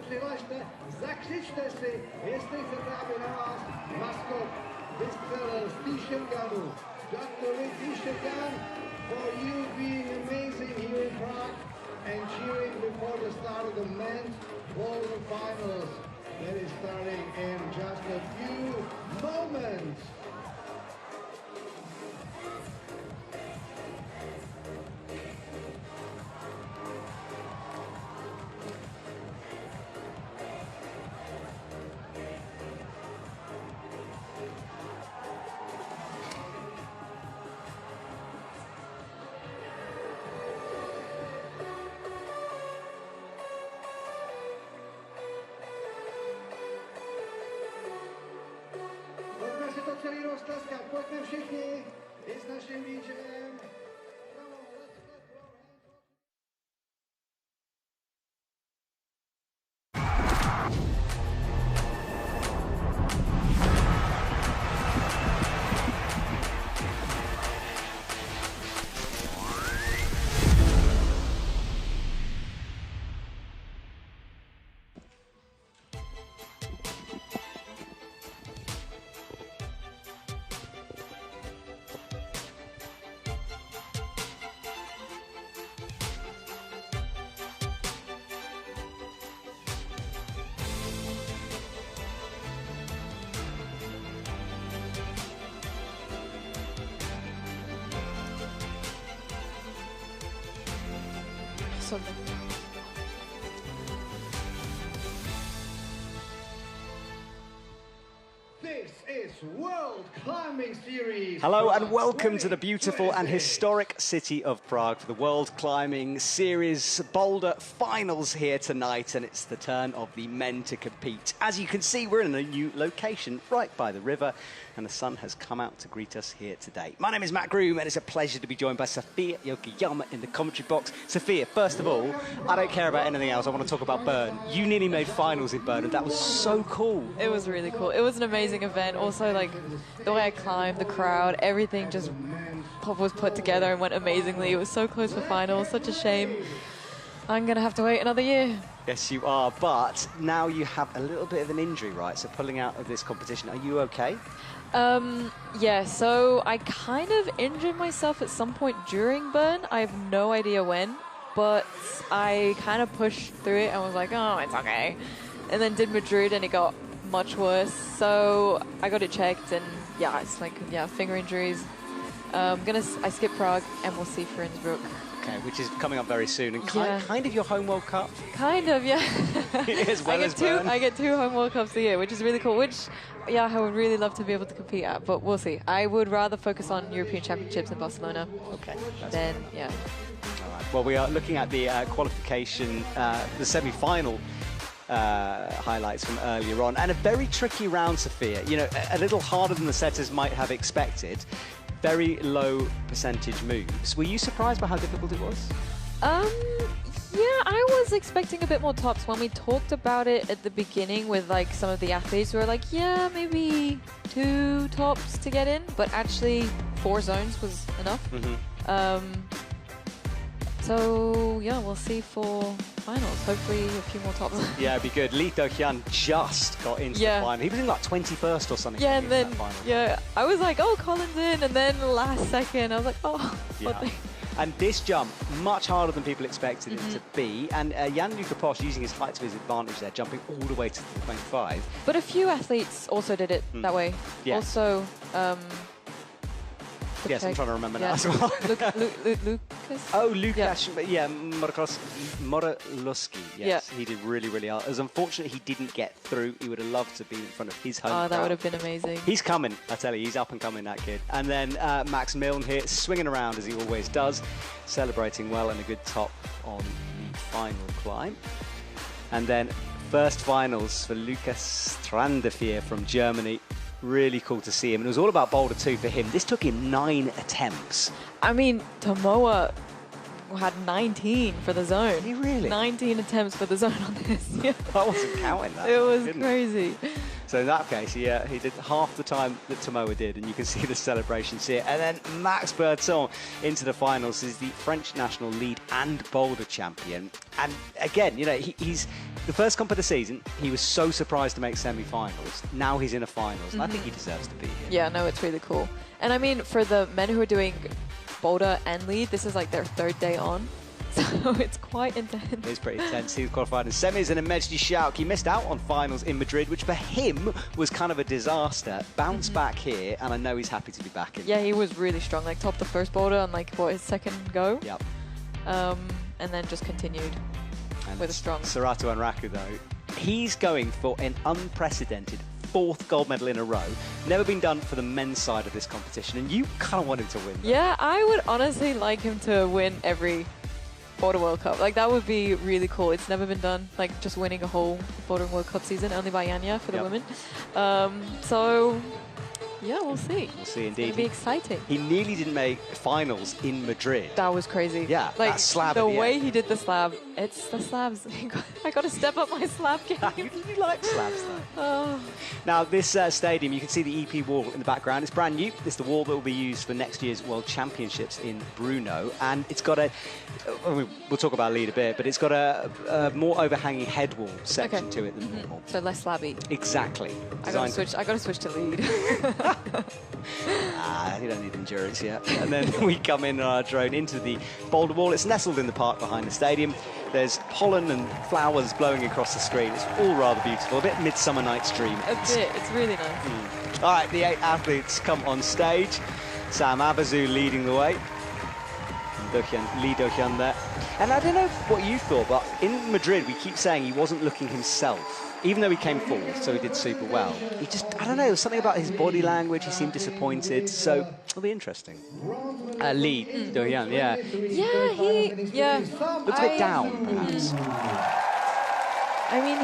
přihlašte, zakřičte si, jestli chcete, aby na vás maskot vystřelil z T-shotgunu. Dr. T-shotgun, for you being amazing here in Prague and cheering before the start of the men's Boulder finals that is starting in just a few moments. Pojďme si to celý roztleskat, pojďme všichni, i s naším DJem. This is World Climbing Series. Hello and welcome to the beautiful and historic city of Prague for the World Climbing Series Boulder finals here tonight, and it's the turn of the men to compete. As you can see, we're in a new location right by the river, and the sun has come out to greet us here today. My name is Matt Groom, and it's a pleasure to be joined by Sofia Yokoyama in the commentary box. Sofia, first of all, I don't care about anything else. I want to talk about Bern. You nearly made finals in Bern, and that was so cool. It was really cool. It was an amazing event. Also, like, the way I climbed, the crowd, everything just was put together and went amazingly. It was so close for finals. Such a shame. I'm going to have to wait another year. Yes, you are, but now you have a little bit of an injury, right? So pulling out of this competition, are you okay? Yeah, so I kind of injured myself at some point during Bern. I have no idea when, but I kind of pushed through it and was like, oh, it's okay. And then did Madrid and it got much worse. So I got it checked and yeah, it's like, yeah, finger injuries. I skip Prague and we'll see for Innsbruck. Okay, which is coming up very soon, and Yeah. kind of your home World Cup. Kind of, yeah. As well as Bern. I get 2 home World Cups a year, which is really cool, which, yeah, I would really love to be able to compete at, but we'll see. I would rather focus on European Championships in Barcelona. Okay. Then, yeah. All right. Well, we are looking at the qualification, the semi-final highlights from earlier on, and a very tricky round, Sofia. You know, a little harder than the setters might have expected. Very low percentage moves. Were you surprised by how difficult it was? Yeah, I was expecting a bit more tops. When we talked about it at the beginning with like some of the athletes, we were like, yeah, maybe 2 tops to get in, but actually 4 zones was enough. So yeah, we'll see for finals. Hopefully a few more tops. Yeah, it'd be good. Lee Do-hyun just got into the final. He was in like 21st or something. Yeah, and then I was like, oh, Colin's in, and then last second I was like, oh. Yeah. And this jump, much harder than people expected it to be. And Jan-Luca Posch using his height to his advantage there, jumping all the way to the 25. But a few athletes also did it that way. Yeah. Also, yes, I'm trying to remember now as well. Lucas? Oh, Lucas, yeah, Morolowski, yes. He did really, really hard. It was unfortunate he didn't get through. He would have loved to be in front of his home crowd. That would have been amazing. He's coming, I tell you, he's up and coming, that kid. And then Max Milne here, swinging around as he always does, celebrating well and a good top on the final climb. And then first finals for Lukas Strandefier from Germany. Really cool to see him. And it was all about Boulder 2 for him. This took him 9 attempts. I mean, Tomoa had 19 for the zone. Did he really? 19 attempts for the zone on this. Yeah. I wasn't counting that. It was crazy. So in that case, he did half the time that Tomoa did, and you can see the celebrations here. And then Max Berton into the finals is the French national lead and boulder champion. And again, you know, he's the first comp of the season. He was so surprised to make semi-finals. Now he's in a finals, and I think he deserves to be here. Yeah, no, it's really cool. And I mean, for the men who are doing boulder and lead, this is like their 3rd day on. So it's quite intense. It's pretty intense. He was qualified in semis, and then Mejdi Shauk, he missed out on finals in Madrid, which for him was kind of a disaster. Bounced back here, and I know he's happy to be back in. Yeah, he was really strong. Like topped the first boulder on like his 2nd go. Yep. And then just continued with a strong. Serato and Raku though, he's going for an unprecedented 4th gold medal in a row. Never been done for the men's side of this competition, and you kind of want him to win. Yeah, I would honestly like him to win every Boulder World Cup. Like that would be really cool. It's never been done, like just winning a whole Boulder World Cup season, only by Yanya for the women. So yeah, we'll see. We'll see indeed. It'll be exciting. He nearly didn't make finals in Madrid. That was crazy. Yeah, like that slab the at the way end. he did the slab. It's the slabs. I got to step up my slab game. You like slabs though. Oh. Now this stadium, you can see the EP wall in the background. It's brand new. It's the wall that will be used for next year's World Championships in Brno, and it's got a. We'll talk about lead a bit, but it's got a more overhanging head wall section to it than normal. So less slabby. Exactly. I got to switch to lead. You don't need endurance yet. And then we come in on our drone into the boulder wall. It's nestled in the park behind the stadium. There's pollen and flowers blowing across the screen. It's all rather beautiful. A bit Midsummer Night's Dream. A bit. It's really nice. All right, the 8 athletes come on stage. Sam Abazu leading the way. Lee Do-hyun there. And I don't know what you thought, but in Madrid, we keep saying he wasn't looking himself. Even though he came 4th, so he did super well. He just, I don't know, there was something about his body language. He seemed disappointed, so it'll be interesting. Lee Do-hyun, yeah. Yeah, Looks a bit down, perhaps. I mean,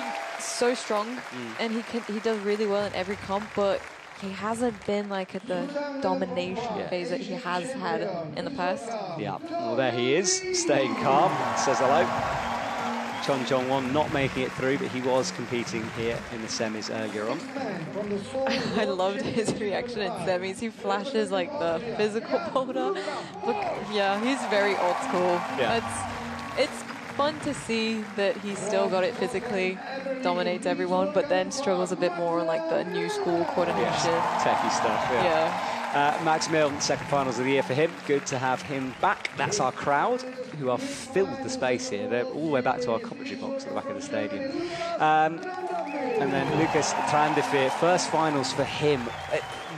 he's so strong, and he does really well in every comp, but he hasn't been like at the domination phase that he has had in the past. Yeah, well, there he is, staying calm, says hello. Chon Jong-won not making it through, but he was competing here in the semis earlier on. I loved his reaction in semis. He flashes like the physical boulder. Look, yeah, he's very old school. Yeah. It's fun to see that he's still got it physically, dominates everyone, but then struggles a bit more on like the new school coordination. Yes, techie stuff, yeah. Max Mill, 2nd finals of the year for him. Good to have him back. That's our crowd, who have filled the space here. They're all the way back to our commentary box at the back of the stadium. And then Lucas Trandafir, 1st finals for him.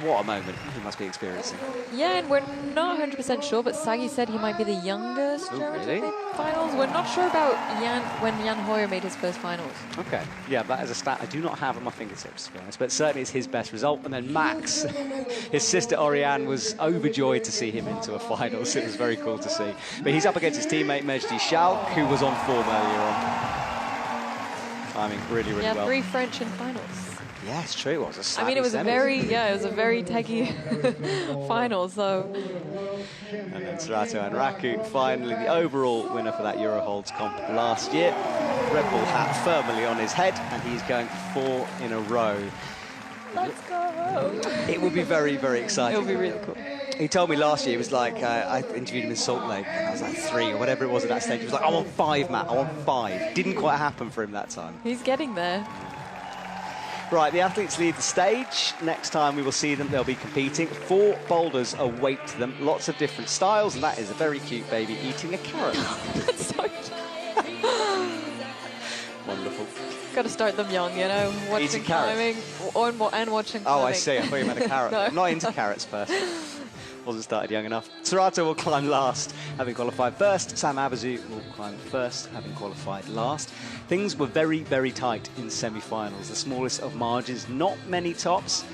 What a moment he must be experiencing. Yeah, and we're not 100% sure, but Sagi said he might be the youngest German to make finals. We're not sure about when Jan Hoyer made his 1st finals. Okay, yeah, that is a stat I do not have at my fingertips, to be honest, but certainly it's his best result. And then Max, his sister Oriane, was overjoyed to see him into a final, so it was very cool to see. But he's up against his teammate Mejdi Shauk, who was on form earlier on. I mean, really well. Yeah, 3 French in finals. Yeah, it's true. It was a I mean, it was a very techy final, so. And then Serato and Raku, finally the overall winner for that Euroholds comp last year. Red Bull hat firmly on his head, and he's going for 4 in a row. Let's go! It would be very, very exciting. It would be really cool. He told me last year, it was like, I interviewed him in Salt Lake, and I was like 3 or whatever it was at that stage. He was like, I want 5, Matt, I want 5. Didn't quite happen for him that time. He's getting there. Right, the athletes leave the stage. Next time we will see them, they'll be competing. 4 boulders await them, lots of different styles, and that is a very cute baby eating a carrot. That's so cute. Wonderful. Got to start them young, you know, watching climbing and watching climbing. Oh, I see. I thought you meant a carrot. No. I'm not into carrots first. Wasn't started young enough. Serato will climb last, having qualified first. Sam Abazu will climb first, having qualified last. Things were very, very tight in semi-finals. The smallest of margins, not many tops.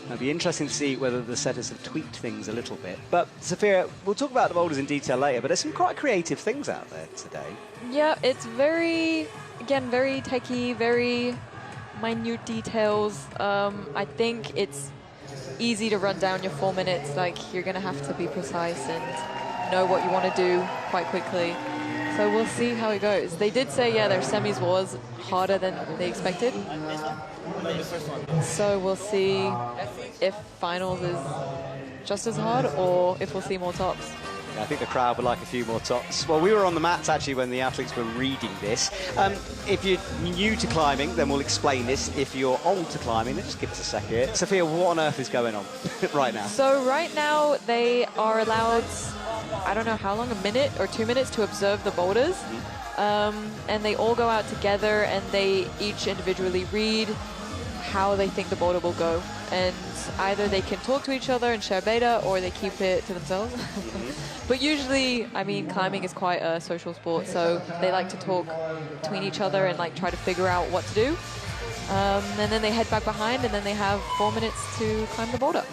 It'll be interesting to see whether the setters have tweaked things a little bit. But, Sophia, we'll talk about the boulders in detail later, but there's some quite creative things out there today. Yeah, it's very techy, very minute details. I think it's easy to run down your 4 minutes. Like, you're going to have to be precise and know what you want to do quite quickly. So we'll see how it goes. They did say, yeah, their semis was harder than they expected. So we'll see if finals is just as hard or if we'll see more tops. I think the crowd would like a few more tops. Well, we were on the mats actually when the athletes were reading this. If you're new to climbing, then we'll explain this. If you're old to climbing, then just give us a sec here. Sophia, what on earth is going on right now? So right now they are allowed, I don't know how long, a minute or 2 minutes to observe the boulders. And they all go out together and they each individually read how they think the boulder will go. And either they can talk to each other and share beta, or they keep it to themselves. But usually, I mean, climbing is quite a social sport, so they like to talk between each other and like try to figure out what to do. And then they head back behind, and then they have 4 minutes to climb the boulder.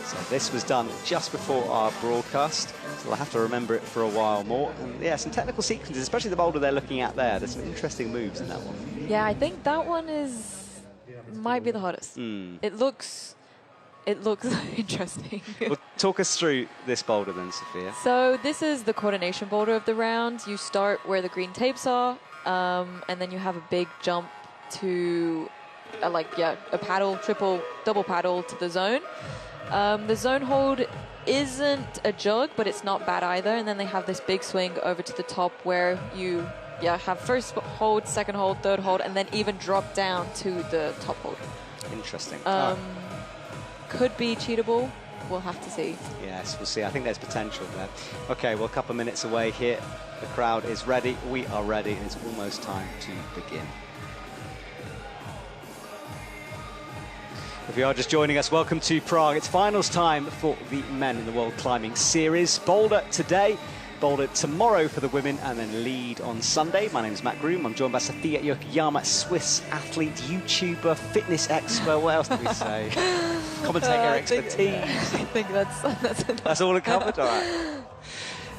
So this was done just before our broadcast, so we'll have to remember it for a while more. And yeah, some technical sequences, especially the boulder they're looking at there. There's some interesting moves in that one. Yeah, I think that one might be the hardest. It looks interesting. Well, talk us through this boulder then, Sophia. So this is the coordination boulder of the round. You start where the green tapes are, and then you have a big jump to a paddle, triple, double paddle to the zone. The zone hold isn't a jug, but it's not bad either. And then they have this big swing over to the top where you have first hold, second hold, third hold, and then even drop down to the top hold. Interesting. Could be cheatable. We'll have to see. Yes, we'll see. I think there's potential there. Okay, well, a couple of minutes away here. The crowd is ready. We are ready, and it's almost time to begin. If you are just joining us, welcome to Prague. It's finals time for the men in the World Climbing Series. Boulder today, Boulder tomorrow for the women, and then lead on Sunday. My name is Matt Groom. I'm joined by Sophia Yokoyama, Swiss athlete, YouTuber, fitness expert. What else do we say? Commentator expertise. I think that's all it covered? All right.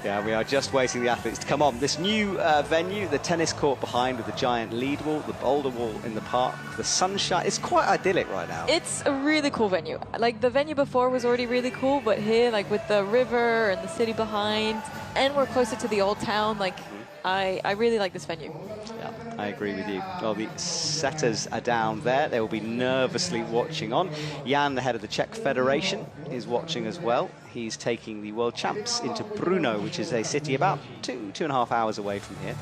Yeah, we are just waiting the athletes to come on. This new venue, the tennis court behind with the giant lead wall, the boulder wall in the park, the sunshine. It's quite idyllic right now. It's a really cool venue. Like, the venue before was already really cool, but here, like, with the river and the city behind, and we're closer to the old town, like, I really like this venue. Yeah, I agree with you. Well, the setters are down there. They will be nervously watching on. Jan, the head of the Czech Federation, is watching as well. He's taking the world champs into Brno, which is a city about 2.5 hours away from here.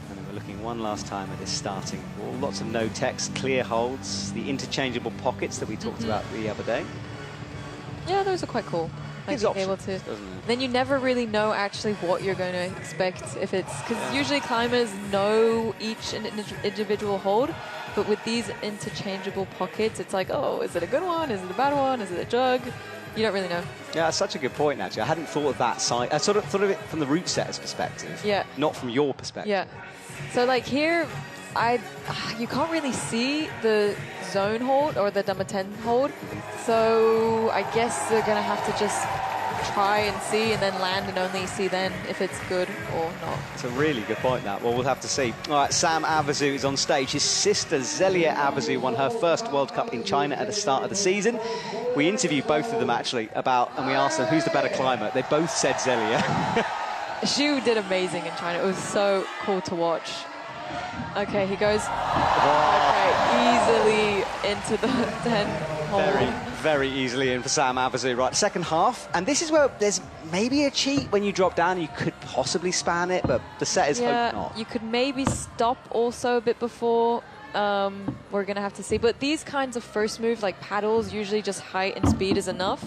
And we're looking one last time at this starting wall. Lots of no text, clear holds, the interchangeable pockets that we talked about the other day. Yeah, those are quite cool. Like, being able to, then you never really know actually what you're going to expect if it's, because usually climbers know each individual hold, but with these interchangeable pockets, it's like, oh, is it a good one? Is it a bad one? Is it a jug? You don't really know. Yeah, that's such a good point, actually. I hadn't thought of that side. I sort of thought of it from the route setter's perspective. Yeah. Not from your perspective. Yeah. So, like, here, you can't really see the zone hold or the number 10 hold. So I guess they're going to have to just try and see and then land and only see then if it's good or not. It's a really good point, that. Well, we'll have to see. All right, Sam Avazu is on stage. His sister, Zelia Avazu, won her first World Cup in China at the start of the season. We interviewed both of them, actually, and we asked them who's the better climber. They both said Zelia. She did amazing in China. It was so cool to watch. Okay, he goes easily into the 10 hole. Very easily in for Sam Avazu. Right, second half. And this is where there's maybe a cheat. When you drop down, you could possibly span it, but the setters hope not. You could maybe stop also a bit before. We're going to have to see. But these kinds of first move, like paddles, usually just height and speed is enough.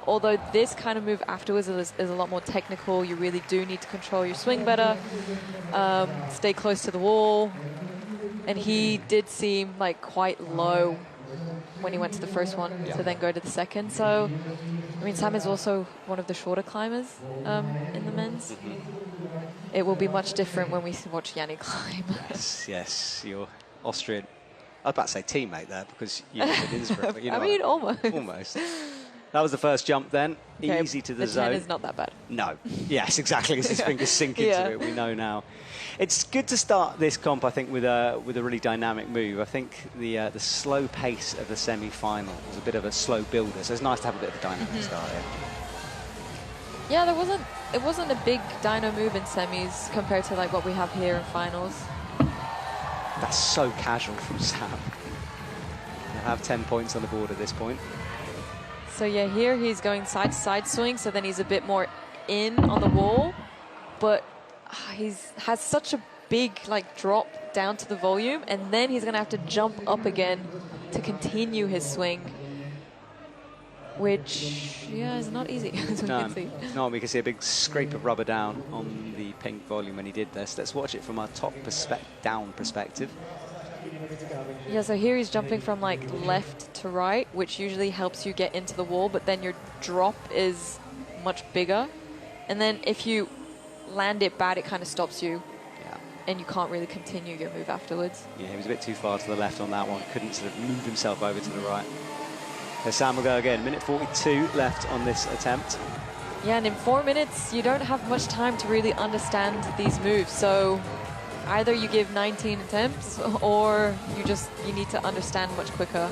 Although this kind of move afterwards is a lot more technical. You really do need to control your swing better, stay close to the wall. And he did seem like quite low when he went to the first one to then go to the second. So, I mean, Sam is also one of the shorter climbers in the men's. It will be much different when we watch Yanni climb. Yes, you're Austrian. I was about to say teammate there because you live in Innsbruck. But you know, I mean, almost. Almost. That was the first jump then. Okay, easy to the zone. The 10 is not that bad. No. Yes, exactly. As his fingers sink into it, we know now. It's good to start this comp, I think, with a really dynamic move. I think the slow pace of the semi-final was a bit of a slow builder, so it's nice to have a bit of a dynamic start here. Yeah, it wasn't a big dyno move in semis compared to like what we have here in finals. That's so casual from Sam. He'll have 10 points on the board at this point. So yeah, here he's going side to side swing, so then he's a bit more in on the wall, but he's has such a big like drop down to the volume, and then he's gonna have to jump up again to continue his swing, which yeah is not easy. As we can see. No, we can see a big scrape of rubber down on the pink volume when he did this. Let's watch it from our top down perspective. Yeah, so here he's jumping from like left to right, which usually helps you get into the wall, but then your drop is much bigger. And then if you land it bad, it kind of stops you. Yeah. And you can't really continue your move afterwards. Yeah, he was a bit too far to the left on that one. Couldn't sort of move himself over to the right. So Sam will go again. Minute 42 left on this attempt. Yeah, and in 4 minutes, you don't have much time to really understand these moves. So either you give 19 attempts or you need to understand much quicker.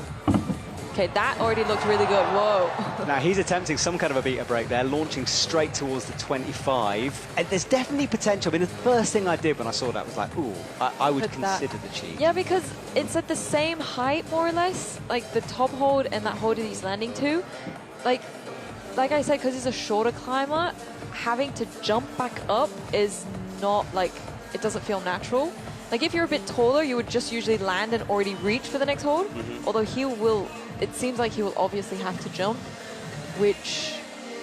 Okay, that already looked really good. Whoa. Now he's attempting some kind of a beater break there, launching straight towards the 25. And there's definitely potential. I mean, the first thing I did when I saw that was like, ooh, I would consider the cheat. Yeah, because it's at the same height, more or less, like the top hold and that hold that he's landing to. Like I said, because he's a shorter climber, having to jump back up is not like, it doesn't feel natural. Like if you're a bit taller, you would just usually land and already reach for the next hold. Although it seems like he will obviously have to jump, which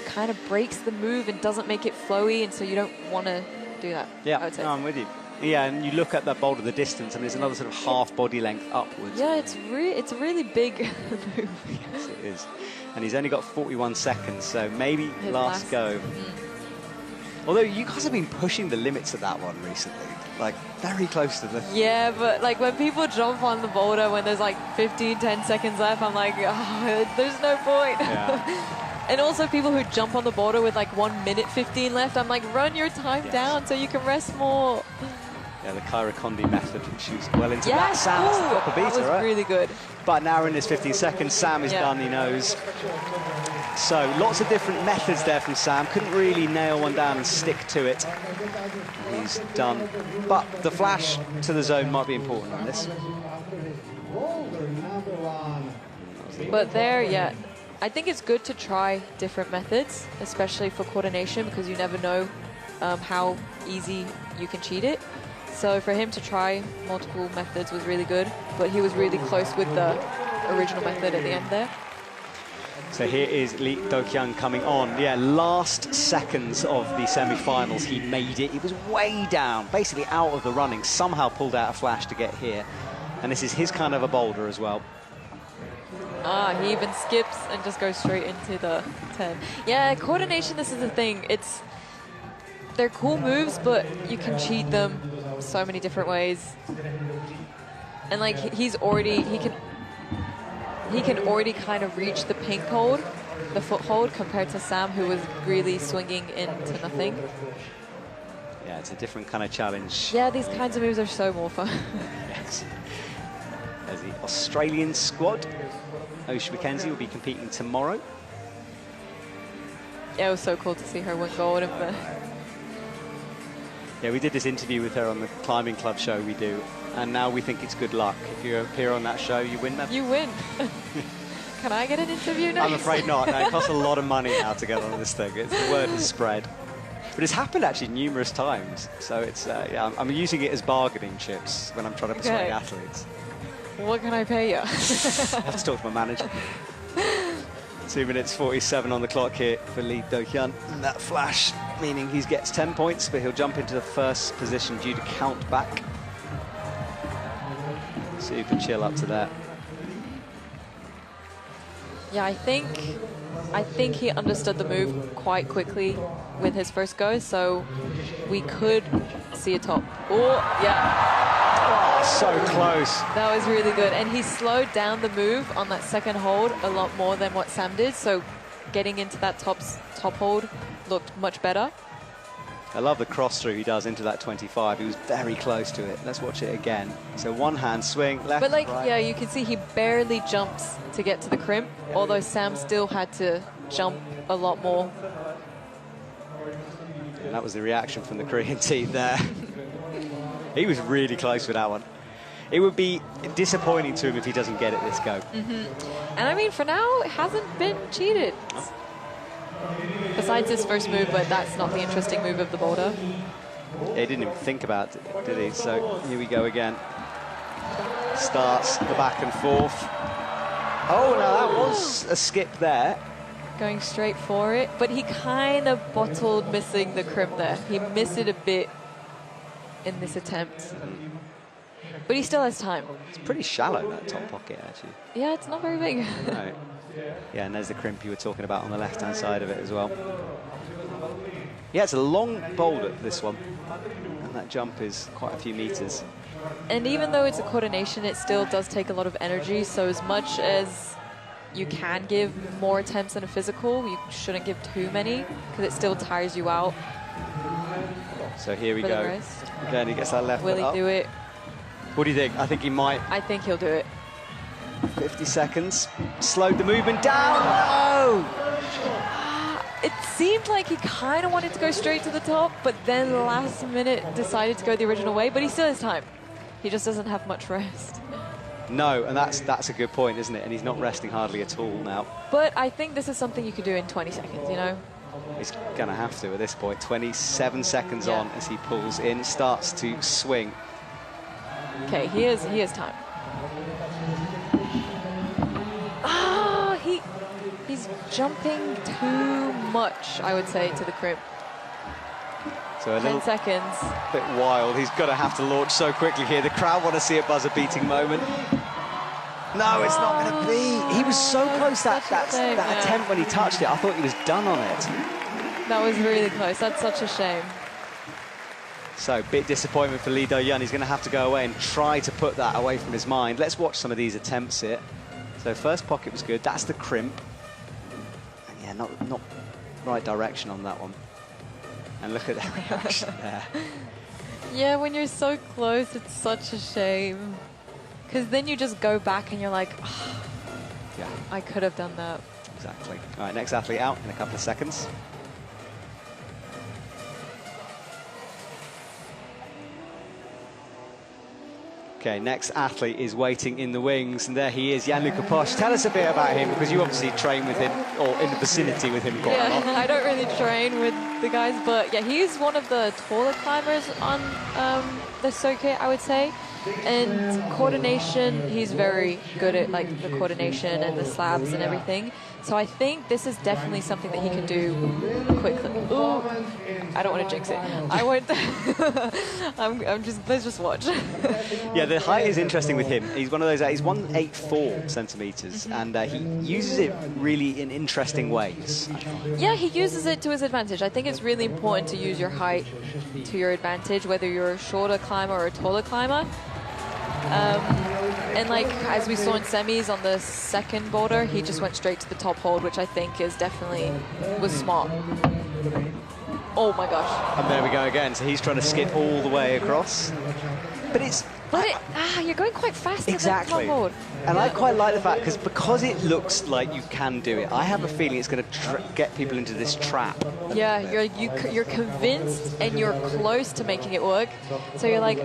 kind of breaks the move and doesn't make it flowy, and so you don't want to do that. Yeah, no, I'm with you. Yeah, and you look at that boulder, the distance, and there's another sort of half body length upwards. Yeah, it's a really big move. Yes, it is. And he's only got 41 seconds, so maybe last go. Although you guys have been pushing the limits of that one recently, like very close to the... Yeah, but like when people jump on the boulder when there's like 15, 10 seconds left, I'm like, oh, there's no point. Yeah. And also people who jump on the boulder with like 1 minute 15 left, I'm like, run your time down so you can rest more. Yeah, the Kyra Condi method, she's well into that. Sam has the proper beater, that was really good. But now in this 15 seconds, Sam is done, he knows. So lots of different methods there from Sam. Couldn't really nail one down and stick to it. He's done. But the flash to the zone might be important on this. But there, yeah, I think it's good to try different methods, especially for coordination, because you never know how easy you can cheat it. So for him to try multiple methods was really good, but he was really close with the original method at the end there. So here is Lee Do-kyung coming on. Yeah, last seconds of the semi-finals, he made it. He was way down, basically out of the running, somehow pulled out a flash to get here. And this is his kind of a boulder as well. He even skips and just goes straight into the 10. Yeah, coordination, this is the thing. They're cool moves, but you can cheat them so many different ways. And like he can already kind of reach the pink hold, the foot hold, compared to Sam, who was really swinging into nothing. Yeah, it's a different kind of challenge. Yeah, these kinds of moves are so more fun. Yes. There's the Australian squad. Ocean McKenzie will be competing tomorrow. Yeah, it was so cool to see her win gold. Yeah, we did this interview with her on the Climbing Club show we do, and now we think it's good luck. If you appear on that show, you win that. You win. Can I get an interview now? I'm afraid not. No, it costs a lot of money now to get on this thing. The word has spread. But it's happened actually numerous times. So it's, yeah, I'm using it as bargaining chips when I'm trying to persuade athletes. What can I pay you? I have to talk to my manager. 2 minutes 47 on the clock here for Lee Do-kyung. And that flash, meaning he gets 10 points, but he'll jump into the first position due to count back. Super chill up to that. Yeah, I think he understood the move quite quickly with his first go, so we could see a top. Oh, yeah. Oh, so close. That was really good. And he slowed down the move on that second hold a lot more than what Sam did, so getting into that top hold looked much better. I love the cross through he does into that 25. He was very close to it. Let's watch it again. So one hand swing, left, but like, right. yeah, you can see he barely jumps to get to the crimp, although Sam still had to jump a lot more. And that was the reaction from the Korean team there. He was really close with that one. It would be disappointing to him if he doesn't get it this go. And I mean, for now, it hasn't been cheated. Besides his first move, but that's not the interesting move of the Boulder. He didn't even think about it, did he? So here we go again. Starts the back and forth. Oh, no, that was a skip there. Going straight for it, but he kind of bottled missing the crimp there. He missed it a bit in this attempt. But he still has time. It's pretty shallow, that top pocket, actually. Yeah, it's not very big. No. Yeah, and there's the crimp you were talking about on the left-hand side of it as well. Yeah, it's a long boulder, this one. And that jump is quite a few meters. And even though it's a coordination, it still does take a lot of energy. So as much as you can give more attempts than a physical, you shouldn't give too many because it still tires you out. So here we go. Again, he gets that left Will foot he up. do it? What do you think? I think he might. I think he'll do it. 50 seconds. Slowed the movement down. No! It seemed like he kind of wanted to go straight to the top, but then last minute decided to go the original way, but he still has time. He just doesn't have much rest. No, and that's a good point, isn't it? And he's not resting hardly at all now. But I think this is something you could do in 20 seconds, you know? He's going to have to at this point. 27 seconds on as he pulls in, starts to swing. Okay, he has time. Ah, he's jumping too much, I would say, to the crimp. So a 10 seconds. Bit wild. He's going to have to launch so quickly here. The crowd want to see a buzzer-beating moment. No, it's not going to be. He was so close that attempt when he touched it. I thought he was done on it. That was really close. That's such a shame. So, bit disappointment for Lee Do-yeon. He's going to have to go away and try to put that away from his mind. Let's watch some of these attempts here. So, first pocket was good. That's the crimp. And yeah, not right direction on that one. And look at that reaction there. Yeah, when you're so close, it's such a shame. Because then you just go back and you're like, oh, yeah, I could have done that. Exactly. All right, next athlete out in a couple of seconds. Okay, next athlete is waiting in the wings, and there he is, Gianluca Posch. Tell us a bit about him, because you obviously train with him, or in the vicinity with him quite a lot. I don't really train with the guys, but yeah, he's one of the taller climbers on the circuit, I would say. And coordination, he's very good at like the coordination and the slabs and everything. So I think this is definitely something that he can do quickly. Ooh, I don't want to jinx it. I won't. Let's just watch. Yeah, the height is interesting with him. He's one of those, he's 184 centimeters, and he uses it really in interesting ways. Yeah, he uses it to his advantage. I think it's really important to use your height to your advantage, whether you're a shorter climber or a taller climber. And like, as we saw in semis on the second boulder, he just went straight to the top hold, which I think is definitely was smart. Oh my gosh. And there we go again. So he's trying to skip all the way across. But you're going quite fast exactly. to the top hold. And I quite like the fact, because it looks like you can do it, I have a feeling it's going to get people into this trap. Yeah, you're convinced and you're close to making it work. So you're like,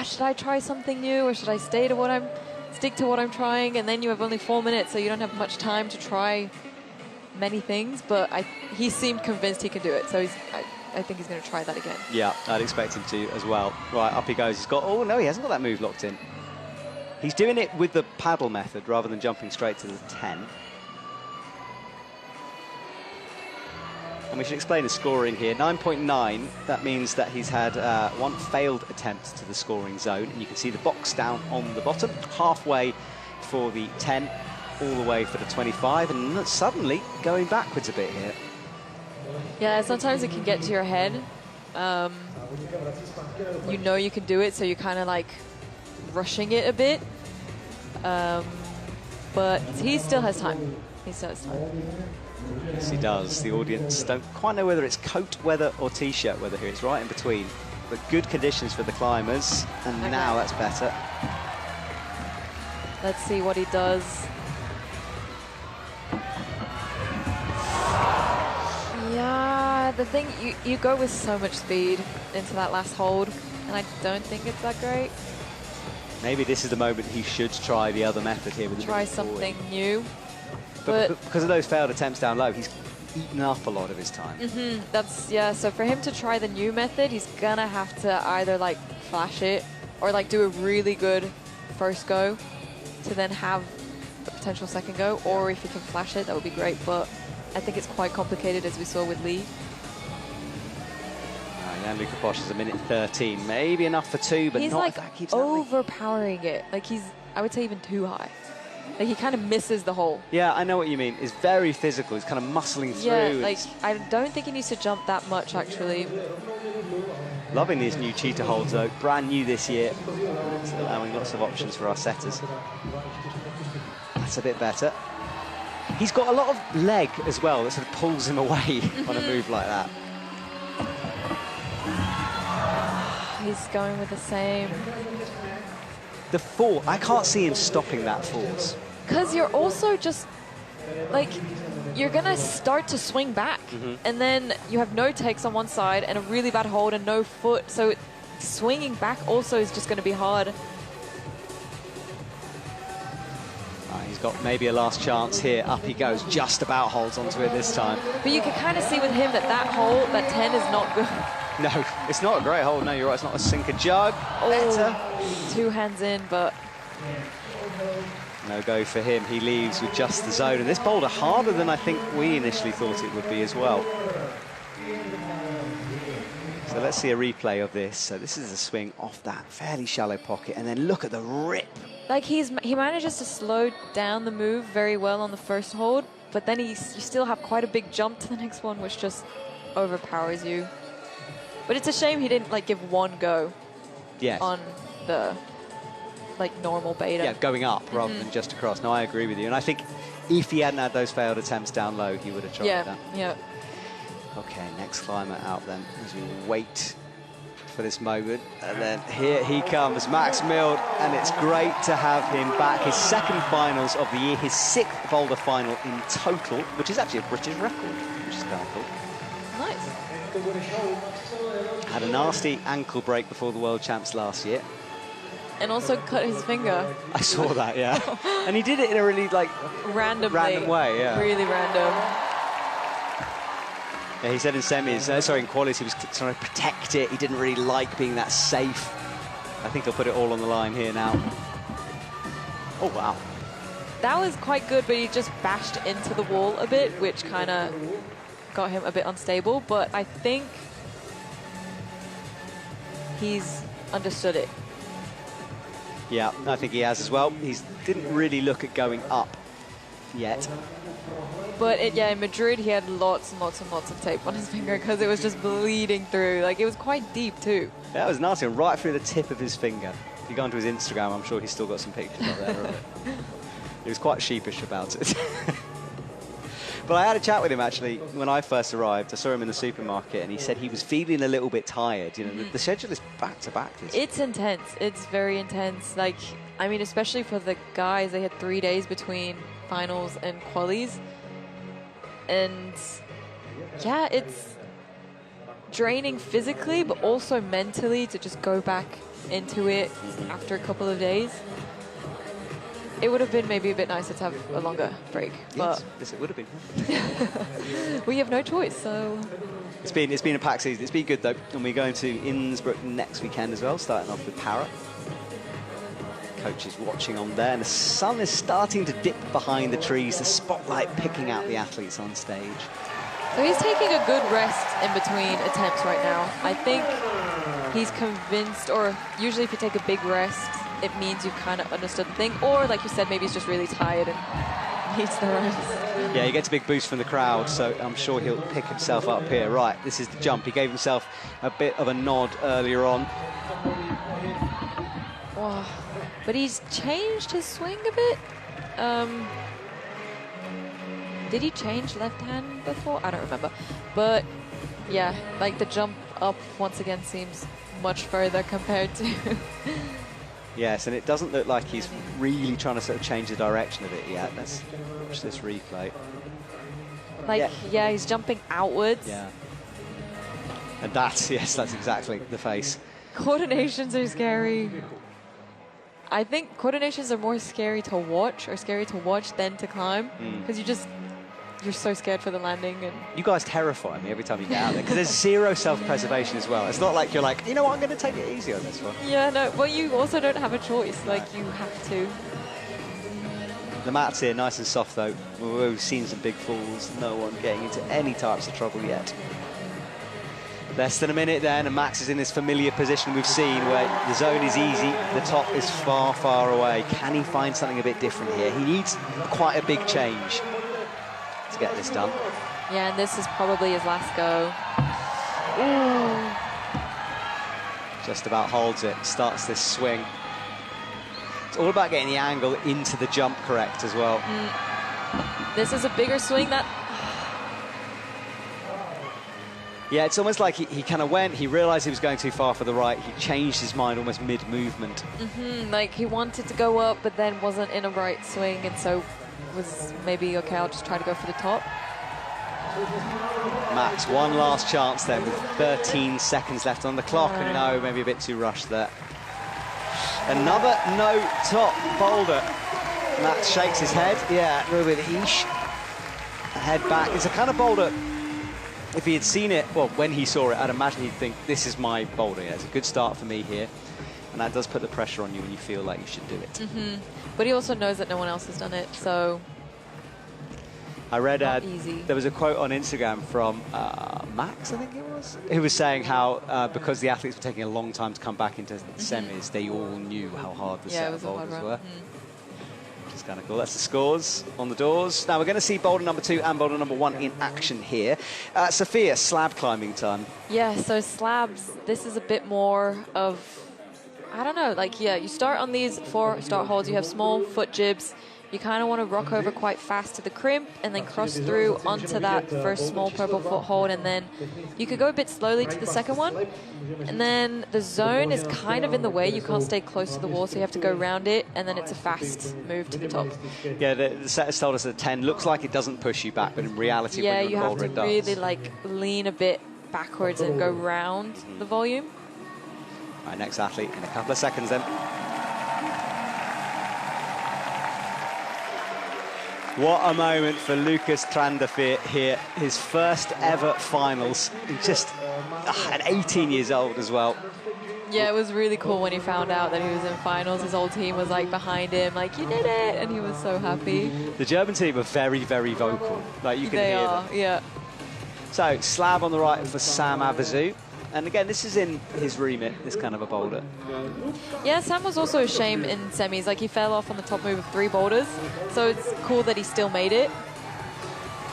should I try something new, or should I stick to what I'm trying? And then you have only 4 minutes, so you don't have much time to try many things. But he seemed convinced he can do it, so I think he's going to try that again. Yeah, I'd expect him to as well. Right, up he goes. He's got, oh no, he hasn't got that move locked in. He's doing it with the paddle method rather than jumping straight to the 10. And we should explain the scoring here. 9.9, that means that he's had one failed attempt to the scoring zone. And you can see the box down on the bottom, halfway for the 10, all the way for the 25, and suddenly going backwards a bit here. Yeah, sometimes it can get to your head. You know you can do it, so you're kind of like rushing it a bit. But he still has time. He still has time. Yes, he does. The audience don't quite know whether it's coat weather or t-shirt weather here. It's right in between. But good conditions for the climbers, and now that's better. Let's see what he does. Yeah, the thing, you go with so much speed into that last hold, and I don't think it's that great. Maybe this is the moment he should try the other method here. With Try something new. But because of those failed attempts down low, he's eaten up a lot of his time. That's, yeah, so for him to try the new method, he's gonna have to either like flash it or like do a really good first go to then have a potential second go, or if he can flash it, that would be great, but I think it's quite complicated as we saw with Lee. And Luca Bosch is a minute 13, maybe enough for 2, but he's not like if that keeps overpowering it. Like he's, I would say, even too high. Like he kind of misses the hole. Yeah, I know what you mean. It's very physical. He's kind of muscling through. Yeah, like I don't think he needs to jump that much, actually. Loving these new cheetah holds, though. Brand new this year. It's allowing lots of options for our setters. That's a bit better. He's got a lot of leg as well that sort of pulls him away on a move like that. He's going with the same. The fall, I can't see him stopping that force. Because you're also just, like, you're going to start to swing back. And then you have no takes on one side and a really bad hold and no foot. So swinging back also is just going to be hard. He's got maybe a last chance here. Up he goes, just about holds onto it this time. But you can kind of see with him that that hole, that 10 is not good. No, it's not a great hold. No, you're right. It's not a sinker jug. Better. 2 hands in, but no go for him. He leaves with just the zone. And this boulder harder than I think we initially thought it would be as well. So let's see a replay of this. So this is a swing off that fairly shallow pocket. And then look at the rip. like he manages to slow down the move very well on the first hold, but then you still have quite a big jump to the next one, which just overpowers you. But it's a shame he didn't like give one go on the like normal beta. Yeah, going up rather than just across. No, I agree with you. And I think if he hadn't had those failed attempts down low, he would have tried that. Yeah. Okay, next climber out then as we wait for this moment. And then here he comes, Max Mild, and it's great to have him back. His second finals of the year, his 6th Boulder final in total, which is actually a British record, which is kind of cool. Nice. Had a nasty ankle break before the World Champs last year. And also cut his finger. I saw that, yeah. And he did it in a really, like, random way, yeah. Really random. Yeah, he said in semis, sorry, in qualies, he was trying to protect it. He didn't really like being that safe. I think he'll put it all on the line here now. Oh, wow. That was quite good, but he just bashed into the wall a bit, which kind of got him a bit unstable. But I think he's understood it. Yeah, I think he has as well. He didn't really look at going up yet. But in Madrid, he had lots and lots and lots of tape on his finger because it was just bleeding through. Like, it was quite deep, too. Yeah, it was nasty, right through the tip of his finger. If you go onto his Instagram, I'm sure he's still got some pictures up there of it. He was quite sheepish about it. But I had a chat with him, actually, when I first arrived. I saw him in the supermarket, and he said he was feeling a little bit tired. You know, the schedule is back-to-back. It's intense. It's very intense. Like, I mean, especially for the guys, they had 3 days between finals and qualies. And, yeah, it's draining physically, but also mentally to just go back into it after a couple of days. It would have been maybe a bit nicer to have a longer break. Yes, it would have been. We have no choice, so... It's been a packed season. It's been good, though. And we're going to Innsbruck next weekend as well, starting off with Para. Coach is watching on there, and the sun is starting to dip behind the trees, the spotlight picking out the athletes on stage. So he's taking a good rest in between attempts right now. I think he's convinced, or usually if you take a big rest, it means you've kind of understood the thing. Or, like you said, maybe he's just really tired and needs the rest. Yeah, he gets a big boost from the crowd, so I'm sure he'll pick himself up here. Right, this is the jump. He gave himself a bit of a nod earlier on. Wow. But he's changed his swing a bit. Did he change left hand before? I don't remember. But yeah, like the jump up once again seems much further compared to... Yes, and it doesn't look like he's really trying to sort of change the direction of it yet. Let's watch this replay. Like, yeah, he's jumping outwards. Yeah. And that's, yes, that's exactly the face. Coordinations are scary. I think coordinations are more scary to watch than to climb, because you're so scared for the landing. And you guys terrify me every time you get out there, because there's zero self-preservation as well. It's not like you're like, you know what, I'm going to take it easy on this one. Yeah, no, well, you also don't have a choice. Like, you have to. The mats here, nice and soft though. We've seen some big falls. No one getting into any types of trouble yet. Less than a minute then, and Max is in this familiar position we've seen where the zone is easy, the top is far, far away. Can he find something a bit different here? He needs quite a big change to get this done. Yeah, and this is probably his last go. Ooh. Just about holds it, starts this swing. It's all about getting the angle into the jump correct as well. This is a bigger swing that... Yeah, it's almost like he kind of went, he realized he was going too far for the right, he changed his mind almost mid-movement. Like, he wanted to go up, but then wasn't in a right swing, and so was maybe, okay, I'll just try to go for the top. Max, one last chance then with 13 seconds left on the clock, and no, maybe a bit too rushed there. Another no top boulder. Max shakes his head, yeah, a little bit eesh. Head back, it's a kind of boulder. If he had seen it, well, when he saw it, I'd imagine he'd think, this is my boulder. Yeah, it's a good start for me here. And that does put the pressure on you when you feel like you should do it. But he also knows that no one else has done it, so... I read easy. There was a quote on Instagram from Max, I think it was, who was saying how, because the athletes were taking a long time to come back into the semis, they all knew how hard the set of boulders were. Which is kind of cool. That's the scores on the doors. Now we're going to see boulder number 2 and boulder number 1 in action here. Sophia, slab climbing time. Yeah, so slabs, this is a bit more of, I don't know, like, yeah, you start on these 4 start holds, you have small foot jibs, you kind of want to rock over quite fast to the crimp and then cross through onto that first small purple foothold, and then you could go a bit slowly to the second one. And then the zone is kind of in the way. You can't stay close to the wall, so you have to go around it, and then it's a fast move to the top. Yeah, the set has told us that 10 looks like it doesn't push you back, but in reality, yeah, when you're on boulder, it does. you have to really like lean a bit backwards and go round the volume. All right, next athlete in a couple of seconds then. What a moment for Lucas Trandafir here. His first ever finals. Just at 18 years old as well. Yeah, it was really cool when he found out that he was in finals. His whole team was like behind him, like, you did it, and he was so happy. The German team are very, very vocal. Like, you can hear them. Yeah. So, slab on the right for Sam Avizu. And again, this is in his remit, this kind of a boulder. Yeah, Sam was also a shame in semis. Like, he fell off on the top move of 3 boulders. So it's cool that he still made it.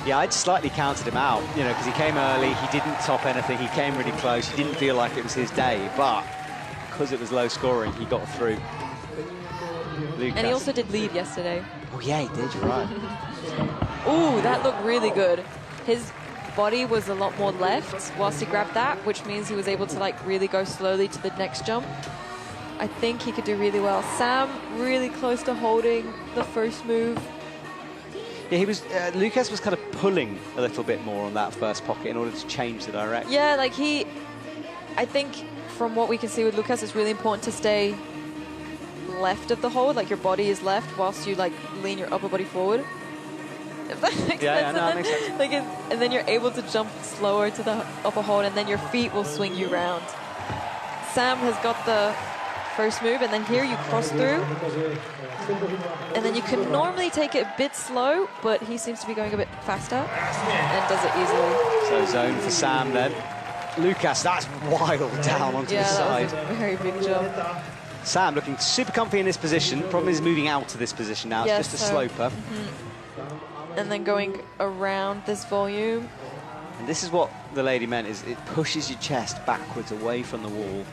Yeah, I'd slightly counted him out, you know, because he came early, he didn't top anything, he came really close, he didn't feel like it was his day, but because it was low scoring, he got through. Lucas. And he also did lead yesterday. Oh yeah, he did, you're right. Ooh, that looked really good. His body was a lot more left whilst he grabbed that, which means he was able to like really go slowly to the next jump. I think he could do really well. Sam really close to holding the first move. Yeah, he was. Lucas was kind of pulling a little bit more on that first pocket in order to change the direction. Yeah, like I think from what we can see with Lucas, it's really important to stay left of the hold, like your body is left whilst you like lean your upper body forward. If that makes sense. Yeah, no, that makes sense. Like and then you're able to jump slower to the upper hold, and then your feet will swing you round. Sam has got the first move, and then here you cross through. And then you can normally take it a bit slow, but he seems to be going a bit faster and does it easily. So zone for Sam then. Lucas, that's wild down onto the side. That was a very big jump. Sam looking super comfy in this position. Problem is moving out to this position now. It's just a sloper. And then going around this volume. And this is what the lady meant, is it pushes your chest backwards away from the wall.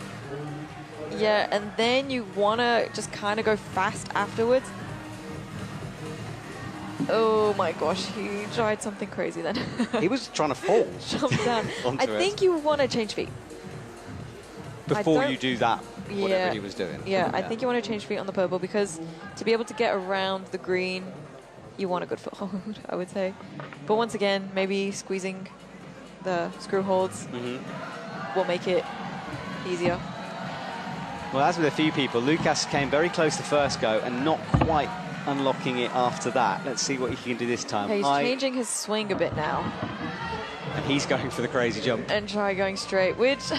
Yeah, and then you want to just kind of go fast afterwards. Oh my gosh, he tried something crazy then. He was trying to fall. Jump down. I think you want to change feet. Before you do that, whatever he was doing. Yeah, I think you want to change feet on the purple, because to be able to get around the green, you want a good foothold, I would say. But once again, maybe squeezing the screw holds. will make it easier. Well, as with a few people, Lucas came very close the first go and not quite unlocking it after that. Let's see what he can do this time. Okay, he's changing his swing a bit now. And he's going for the crazy jump. And try going straight, which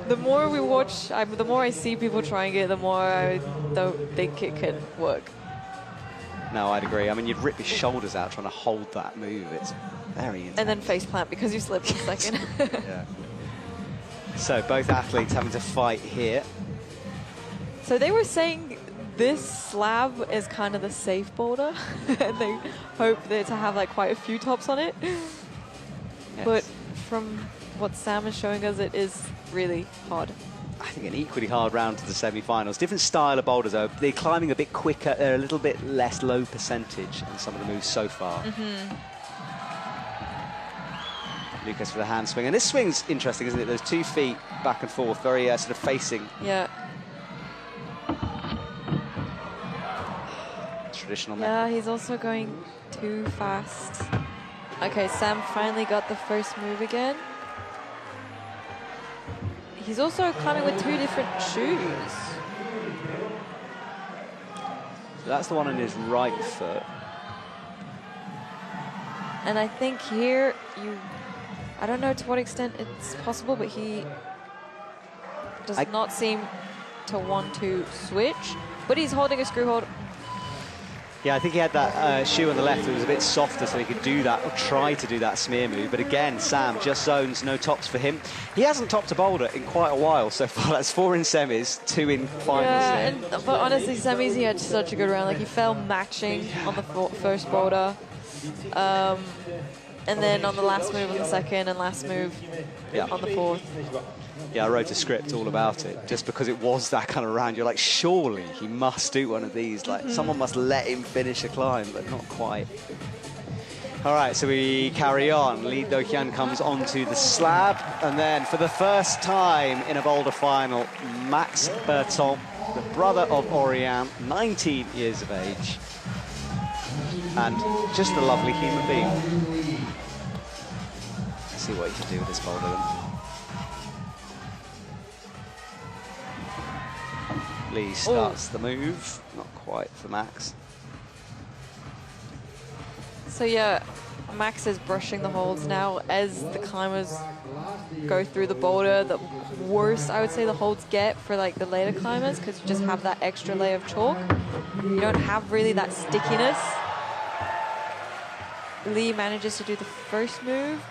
the more we watch, the more I see people trying it, the more I don't think it can work. No, I'd agree. I mean, you'd rip your shoulders out trying to hold that move. It's very intense. And then face plant because you slipped in a second. Yeah. So both athletes having to fight here. So they were saying this slab is kind of the safe boulder. And they hope that to have like quite a few tops on it. Yes. But from what Sam is showing us, it is really hard. I think an equally hard round to the semi-finals. Different style of boulders, though. They're climbing a bit quicker. They're a little bit less low percentage than some of the moves so far. Lucas for the hand swing. And this swing's interesting, isn't it? Those 2 feet back and forth, very sort of facing. Yeah. Traditional Yeah, method. he's also going too fast. Okay, Sam finally got the first move again. He's also climbing with 2 different shoes. So that's the one on his right foot. And I think here, I don't know to what extent it's possible, but he does not seem to want to switch. But he's holding a screw hold. Yeah, I think he had that shoe on the left that was a bit softer so he could do that, or try to do that smear move. But again, Sam just zones, no tops for him. He hasn't topped a boulder in quite a while so far. That's 4 in semis, 2 in finals. Yeah, but honestly, semis, he had such a good round. Like, he fell matching on the first boulder. And then on the last move on the second, and last move on the fourth. Yeah, I wrote a script all about it, just because it was that kind of round. You're like, surely he must do one of these. Like, someone must let him finish a climb, but not quite. All right, so we carry on. Lee Do-hyun comes onto the slab, and then for the first time in a boulder final, Max Berton, the brother of Oriane, 19 years of age, and just a lovely human being. Let's see what he can do with this boulder then. Lee starts the move, not quite for Max. So yeah, Max is brushing the holds now as the climbers go through the boulder. The worse I would say the holds get for like the later climbers, because you just have that extra layer of chalk. You don't have really that stickiness. Lee manages to do the first move.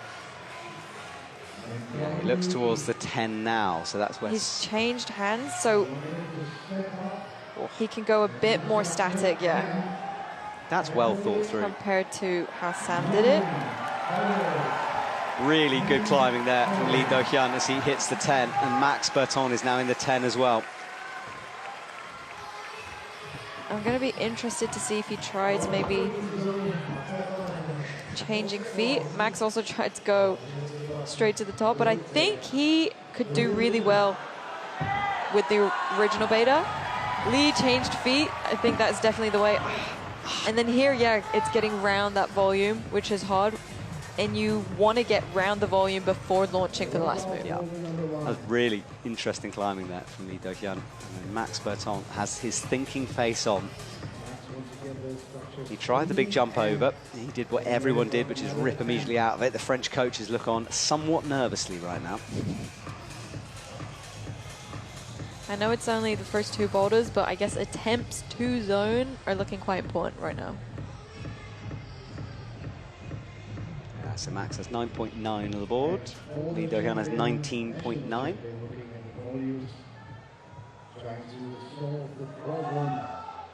Yeah, he looks towards the 10 now, so that's where... He's changed hands, so he can go a bit more static, yeah. That's well thought through. Compared to how Sam did it. Really good climbing there from Lee Do-hyun as he hits the 10, and Max Berton is now in the 10 as well. I'm going to be interested to see if he tries maybe changing feet. Max also tried to go straight to the top, but I think he could do really well with the original beta. Lee changed feet. I think that's definitely the way. And then here, yeah, it's getting round that volume, which is hard. And you want to get round the volume before launching for the last move. Yeah, that was really interesting climbing there from Lee Do-hyun. And Max Berton has his thinking face on. He tried the big jump over. He did what everyone did, which is rip immediately out of it. The French coaches look on somewhat nervously right now. I know it's only the first 2 boulders, but I guess attempts to zone are looking quite important right now. Yeah, so Max has 9.9 on the board. Lee Do-hyun has 19.9.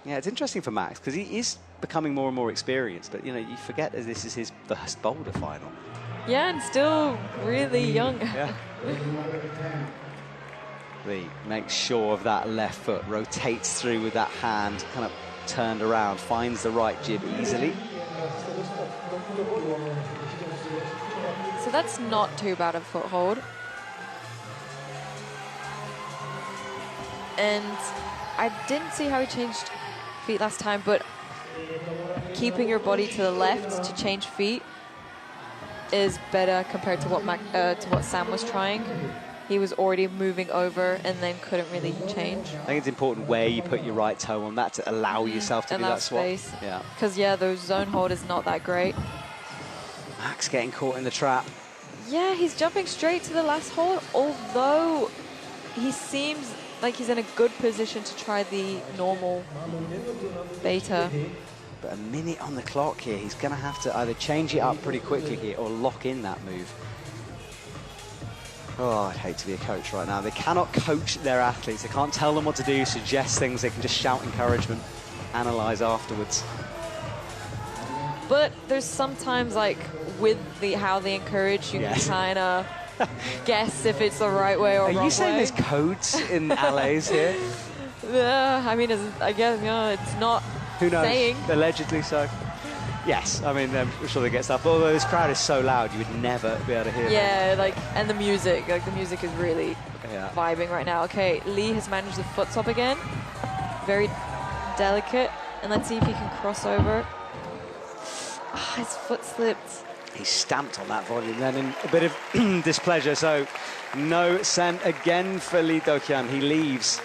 Yeah, it's interesting for Max because he is becoming more and more experienced, but you know, you forget that this is his first boulder final. Yeah, and still really young. Yeah. Lee makes sure of that left foot, rotates through with that hand, kind of turned around, finds the right jib easily. So that's not too bad a foothold. And I didn't see how he changed feet last time, but keeping your body to the left to change feet is better compared to what Sam was trying. He was already moving over and then couldn't really change. I think it's important where you put your right toe on that to allow yourself to do that swap. Space. Yeah. Because, yeah, the zone hold is not that great. Max getting caught in the trap. Yeah, he's jumping straight to the last hold, although he seems like he's in a good position to try the normal beta. But a minute on the clock here. He's going to have to either change it up pretty quickly here or lock in that move. Oh, I'd hate to be a coach right now. They cannot coach their athletes. They can't tell them what to do, suggest things. They can just shout encouragement, analyze afterwards. But there's sometimes, like, with how they encourage, you can kind of guess if it's the right way or wrong way. Are you saying there's codes in LAs here? I mean, I guess, it's not Who knows? saying. Allegedly so. Yes, I mean, I'm sure they get stuff. But although this crowd is so loud, you would never be able to hear them. Like, and the music. Like, the music is really vibing right now. Okay, Lee has managed the foot swap again. Very delicate. And let's see if he can cross over. His foot slipped. He stamped on that volume then in a bit of displeasure. So no send again for Lee Do-kyun. He leaves.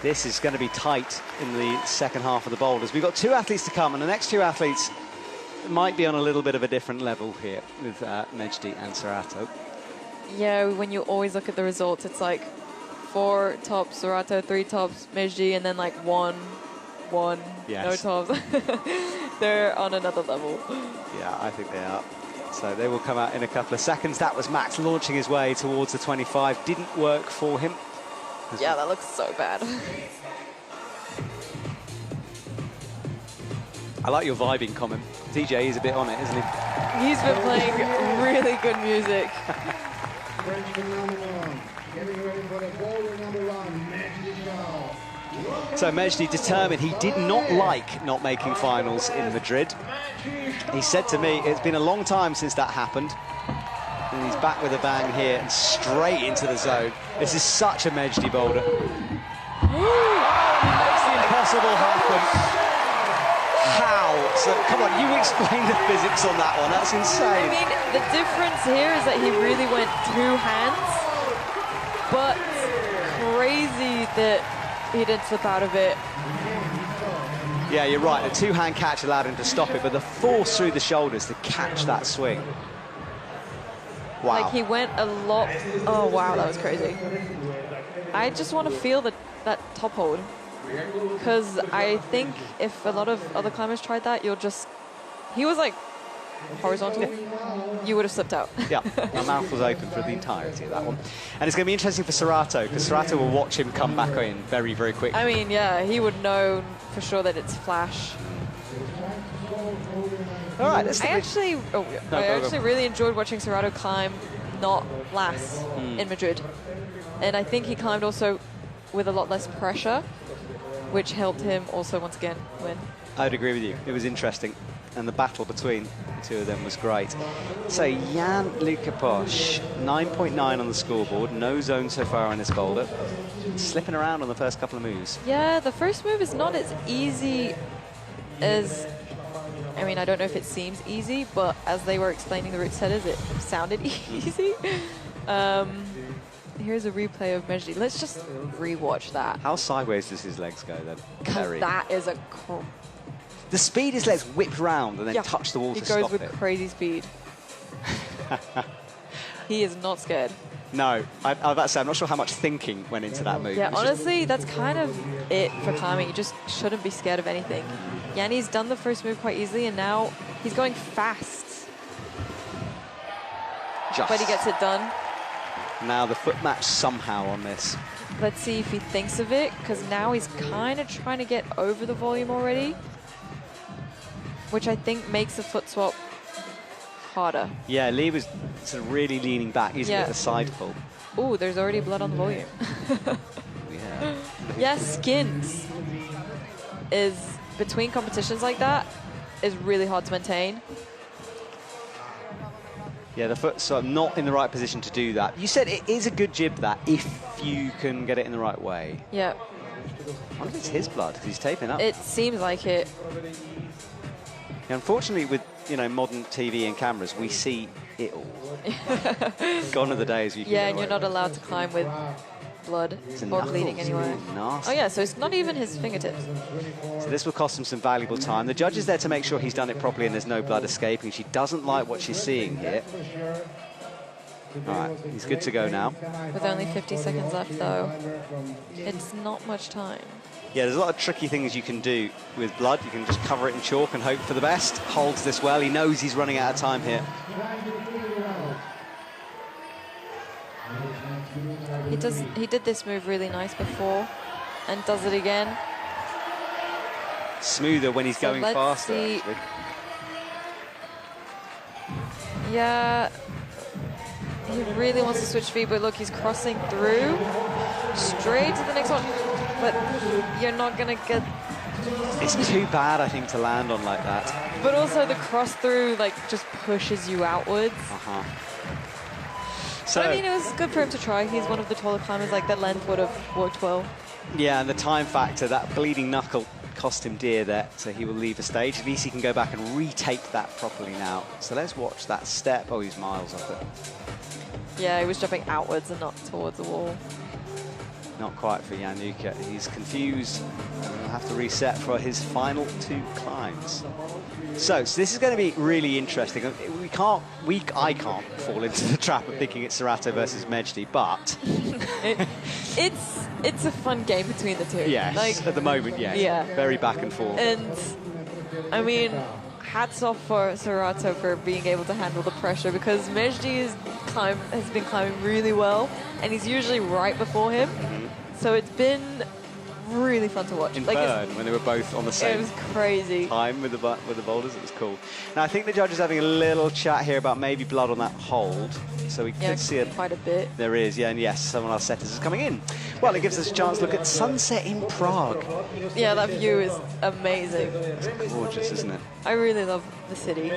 This is going to be tight in the second half of the boulders. We've got two athletes to come, and the next two athletes might be on a little bit of a different level here with Mejdi and Serato. Yeah, when you always look at the results, it's like 4 tops Serato, 3 tops Mejdi, and then like 1, yes. no tops. They're on another level. Yeah, I think they are. So they will come out in a couple of seconds. That was Max launching his way towards the 25. Didn't work for him. Yeah, that looks so bad. I like your vibing comment. DJ is a bit on it, isn't he? He's been playing really good music. So Mejdi determined. He did not like not making finals in Madrid. He said to me, it's been a long time since that happened. And he's back with a bang here and straight into the zone. This is such a Mejdi boulder. Makes the impossible happen. How? So, come on, you explain the physics on that one. That's insane. I mean, the difference here is that he really went 2 hands, but crazy that he didn't slip out of it. Yeah, you're right. The 2-hand catch allowed him to stop it, but the force through the shoulders to catch that swing. Wow. Like, he went a lot. Oh, wow, that was crazy. I just want to feel that top hold. Because I think if a lot of other climbers tried that, you'll just... He was, like, horizontal. You would have slipped out. Yeah, my mouth was open for the entirety of that one. And it's going to be interesting for Serato, because Serato will watch him come back in very, very quickly. I mean, yeah, he would know for sure that it's flash. All right, let's I actually really enjoyed watching Serato climb not last in Madrid. And I think he climbed also with a lot less pressure, which helped him also once again win. I'd agree with you. It was interesting. And the battle between the two of them was great. So Jan Lukaposh, 9.9 on the scoreboard. No zone so far on this boulder. Slipping around on the first couple of moves. Yeah, the first move is not as easy as... I mean, I don't know if it seems easy, but as they were explaining the route setters, it sounded easy. Here's a replay of Mejdi. Let's just rewatch that. How sideways does his legs go then? Because that is a... The speed his legs whip round and then touch the wall to stop it. He goes with crazy speed. He is not scared. No, I was about to say, I'm not sure how much thinking went into that move. Yeah, honestly, that's kind of it for climbing. You just shouldn't be scared of anything. Yanni's done the first move quite easily, and now he's going fast. But he gets it done. Now the foot match somehow on this. Let's see if he thinks of it, because now he's kind of trying to get over the volume already, which I think makes the foot swap harder. Yeah, Lee was sort of really leaning back, using it as a side pull. Ooh, there's already blood on the volume. Yeah. Yeah, skins is, between competitions like that, is really hard to maintain. Yeah, the foot's sort of not in the right position to do that. You said it is a good jib, that, if you can get it in the right way. Yeah. I wonder if it's his blood, because he's taping up. It seems like it. Yeah, unfortunately, with you know, modern TV and cameras, we see it all. Gone are the days you can Yeah, and you're not allowed to climb with blood or bleeding anywhere. Nasty. Oh yeah, so it's not even his fingertips. So this will cost him some valuable time. The judge is there to make sure he's done it properly and there's no blood escaping. She doesn't like what she's seeing here. All right, he's good to go now. With only 50 seconds left, though, it's not much time. Yeah, there's a lot of tricky things you can do with blood. You can just cover it in chalk and hope for the best. Holds this well. He knows he's running out of time here. He did this move really nice before, and does it again. Smoother when he's going faster, see. actually. Yeah, he really wants to switch feet, but look, he's crossing through straight to the next one. But you're not gonna get. It's too bad, I think, to land on like that. But also the cross through like just pushes you outwards. So I mean, it was good for him to try. He's one of the taller climbers. Like that length would have worked well. yeah, and the time factor, that bleeding knuckle cost him dear there, so he will leave the stage. At least he can go back and retake that properly now. So let's watch that step. Oh, he's miles off it. Yeah, he was jumping outwards and not towards the wall. Not quite for Januka. He's confused and will have to reset for his final 2 climbs. So this is going to be really interesting. I can't fall into the trap of thinking it's Sorato versus Mejdi, but it's a fun game between the two. yes, like, at the moment, yes. Yeah. Very back and forth. And I mean, hats off for Sorato for being able to handle the pressure, because Mejdi has been climbing really well, and he's usually right before him. So it's been really fun to watch. In like Bern, when they were both on the same it was crazy. time with the boulders, it was cool. Now I think the judge is having a little chat here about maybe blood on that hold, so we could see it. Quite a bit. There is, yeah, and yes, someone else setters is coming in. Well, it gives us a chance to look at sunset in Prague. Yeah, that view is amazing. It's gorgeous, isn't it? I really love the city.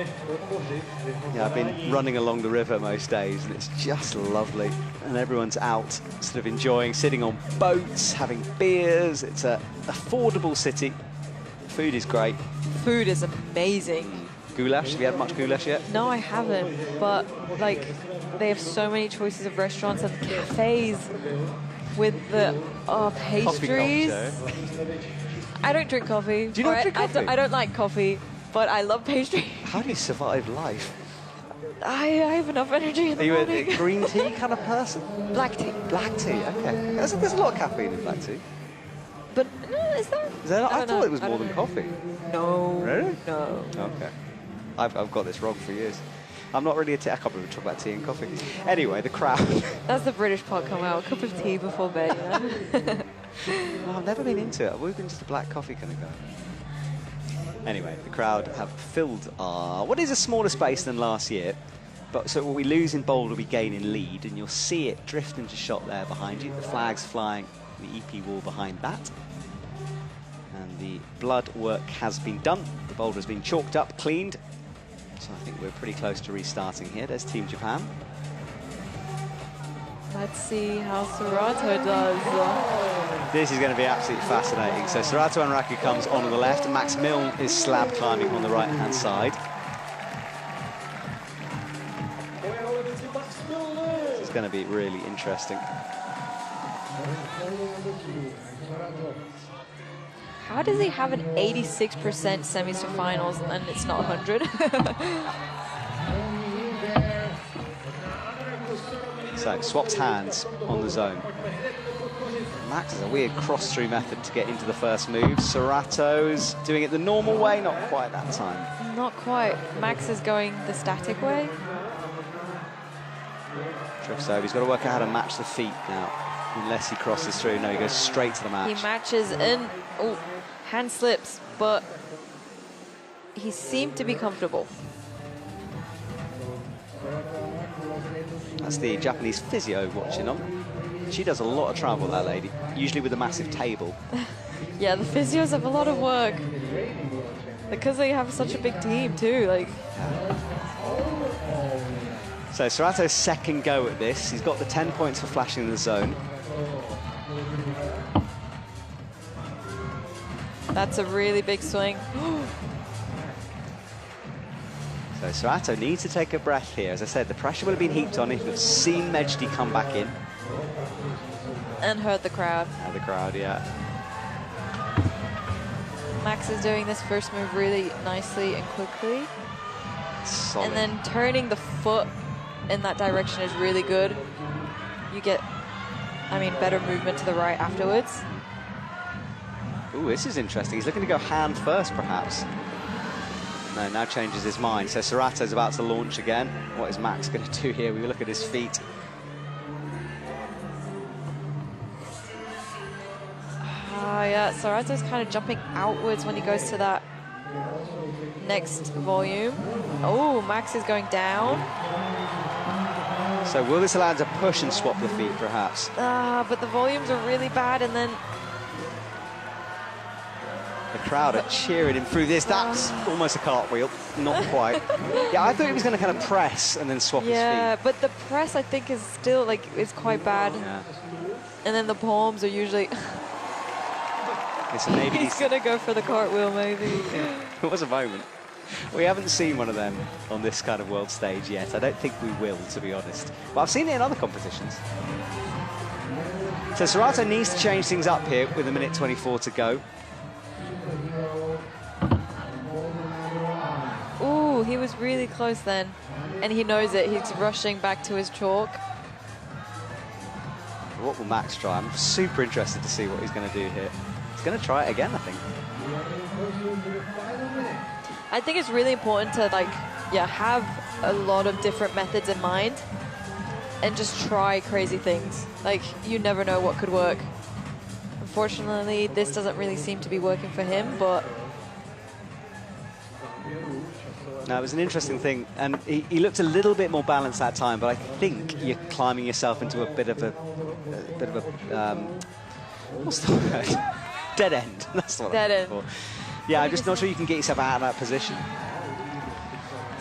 Yeah, I've been running along the river most days, and it's just lovely. And everyone's out, sort of enjoying, sitting on boats, having beers. It's an affordable city. Food is great. Food is amazing. Goulash, have you had much goulash yet? No, I haven't, but like they have so many choices of restaurants and cafes with the pastries. I don't drink coffee. Do you not drink coffee? I don't like coffee, but I love pastry. How do you survive life? I have enough energy in the Are you morning. a green tea kind of person? Black tea. Black tea, okay. There's a lot of caffeine in black tea. But no, is there? I thought it was I more don't than know. coffee. No. Really? No. Okay. I've got this wrong for years. I'm not really a tea. I can't really talk about tea and coffee. Anyway, the crowd. That's the British part come out. A cup of tea before bed, you know? Well, I've never been into it. I've always been just a black coffee kind of guy. Anyway, the crowd have filled what is a smaller space than last year. But so what we lose in Boulder, we gain in lead, and you'll see it drift into shot there behind you. The flag's flying, the EP wall behind that. And the blood work has been done. The boulder's been chalked up, cleaned. So I think we're pretty close to restarting here. There's Team Japan. Let's see how Sorato does. This is going to be absolutely fascinating. So Sorato Anraku comes on the left, and Max Milne is slab climbing on the right-hand side. It's going to be really interesting. How does he have an 86% semis to finals and it's not 100? So swaps hands on the zone. Max has a weird cross-through method to get into the first move. Sorato's doing it the normal way, not quite that time. Not quite. Max is going the static way. Drifts over. He's got to work out how to match the feet now. Unless he crosses through. No, he goes straight to the match. He matches in. Oh, hand slips, but he seemed to be comfortable. That's the Japanese physio watching on. She does a lot of travel, that lady, usually with a massive table. Yeah, the physios have a lot of work. Because they have such a big team too, like. So Sorato's second go at this. He's got the 10 points for flashing in the zone. That's a really big swing. So Serato needs to take a breath here. As I said, the pressure will have been heaped on him. We've seen Mejdi come back in. And hurt the crowd. And the crowd, yeah. Max is doing this first move really nicely and quickly. Solid. And then turning the foot in that direction is really good. You get, I mean, better movement to the right afterwards. Ooh, this is interesting. He's looking to go hand first, perhaps. No, now changes his mind. So Serato's about to launch again. What is Max going to do here? We look at his feet. Yeah, Serato's kind of jumping outwards when he goes to that next volume. Oh, Max is going down. So will this allow him to push and swap the feet, perhaps? But the volumes are really bad, and then the crowd are cheering him through this. That's almost a cartwheel. Not quite. Yeah, I thought he was going to kind of press and then swap his feet. Yeah, but the press, I think, is still, like, it's quite bad. Yeah. And then the palms are usually... So maybe he's going to go for the cartwheel, maybe. It was a moment. We haven't seen one of them on this kind of world stage yet. I don't think we will, to be honest. But I've seen it in other competitions. So Serato needs to change things up here with 1:24 to go. Ooh, he was really close then. And he knows it. He's rushing back to his chalk. What will Max try? I'm super interested to see what he's going to do here. He's going to try it again, I think. I think it's really important to, like, yeah, have a lot of different methods in mind and just try crazy things. Like, you never know what could work. Unfortunately, this doesn't really seem to be working for him, but... No, it was an interesting thing, and he looked a little bit more balanced that time, but I think you're climbing yourself into a bit of a what's the word? Dead end. That's what Dead I'm end. looking for. Yeah, I'm just not sure you can get yourself out of that position.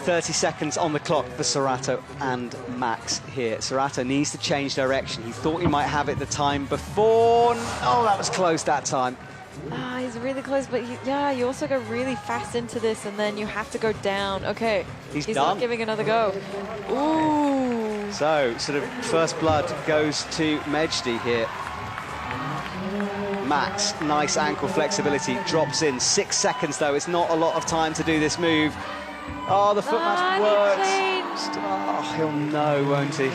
30 seconds on the clock for Serato and Max here. Serato needs to change direction. He thought he might have it the time before. Oh, that was close that time. He's really close, but yeah, you also go really fast into this, and then you have to go down. Okay, he's done. not giving another go. Ooh. So, sort of first blood goes to Mejdi here. Max, nice ankle flexibility, drops in. 6 seconds, though. It's not a lot of time to do this move. Oh, the foot match works. He changed. Oh, he'll know, won't he?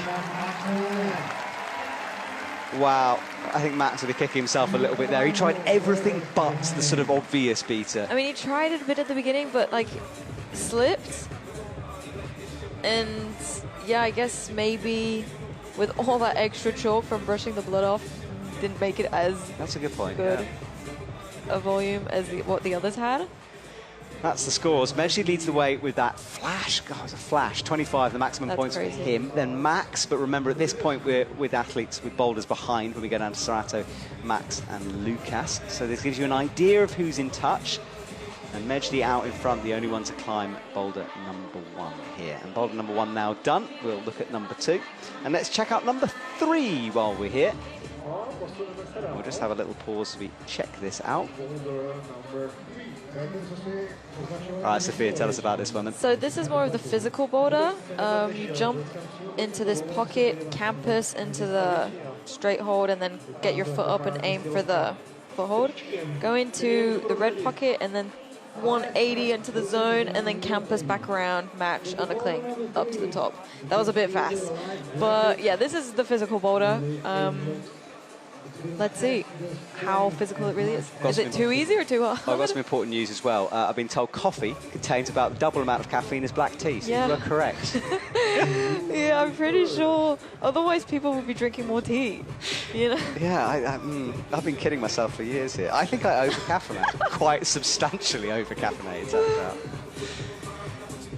Wow. I think Max would be kicking himself a little bit there. He tried everything but the sort of obvious beater. I mean, he tried it a bit at the beginning, but, like, slipped. And, yeah, I guess maybe with all that extra chalk from brushing the blood off, didn't make it as That's a good point. good Yeah. a volume as what the others had. That's the scores. Mejdi leads the way with that flash. God, it was a flash. 25, the maximum That's points crazy. for him. Then Max, but remember at this point we're with athletes with boulders behind when we go down to Serato, Max and Lucas. So this gives you an idea of who's in touch. And Mejdi out in front, the only one to climb boulder number 1 here. And boulder number 1 now done. We'll look at number 2. And let's check out number 3 while we're here. We'll just have a little pause as we check this out. All right, Sophia, tell us about this one then. So this is more of the physical boulder. You jump into this pocket, campus into the straight hold, and then get your foot up and aim for the foothold. Go into the red pocket, and then 180 into the zone, and then campus back around, match, undercling, up to the top. That was a bit fast. But yeah, this is the physical boulder. Let's see how physical it really is. Is it too easy or too hard? I've got some important news as well. I've been told coffee contains about double amount of caffeine as black tea, so Yeah. you are correct. Yeah, I'm pretty sure. Otherwise, people would be drinking more tea. You know? Yeah, I've been kidding myself for years here. I think I over-caffeinate, quite substantially over-caffeinated, turns out.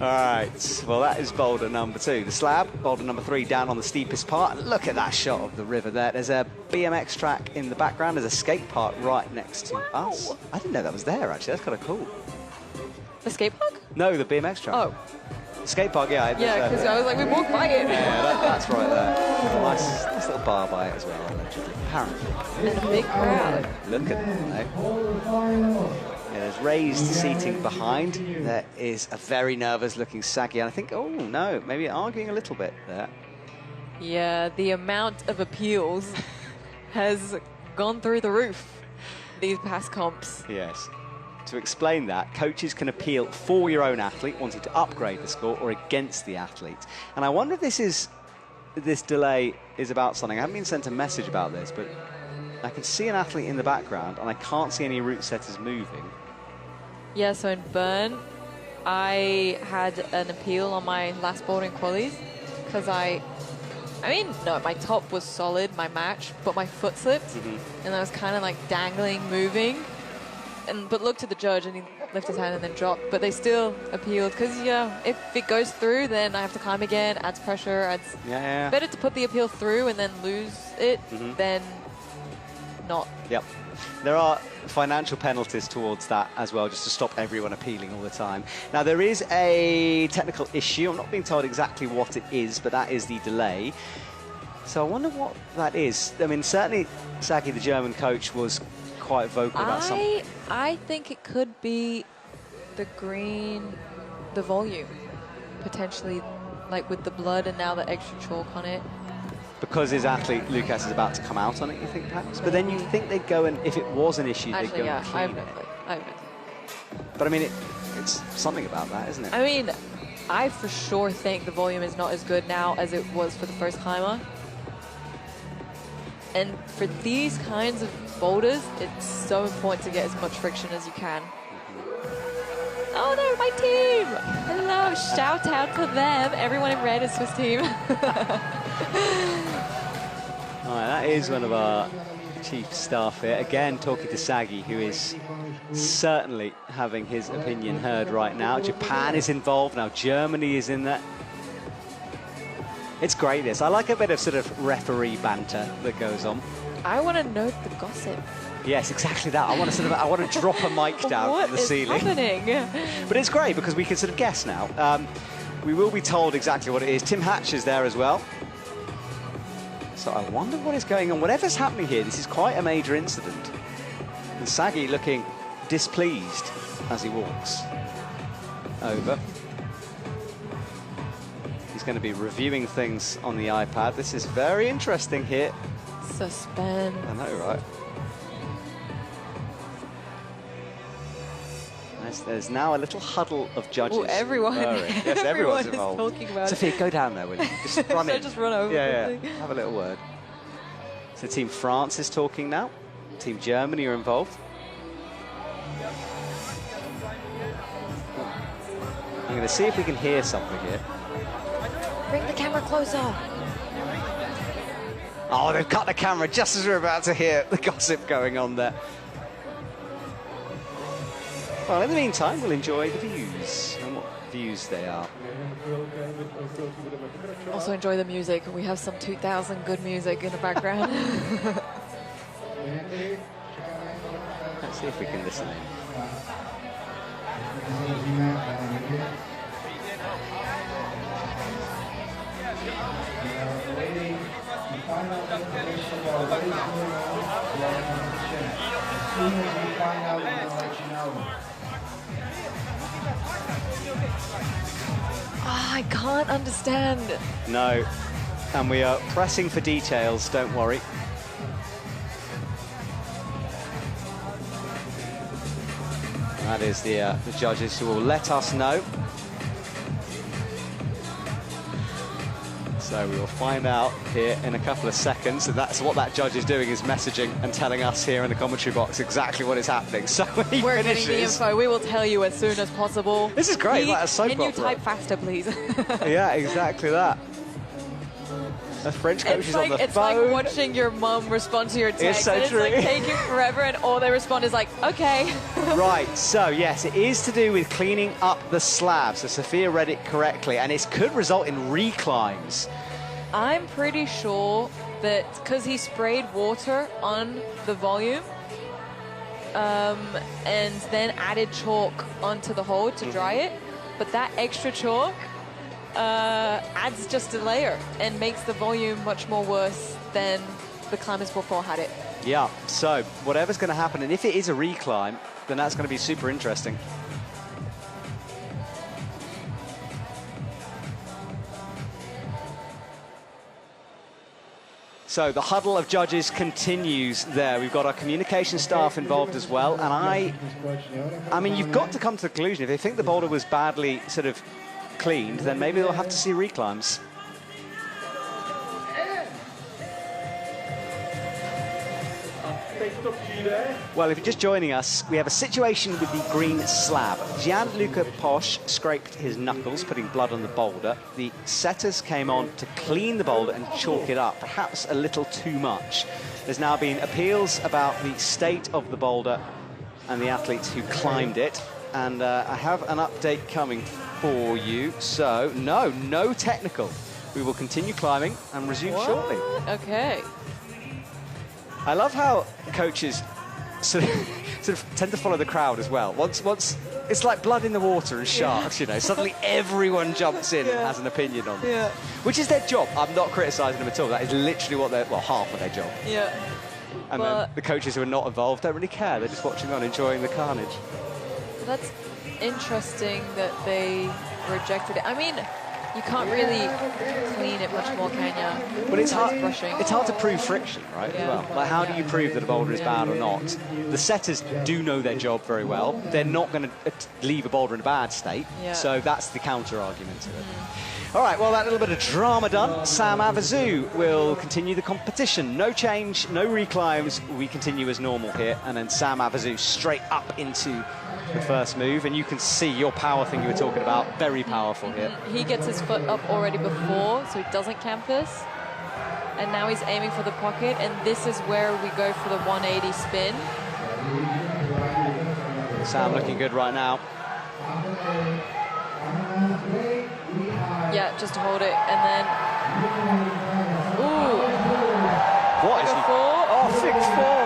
All right, well, that is boulder number 2. The slab, boulder number 3, down on the steepest part. Look at that shot of the river there. There's a BMX track in the background. There's a skate park right next to us. I didn't know that was there, actually. That's kind of cool. The skate park? No, the BMX track. Oh. The skate park, yeah. Yeah, because I was like, we walked by it. Yeah, that's right there. Nice little bar by it as well, allegedly. Apparently. And a big crowd. Look at that, eh? Yeah, there's raised seating behind. There is a very nervous-looking Sagi, and I think, oh no, maybe arguing a little bit there. Yeah, the amount of appeals has gone through the roof these past comps. Yes. To explain that, coaches can appeal for your own athlete wanting to upgrade the score or against the athlete. And I wonder if this delay is about something. I haven't been sent a message about this, but I can see an athlete in the background and I can't see any route setters moving. Yeah, so in Bern, I had an appeal on my last board in qualies because no, my top was solid, my match, but my foot slipped and I was kind of like dangling, moving. But looked at the judge and he lifted his hand and then dropped. But they still appealed because, yeah, if it goes through, then I have to climb again, adds pressure, adds... Yeah. Better to put the appeal through and then lose it than not. Yep. There are financial penalties towards that as well, just to stop everyone appealing all the time. Now, there is a technical issue. I'm not being told exactly what it is, but that is the delay. So I wonder what that is. I mean, certainly Sagi, the German coach, was quite vocal about something. I think it could be the volume, potentially, like with the blood and now the extra chalk on it. Because his athlete, Lucas, is about to come out on it, you think, perhaps? But then you think they'd go and, if it was an issue, they'd go and clean it. I have no clue. But I mean, it's something about that, isn't it? I mean, I for sure think the volume is not as good now as it was for the first climber. And for these kinds of boulders, it's so important to get as much friction as you can. Oh no, my team! Hello, shout out to them. Everyone in red is Swiss team. All right, that is one of our chief staff here. Again, talking to Sagi, who is certainly having his opinion heard right now. Japan is involved now. Germany is in there. It's great, this. I like a bit of sort of referee banter that goes on. I want to note the gossip. Yes, exactly that. I want to drop a mic down from the ceiling. What is happening? But it's great because we can sort of guess now. We will be told exactly what it is. Tim Hatch is there as well. So I wonder what is going on. Whatever's happening here, this is quite a major incident. And Sagi looking displeased as he walks over. He's going to be reviewing things on the iPad. This is very interesting here. Suspense. I know, right? There's now a little huddle of judges. Oh, everyone. Yes, everyone's involved. Talking about Sophia, go down there, will you? Just run in. Just run over. Yeah. Have a little word. So Team France is talking now. Team Germany are involved. I'm going to see if we can hear something here. Bring the camera closer. Oh, they've cut the camera just as we're about to hear the gossip going on there. Well, in the meantime, we'll enjoy the views and what views they are. Also enjoy the music. We have some 2000 good music in the background. Let's see if we can listen in. I can't understand. No, and we are pressing for details, don't worry. That is the judges who will let us know. So we will find out here in a couple of seconds, and that's what that judge is doing, is messaging and telling us here in the commentary box exactly what is happening. So when he We're finishes, getting the info. We will tell you as soon as possible. This is great, like a soap Can you opera. type faster, please? Yeah, exactly that. The French coach is on the phone. It's like watching your mum respond to your text. It's so true. It's like taking forever, and all they respond is like, okay. Right, so yes, it is to do with cleaning up the slab. So Sophia read it correctly, and it could result in reclimbs. I'm pretty sure that because he sprayed water on the volume and then added chalk onto the hole to dry it, but that extra chalk adds just a layer and makes the volume much more worse than the climbers before had it. Yeah, so whatever's going to happen, and if it is a reclimb, then that's going to be super interesting. So the huddle of judges continues there. We've got our communication staff involved as well. And I mean, you've got to come to the conclusion, if they think the boulder was badly sort of cleaned, then maybe they'll have to see reclimbs. Well, if you're just joining us, we have a situation with the green slab. Gianluca Posch scraped his knuckles, putting blood on the boulder. The setters came on to clean the boulder and chalk it up, perhaps a little too much. There's now been appeals about the state of the boulder and the athletes who climbed it. And I have an update coming for you. So, no technical. We will continue climbing and resume shortly. Okay. I love how coaches sort of tend to follow the crowd as well. Once it's like blood in the water and sharks, you know. Suddenly everyone jumps in and has an opinion on it, which is their job. I'm not criticising them at all. That is literally what they're, well, half of their job. Yeah. And then the coaches who are not involved don't really care. They're just watching on, enjoying the carnage. That's interesting that they rejected it. I mean, you can't really clean it much more, can you? But it's hard to prove friction, right? Yeah. As well. Like, how do you prove that a boulder is bad or not? The setters do know their job very well. They're not going to leave a boulder in a bad state. Yeah. So that's the counter-argument to it. All right, well, that little bit of drama done. Sam Avazu will continue the competition. No change, no reclimbs. We continue as normal here. And then Sam Avazu straight up into the first move. And you can see your power thing you were talking about. Very powerful here. He gets his foot up already before, so he doesn't campus. And now he's aiming for the pocket. And this is where we go for the 180 spin. Sam looking good right now. Yeah, just to hold it, and then... Ooh! What is he? Oh, fig four!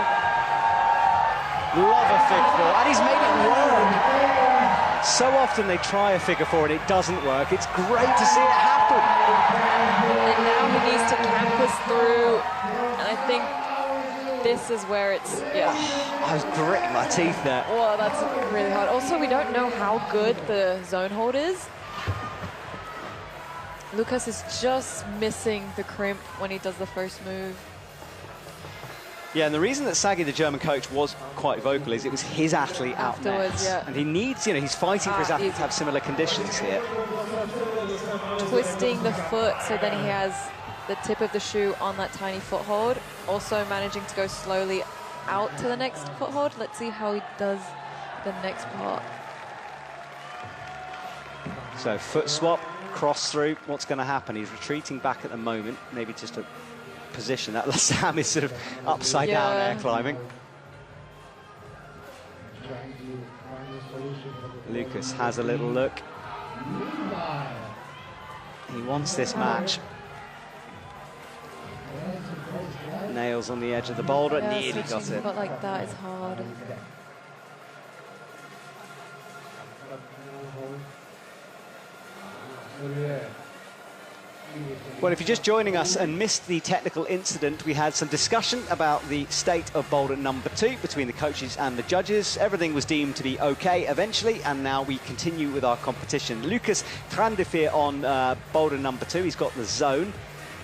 Love a fig four, and he's made it work! So often they try a figure four and it doesn't work. It's great to see it happen! And now he needs to campus through, and I think this is where it's... Yeah. I was gritting my teeth there. Oh, that's really hard. Also, we don't know how good the zone hold is. Lucas is just missing the crimp when he does the first move. Yeah, and the reason that Sagi, the German coach, was quite vocal is it was his athlete afterwards. Yeah. And he needs, you know, he's fighting for his athlete to have similar conditions here. Twisting the foot so then he has the tip of the shoe on that tiny foothold. Also managing to go slowly out to the next foothold. Let's see how he does the next part. So foot swap. Cross through, what's going to happen? He's retreating back at the moment, maybe just to position that. Sam is sort of upside down air climbing. Lucas has a little look. He wants this match. Nails on the edge of the boulder, nearly got it. But like that is hard. Well, if you're just joining us and missed the technical incident, we had some discussion about the state of boulder number 2 between the coaches and the judges. Everything was deemed to be okay eventually, and now we continue with our competition. Lucas Trandifir on boulder number 2, he's got the zone,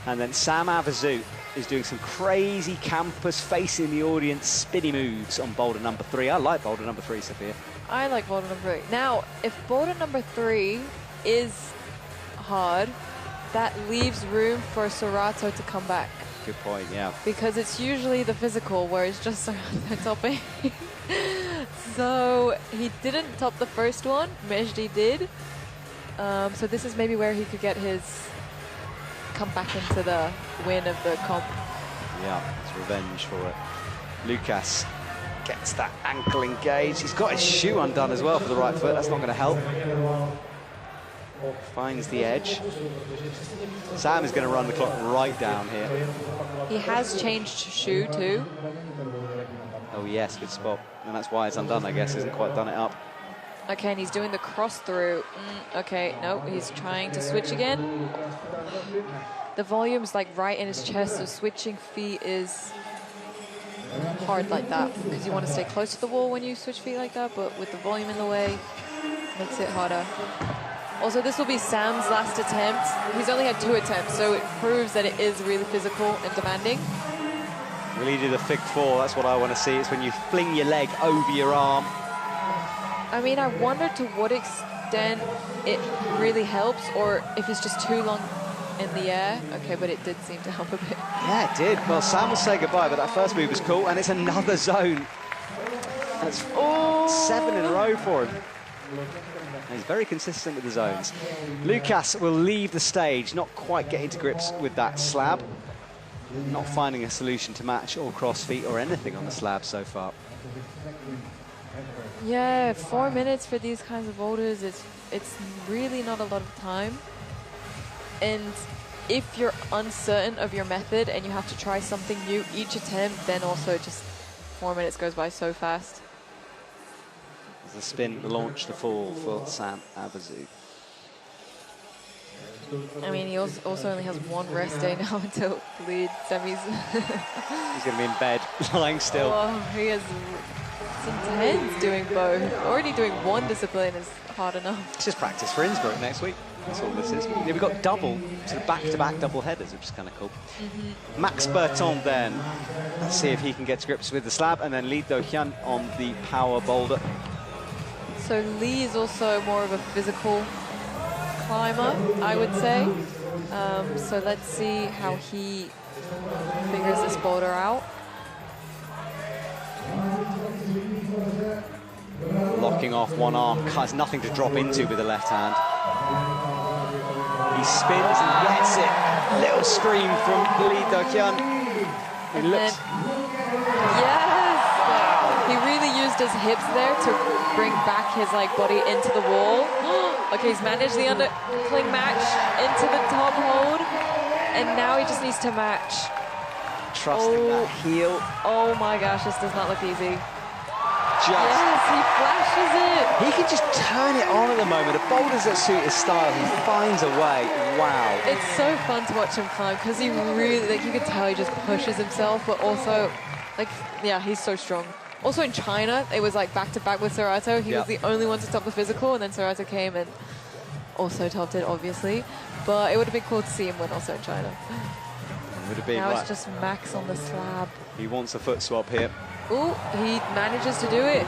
and then Sam Avazu is doing some crazy campus facing the audience spinny moves on boulder number 3. I like boulder number 3, Sophia. I like boulder number 3. Now, if boulder number 3 is hard, that leaves room for Sorato to come back. Good point, yeah. Because it's usually the physical where it's just Sorato topping. So he didn't top the first one, Mejdi did. So this is maybe where he could get his come back into the win of the comp. Yeah, it's revenge for it. Lucas gets that ankle engaged. He's got his shoe undone as well for the right foot. That's not going to help. Finds the edge. Sam is going to run the clock right down here. He has changed shoe too. Oh yes, good spot. And that's why it's undone, I guess. He hasn't quite done it up. Okay, and he's doing the cross through. Okay, no, he's trying to switch again. The volume's like right in his chest, so switching feet is hard like that because you want to stay close to the wall when you switch feet like that, but with the volume in the way, makes it harder. Also, this will be Sam's last attempt. He's only had 2 attempts, so it proves that it is really physical and demanding. Will he do the fig 4? That's what I want to see. It's when you fling your leg over your arm. I mean, I wonder to what extent it really helps, or if it's just too long in the air. Okay, but it did seem to help a bit. Yeah, it did. Well, Sam will say goodbye, but that first move was cool, and it's another zone. That's 7 in a row for him. And he's very consistent with the zones. Lucas will leave the stage, not quite getting to grips with that slab. Not finding a solution to match or cross feet or anything on the slab so far. Yeah, 4 minutes for these kinds of boulders, it's really not a lot of time. And if you're uncertain of your method and you have to try something new each attempt, then also just 4 minutes goes by so fast. The spin, the launch, the fall for Sam Abazu. I mean, he also only has 1 rest day now until the lead semis. He's going to be in bed, lying still. Oh, he has... It's intense doing both. Already doing 1 discipline is hard enough. It's just practice for Innsbruck next week. That's all this is. Yeah, we've got double, sort of back-to-back double headers, which is kind of cool. Max Berton then. Let's see if he can get to grips with the slab, and then Lee Do-hyun on the power boulder. So Lee is also more of a physical climber, I would say. So let's see how he figures this boulder out. Locking off one arm, has nothing to drop into with the left hand. He spins and gets it. Little scream from Lee Do-hyun. He looks... Yes! Wow. He really used his hips there to bring back his body into the wall. Okay, he's managed the undercling match into the top hold, and now he just needs to match. Trusting that heel. Oh my gosh, this does not look easy. Yes, he flashes it. He can just turn it on at the moment. The boulders that suit his style, he finds a way. Wow. It's so fun to watch him climb because he really, you can tell he just pushes himself, but also, yeah, he's so strong. Also in China, it was back-to-back with Serato. He was the only one to top the physical, and then Serato came and also topped it, obviously. But it would have been cool to see him win also in China. It would have been. Now it's just Max on the slab. He wants a foot swap here. Ooh, he manages to do it.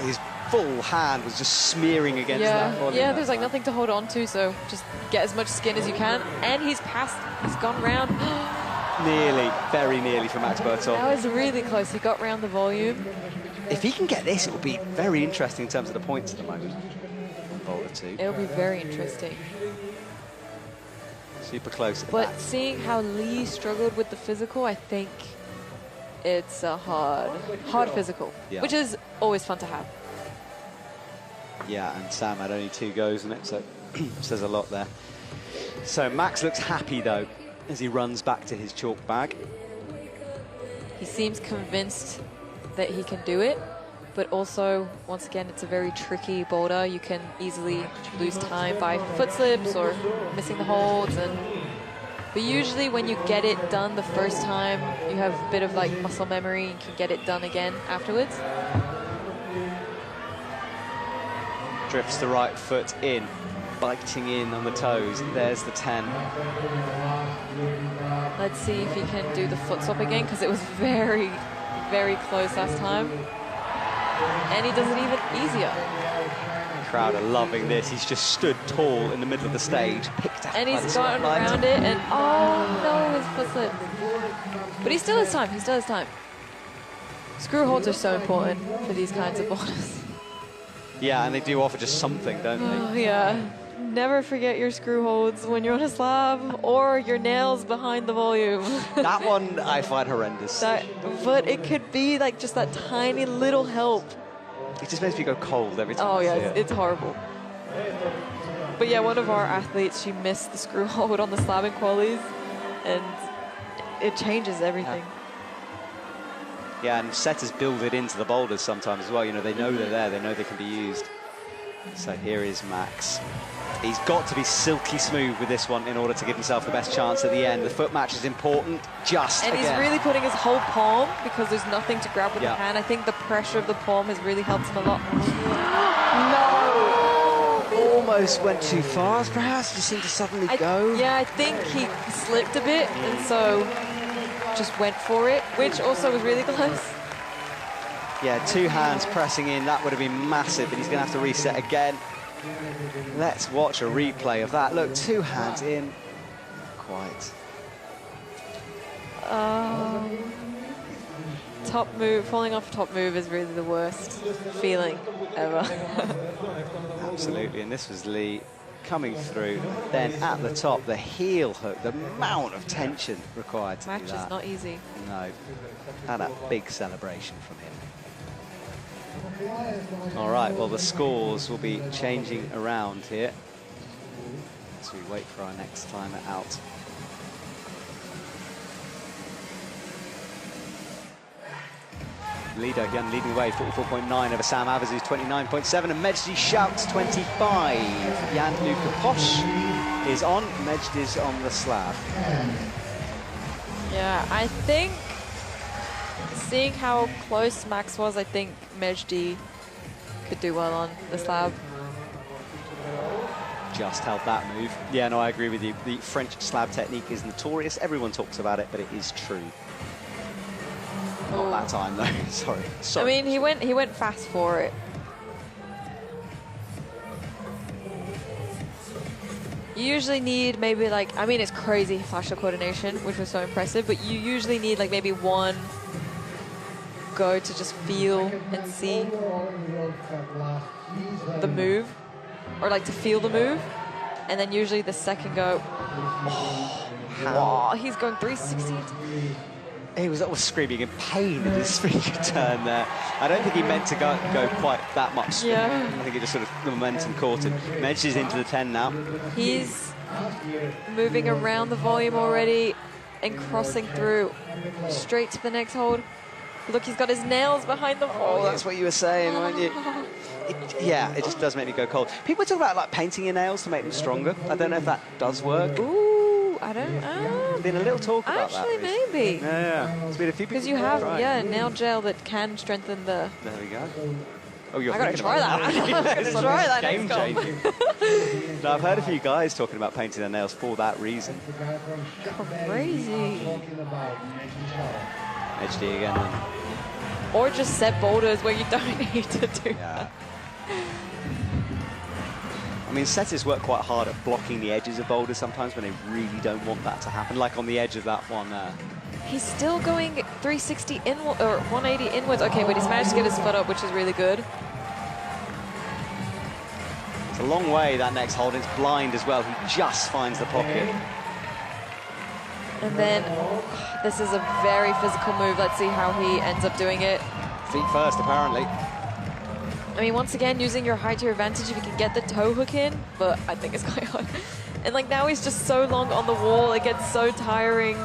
His full hand was just smearing against that volume. Yeah, there's nothing to hold on to, so just get as much skin as you can. And he's gone round. Nearly, very nearly for Max Berton. That was really close. He got round the volume. If he can get this, it will be very interesting in terms of the points at the moment. On boulder 2. It'll be very interesting. Super close. But seeing how Lee struggled with the physical, I think it's a hard physical, which is always fun to have. Yeah, and Sam had only 2 goes in it, so says a lot there. So Max looks happy, though, as he runs back to his chalk bag. He seems convinced that he can do it, but also, once again, it's a very tricky boulder. You can easily lose time by foot slips or missing the holds. But usually when you get it done the first time, you have a bit of muscle memory and can get it done again afterwards. Drifts the right foot in, biting in on the toes. There's the 10. Let's see if he can do the foot swap again, because it was very, very close last time. And he does it even easier. The crowd are loving this. He's just stood tall in the middle of the stage, picked up. And he's gotten around it, and oh no, his foot slipped. But he still has time, he still has time. Screw holds are so important for these kinds of boulders. Yeah, and they do offer just something, don't they? Oh, yeah. Never forget your screw holds when you're on a slab, or your nails behind the volume. That one I find horrendous. But it could be just that tiny little help. It just makes me go cold every time. Oh I yeah, see it. it's horrible. But yeah, one of our athletes, she missed the screw hold on the slab in qualies, and it changes everything. Yeah, and setters build it into the boulders sometimes as well. You know, they know they're there, they know they can be used. So here is Max. He's got to be silky smooth with this one in order to give himself the best chance at the end. The foot match is important, and he's really putting his whole palm because there's nothing to grab with the hand. I think the pressure of the palm has really helped him a lot. No! Almost went too fast, perhaps. Just seemed to suddenly go. Yeah, I think he slipped a bit, and so just went for it, which also was really close. Yeah, 2 hands pressing in, that would have been massive, and he's going to have to reset again. Let's watch a replay of that. Look, 2 hands in. Quite. Top move, falling off top move is really the worst feeling ever. Absolutely, and this was Lee coming through. Then at the top, the heel hook, the amount of tension required to do that. Match is not easy. No, and a big celebration from him. All right, well, the scores will be changing around here as we wait for our next timer out. Lido again leading the way, 44.9 over Sam Avers, who's 29.7, and Mejdi Shout's 25. Jan-Luca Posch is on, Mejdi's on the slab. Yeah, I think, seeing how close Max was, I think Mejdi could do well on the slab. Just held that move. Yeah, no, I agree with you. The French slab technique is notorious. Everyone talks about it, but it is true. Not that time, though. Sorry. I mean, he went fast for it. You usually need maybe like, I mean, it's crazy facial coordination, which was so impressive, but you usually need like maybe one go to just feel and see the move, or like to feel the move, and then usually the second go, wow, he's going 360. He was almost screaming in pain in his speaker turn there. I don't think he meant to go quite that much. Yeah. I think it just sort of, the momentum caught him. Mej is into the 10 now. He's moving around the volume already and crossing through straight to the next hold. Look, he's got his nails behind the wall. Oh, that's what you were saying, weren't you? Yeah, it just does make me go cold. People talk about like painting your nails to make them stronger. I don't know if that does work. Ooh, I don't know. There's been a little talk about actually, that. Actually, maybe. Yeah. There's been a few people. Because you have, nail gel that can strengthen the... There we go. Oh, you're I gotta try that. I gotta try that game next changing. No, I've heard a few guys talking about painting their nails for that reason. Crazy. HD again then. Or just set boulders where you don't need to do that. I mean, setters work quite hard at blocking the edges of boulders sometimes when they really don't want that to happen, like on the edge of that one there. He's still going 360 inward, or 180 inwards. Okay, but he's managed to get his foot up, which is really good. It's a long way, that next hold. It's blind as well. He just finds the pocket. And then, this is a very physical move. Let's see how he ends up doing it. Feet first, apparently. I mean, once again, using your height to your advantage if you can get the toe hook in, but I think it's going on. And like now he's just so long on the wall, it gets so tiring.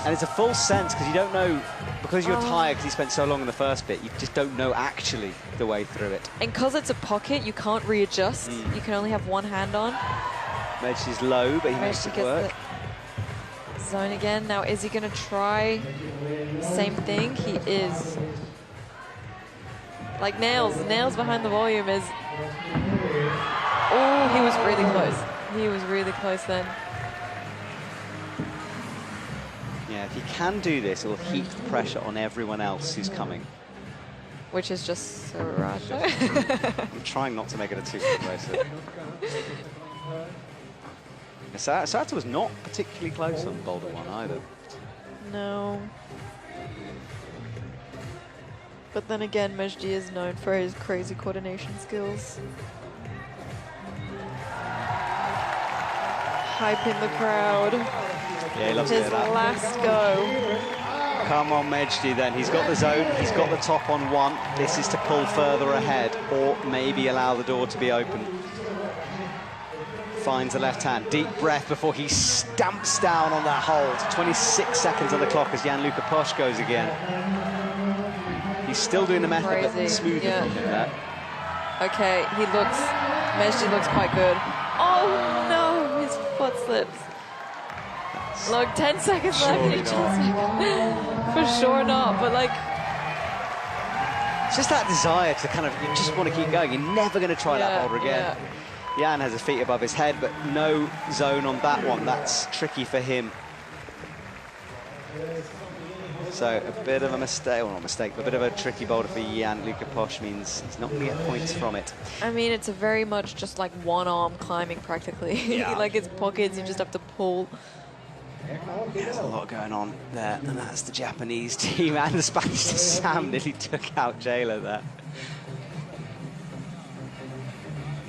And it's a false sense because you don't know, because you're tired because you spent so long in the first bit, you just don't know actually the way through it. And because it's a pocket, you can't readjust. You can only have one hand on. Medj is low, but he makes it work. Zone again. Now, is he going to try same thing? He is. Like nails behind the volume is... Oh, he was really close. He was really close then. Yeah, if he can do this, it will heap the pressure on everyone else who's coming. Which is just so right. I'm trying not to make it a two-way. Sato was not particularly close on Boulder 1 either. No. But then again, Mejdi is known for his crazy coordination skills. Hype in the crowd. Yeah, he loves his last go. Come on, Mejdi then. He's got the zone, he's got the top on one. This is to pull further ahead or maybe allow the door to be open. Finds the left hand. Deep breath before he stamps down on that hold. 26 seconds on the clock as Jan-Luca Posch goes again. He's still doing the method, but smoothly from him there. Okay, Mejdi looks quite good. Oh no, his foot slips. Look, 10 seconds left. Surely He just, for sure not, but like... It's just that desire to kind of, you just want to keep going. You're never going to try that boulder again. Jan has his feet above his head, but no zone on that one. That's tricky for him. So a bit of a mistake, well not a mistake, but a bit of a tricky boulder for Jan. Luca Posch means he's not going to get points from it. I mean, it's a very much just like one-arm climbing practically. Yeah. Like it's pockets, you just have to pull. There's a lot going on there, and that's the Japanese team, and the Spanish team. Sam nearly took out Jayla there.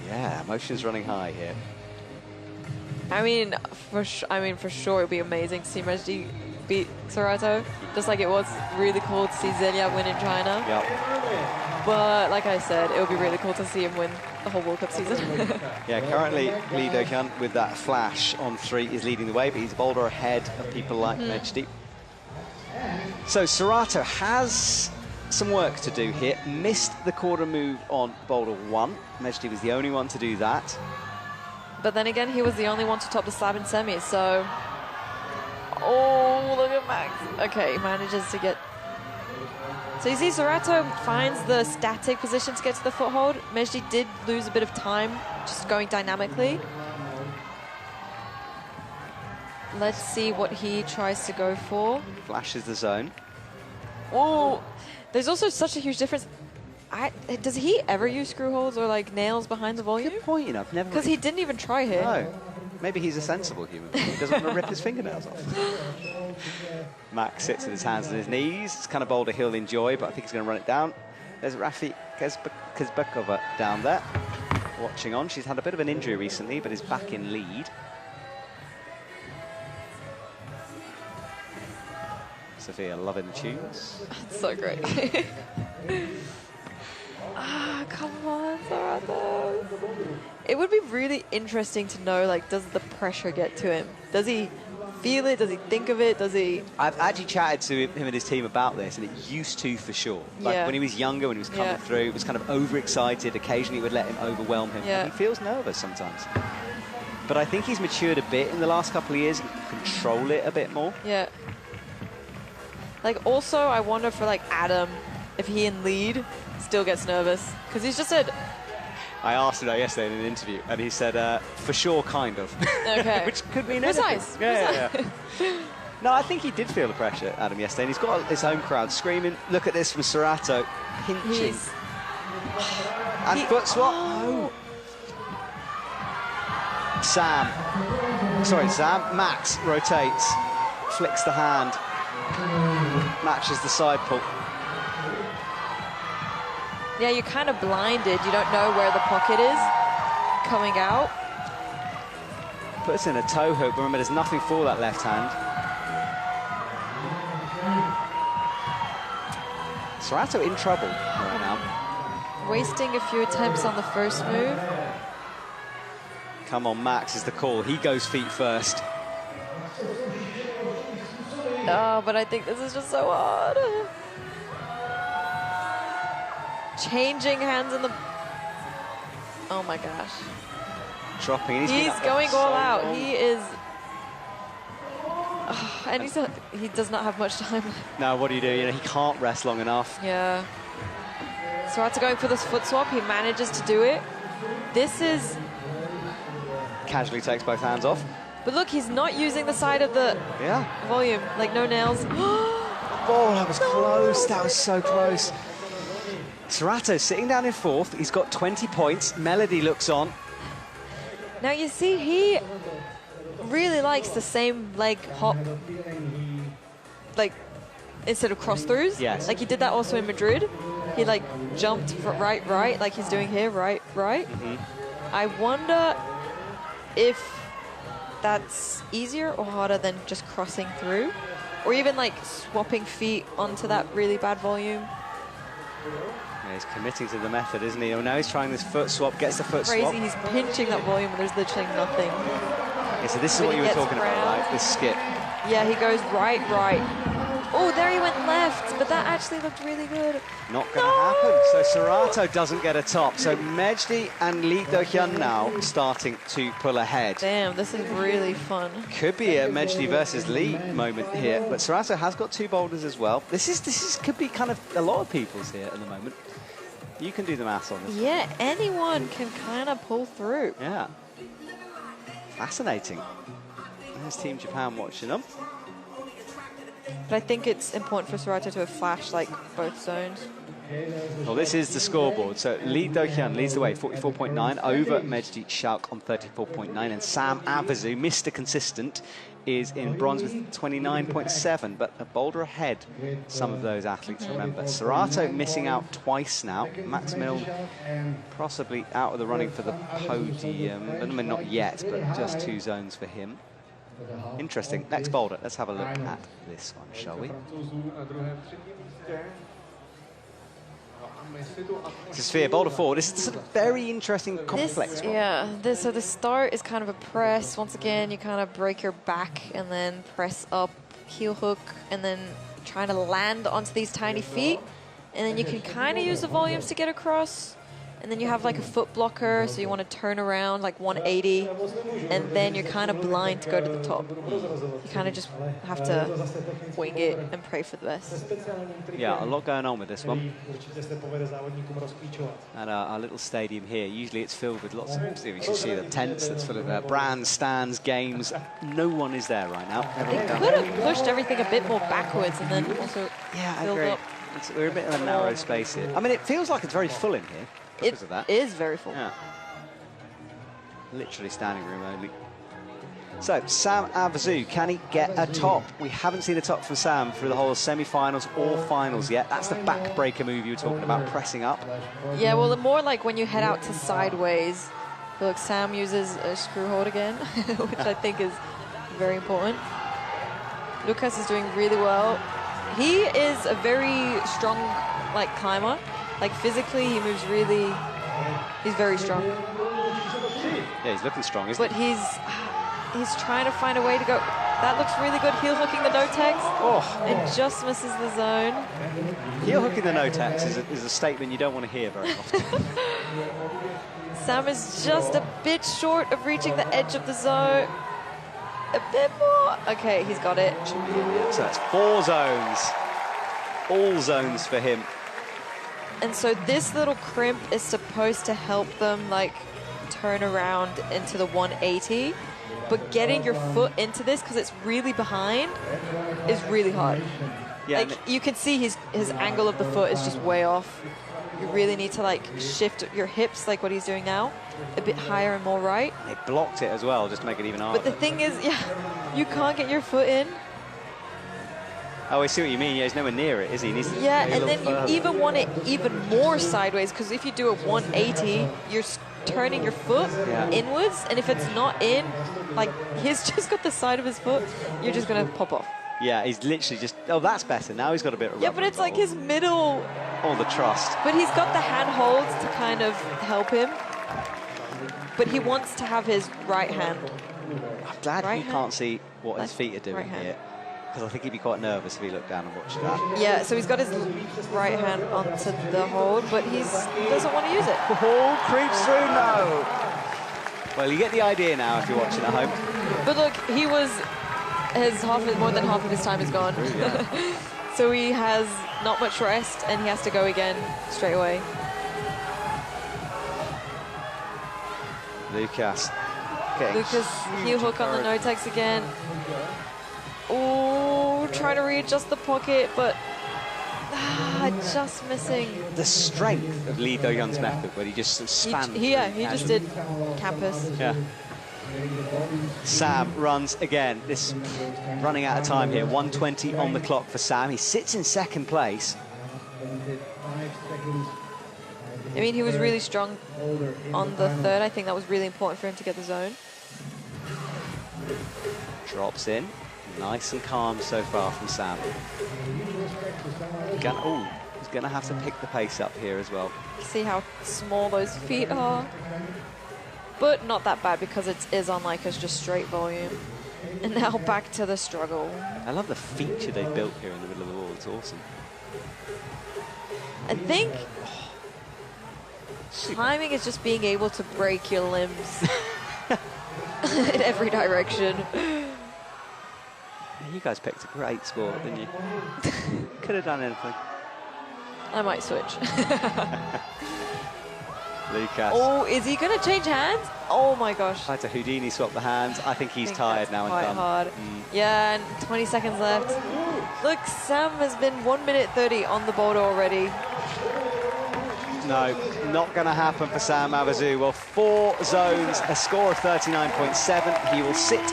Yeah, emotions running high here. I mean, for sure, it'd be amazing to see Mejdi beat Serato, just like it was really cool to see Zelia win in China. Yep. But like I said, it would be really cool to see him win the whole World Cup season. Yeah, currently Lee Do-kyun with that flash on 3 is leading the way, but he's a boulder ahead of people like Mejdi. So Serato has some work to do here. Missed the quarter move on boulder 1. Mejdi was the only one to do that. But then again, he was the only one to top the slab in semis, so... Oh, look at Max. Okay, he manages to get... So you see, Serato finds the static position to get to the foothold. Mejdi did lose a bit of time just going dynamically. Let's see what he tries to go for. Flashes the zone. Oh, there's also such a huge difference. Does he ever use screw holes or like nails behind the volume? Good point, you know. Because he didn't even try here. No. Maybe he's a sensible human being. He doesn't want to rip his fingernails off. Max sits with his hands on his knees. It's kind of boulder he'll enjoy, but I think he's going to run it down. There's Rafi Kazbekova down there, watching on. She's had a bit of an injury recently, but is back in lead. Sophia loving the tunes. That's so great. Come on, Serato. It would be really interesting to know, like, does the pressure get to him? Does he feel it? Does he think of it? Does he... I've actually chatted to him and his team about this, and it used to for sure. Like when he was younger, when he was coming through, it was kind of overexcited. Occasionally it would let him overwhelm him. And he feels nervous sometimes. But I think he's matured a bit in the last couple of years. He can control it a bit more. Yeah. Like, also, I wonder for, like, Adam, if he in lead still gets nervous. Because he's just said... I asked him that yesterday in an interview, and he said, for sure, kind of. Okay. Which could mean anything. Precise. Yeah. No, I think he did feel the pressure, Adam, yesterday. And he's got his home crowd screaming. Look at this from Serato. Pinching. And foot swap. Oh. Sam. Max rotates. Flicks the hand. Matches the side pull. Yeah, you're kind of blinded. You don't know where the pocket is coming out. Puts in a toe hook, but remember, there's nothing for that left hand. Serato in trouble right now. Wasting a few attempts on the first move. Come on, Max is the call. He goes feet first. Oh, but I think this is just so hard. Changing hands in the... Oh my gosh. Dropping. He's going all out. Long. He is... Oh, and he does not have much time. No, what do? You know, he can't rest long enough. Yeah. Serato going for this foot swap. He manages to do it. This is... Casually takes both hands off. But look, he's not using the side of the volume. Like, no nails. Oh, that was close. That was so close. Serato sitting down in 4th. He's got 20 points. Melody looks on. Now, you see, he really likes the same leg hop, like, instead of cross-throughs. Yes. Like, he did that also in Madrid. He, like, jumped for right, like he's doing here, right. Mm-hmm. I wonder if that's easier or harder than just crossing through, or even, like, swapping feet onto that really bad volume. Yeah, he's committing to the method, isn't he? Oh, now he's trying this foot swap, gets the foot Crazy. swap. He's pinching that volume and there's literally nothing. Yeah, so this is what you were talking about, right? This skip. Yeah, he goes right. Oh, there he went left. but that actually looked really good. Not going to happen. So Serato doesn't get a top. So Mejdi and Lee Do-hyun now starting to pull ahead. Damn, this is really fun. Could be a Mejdi versus Lee moment here, but Serato has got 2 boulders as well. This could be kind of a lot of people's here at the moment. You can do the maths on this. Yeah, anyone can kind of pull through. Yeah. Fascinating. There's Team Japan watching them. But I think it's important for Serato to have flashed like both zones. Well, this is the scoreboard. So Lee Do-hyun leads the way, 44.9 over Mejdi Schalk on 34.9, and Sam Avizu, Mr. Consistent, is in bronze with 29.7, but a boulder ahead some of those athletes, remember. Serato missing out twice now. Max Milne possibly out of the running for the podium. I mean, not yet, but just 2 zones for him. Interesting. Next boulder. Let's have a look at this one, shall we? This is Sphere, boulder 4. This is a very interesting, complex one. Yeah, so the start is kind of a press. Once again, you kind of break your back and then press up, heel hook, and then trying to land onto these tiny feet. And then you can kind of use the volumes to get across. And then you have like a foot blocker, so you want to turn around like 180, and then you're kind of blind to go to the top. You kind of just have to wing it and pray for the best. Yeah, a lot going on with this one. And our little stadium here, usually it's filled with lots of, you can see the tents that's full of brands, stands, games. No one is there right now. They could have pushed everything a bit more backwards and then also filled up. We're a bit of a narrow space here. I mean, it feels like it's very full in here. Because of that. It is very full. Yeah. Literally standing room only. So, Sam Avizu, can he get a top? We haven't seen a top from Sam through the whole semi-finals or finals yet. That's the backbreaker move you were talking about, pressing up. Yeah, well, more like when you head out to sideways. I feel like Sam uses a screw hold again, which I think is very important. Lucas is doing really well. He is a very strong, like, climber. Like, physically, he moves really... He's very strong. Yeah, he's looking strong, isn't he? But he's trying to find a way to go... That looks really good. Heel hooking the no-tags. Oh. And just misses the zone. Heel hooking the no-tags is a statement you don't want to hear very often. Sam is just a bit short of reaching the edge of the zone. A bit more. Okay, he's got it. So that's 4 zones. All zones for him. And so this little crimp is supposed to help them like turn around into the 180, but getting your foot into this because it's really behind is really hard. Yeah, like you can see his angle of the foot is just way off. You really need to like shift your hips like what he's doing now, a bit higher and more right. They blocked it as well, just to make it even harder. But the thing is, yeah, you can't get your foot in. Oh, I see what you mean. Yeah, he's nowhere near it, is he? He needs to and then you even want it even more sideways, because if you do a 180, you're turning your foot inwards, and if it's not in, like he's just got the side of his foot, you're just going to pop off. Yeah, he's literally just... Oh, that's better. Now he's got a bit of... Yeah, but it's like his middle... All the trust. But he's got the hand holds to kind of help him. But he wants to have his right hand. I'm glad you can't see what his feet are doing here. Because I think he'd be quite nervous if he looked down and watched that. Yeah, so he's got his right hand onto the hold, but he doesn't want to use it. Oh, creeps through, no! Well, you get the idea now if you're watching at home. But look, he was... more than half of his time is gone. Yeah. So he has not much rest, and he has to go again straight away. Lucas heel hook on the no-tags again. Oh, trying to readjust the pocket, but just missing. The strength of Lee Do-hyun's method, where he just sort of spanned. He just did campus. Yeah. Sam runs again. This running out of time here. 1:20 on the clock for Sam. He sits in second place. I mean, he was really strong on the third. I think that was really important for him to get the zone. Drops in. Nice and calm so far from Sam. He's going to have to pick the pace up here as well. See how small those feet are. But not that bad, because it is on like a just straight volume. And now back to the struggle. I love the feature they built here in the middle of the wall. It's awesome. I think climbing is just being able to break your limbs in every direction. You guys picked a great sport, didn't you? Could have done anything. I might switch. Lucas. Oh, is he going to change hands? Oh my gosh. Tried to Houdini swap the hands. I think he's tired now and quite done. Hard. Yeah, and 20 seconds left. Look, Sam has been 1 minute 30 on the boulder already. No, not going to happen for Sam Havasu. Well, 4 zones, a score of 39.7. He will sit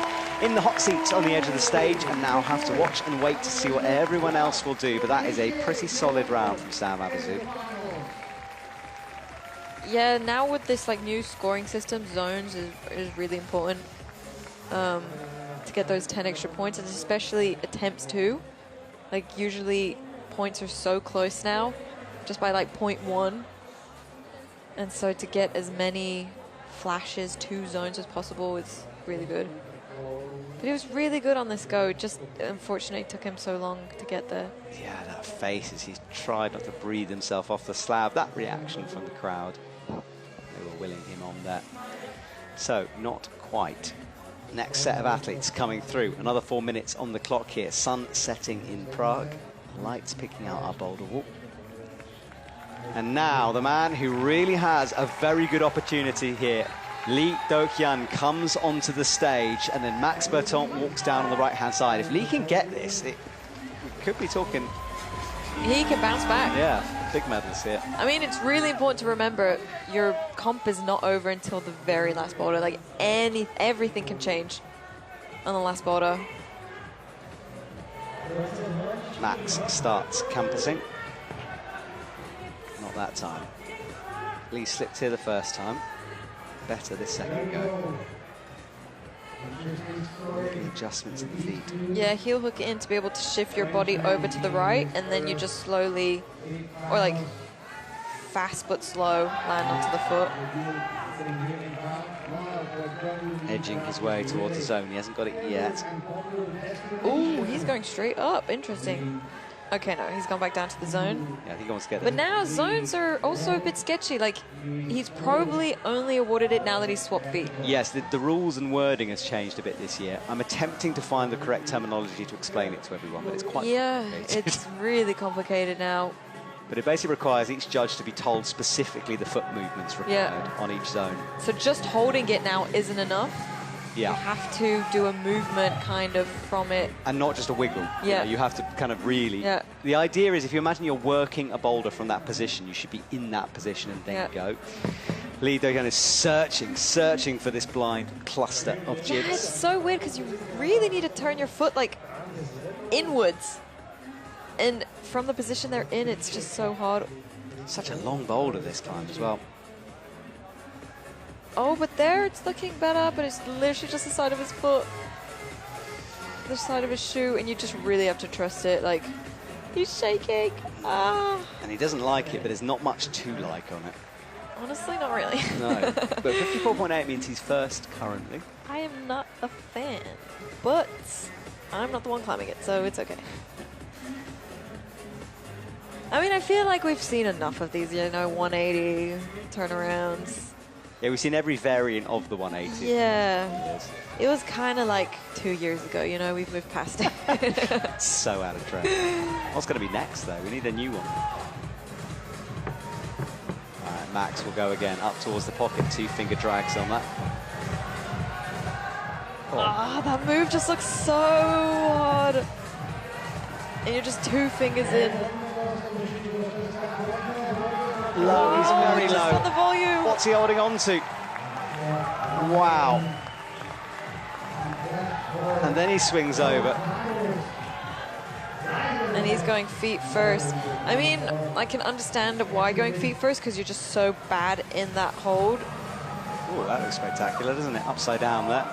in the hot seats on the edge of the stage and now have to watch and wait to see what everyone else will do. But that is a pretty solid round from Sam Havasu. Yeah, now with this like new scoring system, zones is really important to get those 10 extra points, and especially attempts too. Like usually points are so close now, just by like 0.1. And so to get as many flashes to zones as possible is really good. But he was really good on this go, just unfortunately it took him so long to get there. Yeah, that face as he tried not to breathe himself off the slab. That reaction from the crowd. They were willing him on there. So, not quite. Next set of athletes coming through. Another 4 minutes on the clock here. Sun setting in Prague. Lights picking out our boulder wall. And now the man who really has a very good opportunity here, Lee Do-hyun, comes onto the stage, and then Max Berton walks down on the right-hand side. If Lee can get this, we could be talking... He can bounce back. Yeah, big medals here. I mean, it's really important to remember your comp is not over until the very last boulder. Like, everything can change on the last boulder. Max starts campusing. Not that time. Lee slipped here the first time. Better this second go. Making adjustments in the feet. Yeah, heel hook in to be able to shift your body over to the right, and then you just slowly, or like fast but slow, land onto the foot. Edging his way towards the zone. He hasn't got it yet. Ooh, he's going straight up. Interesting. Okay, no, he's gone back down to the zone. Yeah, I think he wants to get But now zones are also a bit sketchy. Like, he's probably only awarded it now that he's swapped feet. Yes, the rules and wording has changed a bit this year. I'm attempting to find the correct terminology to explain it to everyone, but it's quite complicated. It's really complicated now. But it basically requires each judge to be told specifically the foot movements required on each zone. So just holding it now isn't enough. Yeah. You have to do a movement kind of from it. And not just a wiggle. Yeah. You have to kind of really... Yeah. The idea is if you imagine you're working a boulder from that position, you should be in that position and then go. Lee Do-hyun is searching for this blind cluster of jibs. Yeah, it's so weird because you really need to turn your foot like inwards. And from the position they're in, it's just so hard. Such a long boulder this time as well. Oh, but there it's looking better, but it's literally just the side of his foot. The side of his shoe, and you just really have to trust it. Like, he's shaking. Ah. And he doesn't like it, but there's not much to like on it. Honestly, not really. No. But 54.8 means he's first currently. I am not a fan, but I'm not the one climbing it, so it's okay. I mean, I feel like we've seen enough of these, 180 turnarounds. Yeah, we've seen every variant of the 180. Yeah. It was kind of like 2 years ago, we've moved past it. So out of trend. What's going to be next, though? We need a new one. All right, Max will go again, up towards the pocket. 2-finger drags on that. Oh, that move just looks so hard. And you're just 2 fingers in. Low, he's very just low. on the volume. What's he holding on to? Wow. And then he swings over. And he's going feet first. I mean, I can understand why going feet first, because you're just so bad in that hold. Oh, that looks spectacular, doesn't it? Upside down there.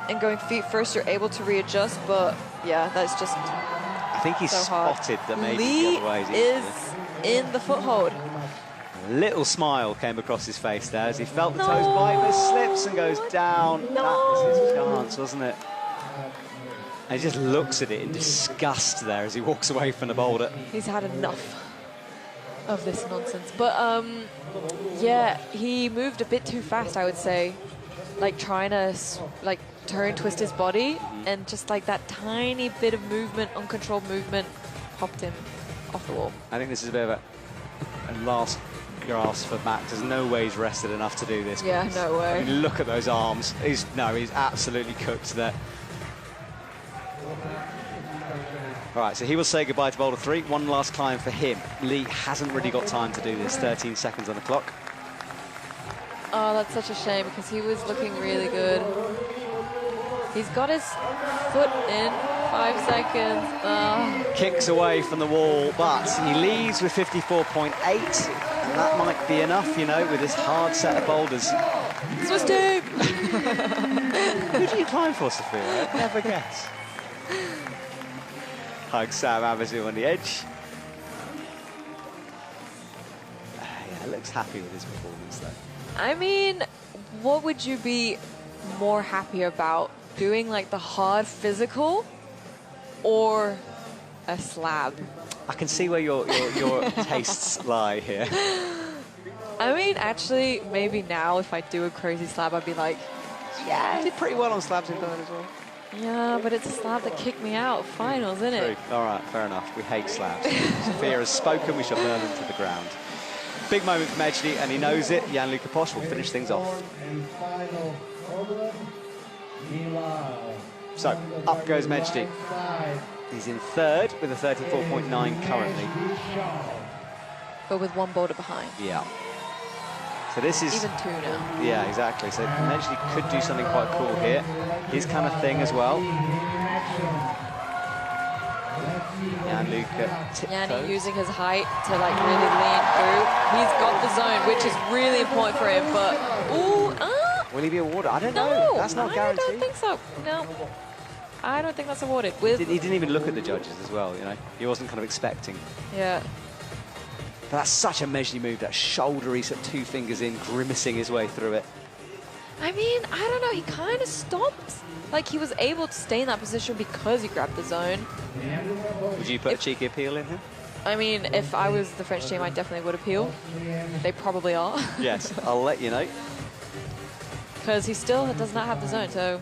And going feet first, you're able to readjust, but yeah, that's just I think he's so spotted hard. that maybe Lee the other way is in the foothold. A little smile came across his face there as he felt the toes bite, but slips and goes down. No. That was his chance, wasn't it? And he just looks at it in disgust there as he walks away from the boulder. He's had enough of this nonsense. But, yeah, he moved a bit too fast, I would say. Like, trying to, like, turn, twist his body. And just, like, that tiny bit of movement, uncontrolled movement, popped him off the wall. I think this is a bit of a last gasp for Max. There's no way he's rested enough to do this. Yeah, no way. I mean, look at those arms. He's absolutely cooked there. All right, so he will say goodbye to Boulder 3. One last climb for him. Lee hasn't really got time to do this. 13 seconds on the clock. Oh, that's such a shame because he was looking really good. He's got his foot in 5 seconds. Oh. Kicks away from the wall, but he leaves with 54.8. And that might be enough, you know, with this hard set of boulders. Swiss team! Who do you climb for, Sophia? I'd never guess. Hug Sam Abbott on the edge. Yeah, looks happy with his performance, though. I mean, what would you be more happy about? Doing, like, the hard physical or a slab? I can see where your tastes lie here. I mean, actually, maybe now if I do a crazy slab, I'd be like, Yeah, he did pretty well on slabs in Bern as well. yeah, but it's a slab that kicked me out of finals, isn't it? True. All right, fair enough. We hate slabs. Sophia has spoken. We shall burn them to the ground. Big moment for Mejdi, and he knows it. Jan-Luca Posch will finish things off. So, up goes Mejdi. He's in third with a 34.9 currently. But with one boulder behind. Yeah. So this is... Even two now. Yeah, exactly. So Mejdi could do something quite cool here. His kind of thing as well. Jan-Luca tiptoes. Yanni using his height to like really lean through. He's got the zone, which is really important for him, but... Ooh, Will he be awarded? I don't know. no, That's not I guaranteed. don't think so. No. I don't think that's awarded. With He didn't even look at the judges as well, you know. He wasn't kind of expecting. Yeah. But that's such a Mejdi move, that shoulder, he's at 2 fingers in, grimacing his way through it. I mean, I don't know. He kind of stopped. Like, he was able to stay in that position because he grabbed the zone. Would you put a cheeky appeal in him? I mean, if I was the French team, I definitely would appeal. They probably are. Yes, I'll let you know. Because he still does not have the zone, so...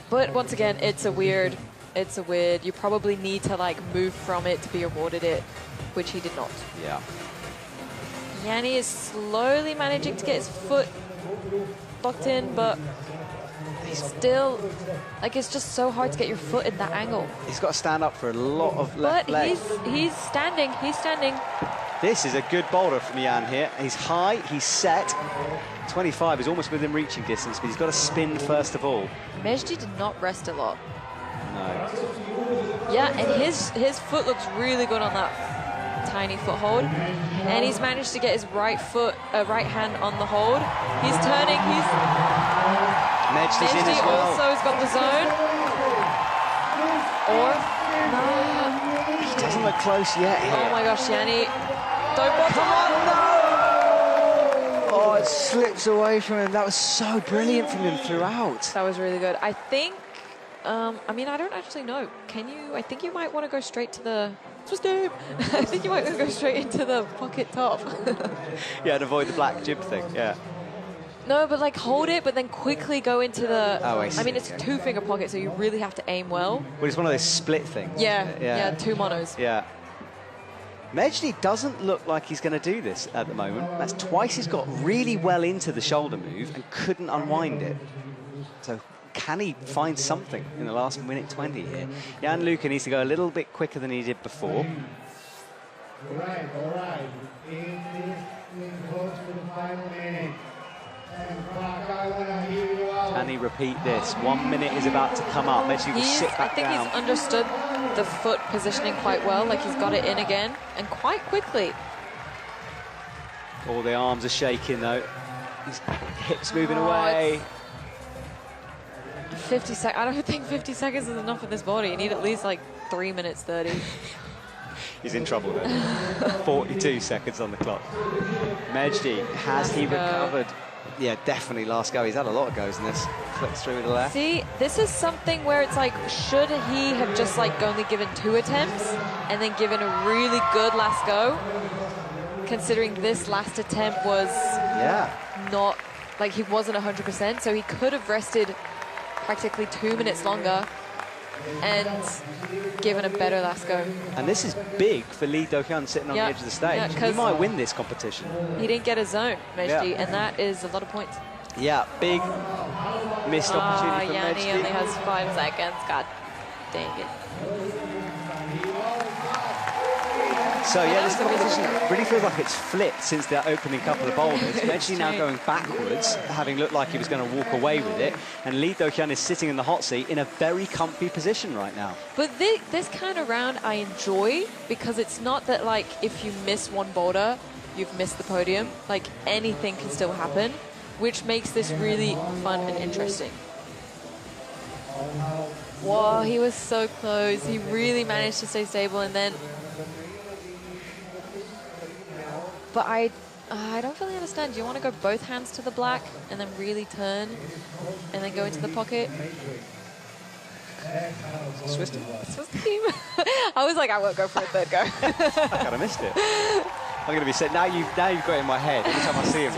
But once again, it's a weird... You probably need to, like, move from it to be awarded it, which he did not. Yeah. Yanni is slowly managing to get his foot locked in, but he's still... Like, it's just so hard to get your foot in that angle. He's got to stand up for a lot of left But leg. he's standing. This is a good boulder from Jan here. He's high, he's set. 25 is almost within reaching distance, but he's got to spin first of all. Mejdi did not rest a lot. No. Yeah, and his foot looks really good on that tiny foothold. And he's managed to get his right hand on the hold. He's turning, Mejdi's in as well. also has got the zone. Or, no. He doesn't look close yet here. Oh my gosh, Yanni. Don't bottom on. Oh, it slips away from him. That was so brilliant from him throughout. That was really good. I think, I mean, I don't actually know. Can you, I think you might want to go straight to the, I think you might want to go straight into the pocket top. Yeah, and avoid the black jib thing, yeah. No, but like hold it, but then quickly go into the, Oh, I see. I mean, it's a 2-finger pocket, so you really have to aim well. Well, it's one of those split things. Yeah, 2 monos. Yeah. Mejdi doesn't look like he's going to do this at the moment. That's twice he's got really well into the shoulder move and couldn't unwind it. So can he find something in the last minute 20 here? Jan-Luca needs to go a little bit quicker than he did before. All right. In close to the final minute. Can he repeat this? 1 minute is about to come up. Mejdi will sit back I think down. he's understood the foot positioning quite well. Like he's got it in again and quite quickly. All the arms are shaking though. His hips moving away. 50 seconds. I don't think 50 seconds is enough for this body. You need at least like 3 minutes 30. He's in trouble then. 42 seconds on the clock. Mejdi, has he recovered? Yeah, definitely last go. He's had a lot of goes in this. Flicks through to the left. See, this is something where it's like, should he have just like only given 2 attempts and then given a really good last go? Considering this last attempt was not, like he wasn't 100%, so he could have rested practically 2 minutes longer and given a better last go. And this is big for Lee Do-hyun sitting on the edge of the stage. He might win this competition. He didn't get a zone, Mejdi, and that is a lot of points. Yeah, big missed opportunity for Yanni Mejdi. only has 5 seconds. God dang it. So yeah, this competition really feels like it's flipped since the opening couple of boulders. Mejdi now going backwards, having looked like he was going to walk away with it. And Lee Do-hyun is sitting in the hot seat in a very comfy position right now. But this kind of round I enjoy because it's not that like if you miss one boulder, you've missed the podium. Like anything can still happen, which makes this really fun and interesting. Whoa, he was so close. He really managed to stay stable and then... But I don't really understand. Do you want to go both hands to the black and then really turn and then go into the pocket? Swiss team. I was like, I won't go for a third go. I kind of missed it. I'm going to be saying, now you've got it in my head every time I see him.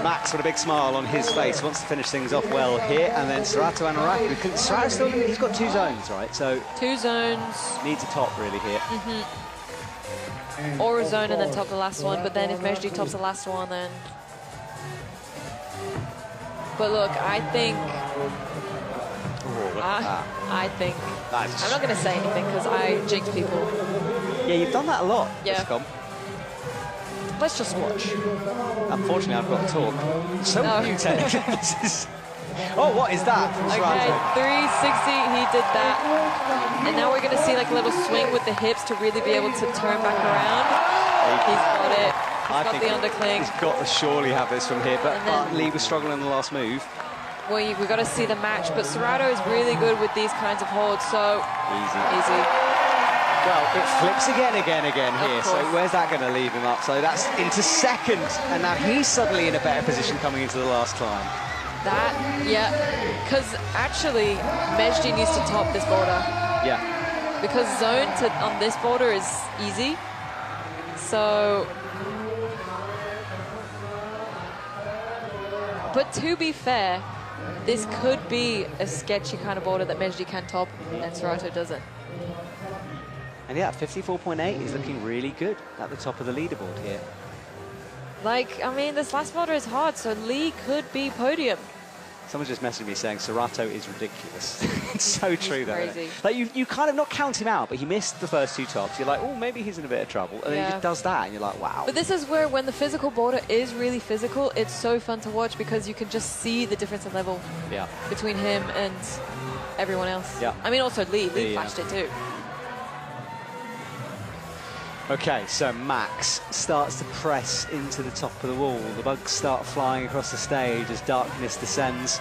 Max with a big smile on his face, wants to finish things off well here, and then Serato and Araki. Serato still, he's got 2 zones, right? So 2 zones. Needs a top really here. Or a zone and then top the last one, but then if Mejdi tops the last one, then... But look, I think... I think... I'm not going to say anything because I jinx people. Yeah, you've done that a lot. Yeah. Let's just watch. Unfortunately, I've got to talk. So muted. This is... Oh, what is that? Okay, 360, he did that. And now we're going to see like a little swing with the hips to really be able to turn back around. He's got it. He's got the undercling. He's got to surely have this from here, but Lee was struggling in the last move. Well, we've got to see the match, but Serato is really good with these kinds of holds, so... Easy. Well, it flips again here, so where's that going to leave him up? So that's into second, and now he's suddenly in a better position coming into the last climb. Because actually, Mejdi needs to top this boulder. Yeah. Because zone on this boulder is easy. So... But to be fair, this could be a sketchy kind of boulder that Mejdi can top and Serato doesn't. And yeah, 54.8 is looking really good at the top of the leaderboard here. Like, I mean, this last boulder is hard, so Lee could be podium. Someone just messaged me saying Serato is ridiculous. It's so true, though. Crazy. Like, you kind of not count him out, but he missed the first 2 tops. You're like, oh, maybe he's in a bit of trouble. And then he just does that, and you're like, wow. But this is where, when the physical boulder is really physical, it's so fun to watch because you can just see the difference in level between him and everyone else. Yeah. I mean, also Lee flashed it too. Okay, so Max starts to press into the top of the wall. The bugs start flying across the stage as darkness descends.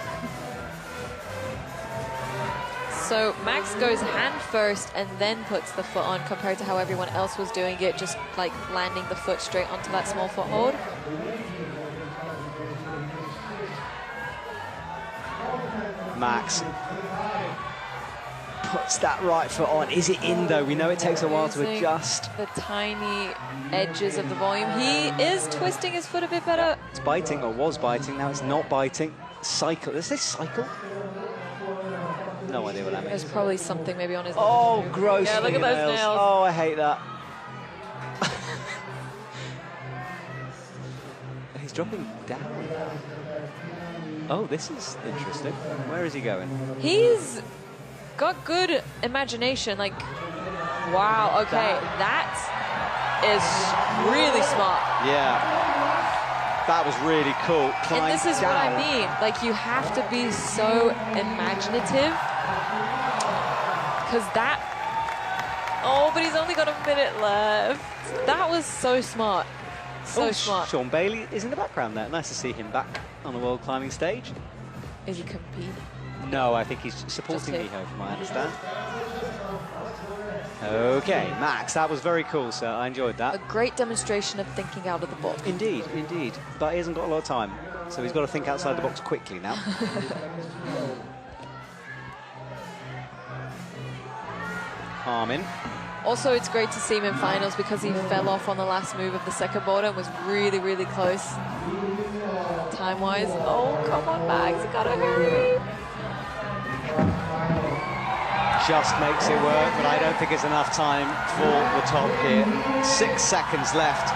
So Max goes hand first and then puts the foot on compared to how everyone else was doing it, just like landing the foot straight onto that small foothold. Max puts that right foot on. Is it in, though? We know it takes a while to adjust. The tiny edges of the volume. He is twisting his foot a bit better. It's biting, or was biting. Now it's not biting. Cycle. Is this cycle? No idea what that means. There's probably something maybe on his... Oh, gross. Yeah, look at those nails. Oh, I hate that. He's dropping down now. Oh, this is interesting. Where is he going? He's got good imagination. Like, wow, okay, that is really smart. Yeah, that was really cool. And this is what I mean. Like, you have to be so imaginative. Because that... Oh, but he's only got a minute left. That was so smart. So smart. Sean Bailey is in the background there. Nice to see him back on the world climbing stage. Is he competing? No, I think he's supporting Miho, from what I understand. Okay, Max, that was very cool, sir. I enjoyed that. A great demonstration of thinking out of the box. Indeed, indeed. But he hasn't got a lot of time, so he's got to think outside the box quickly now. Armin. Also, it's great to see him in finals because he fell off on the last move of the second border and was really, really close time-wise. Oh, come on, Max, you gotta hurry. Just makes it work, but I don't think it's enough time for the top here. 6 seconds left.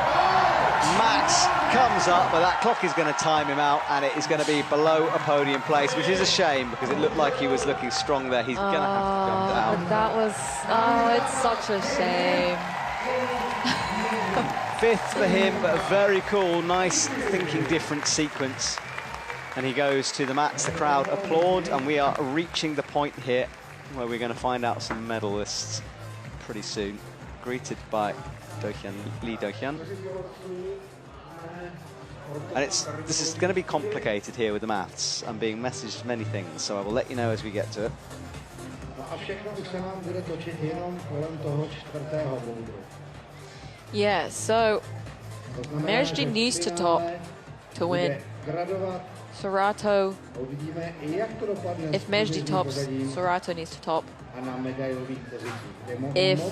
Max comes up, but that clock is going to time him out, and it is going to be below a podium place, which is a shame because it looked like he was looking strong there. He's going to have to come down. That was, oh, it's such a shame. 5th for him, but a very cool, nice, thinking different sequence. And he goes to the mats. The crowd applaud, and we are reaching the point here where we're going to find out some medalists pretty soon. Greeted by Lee Do-hyun. And this is going to be complicated here with the maths. I'm being messaged many things, so I will let you know as we get to it. Yeah, so Mejdi needs to top to win. Serato, if Mejdi tops, Serato needs to top. If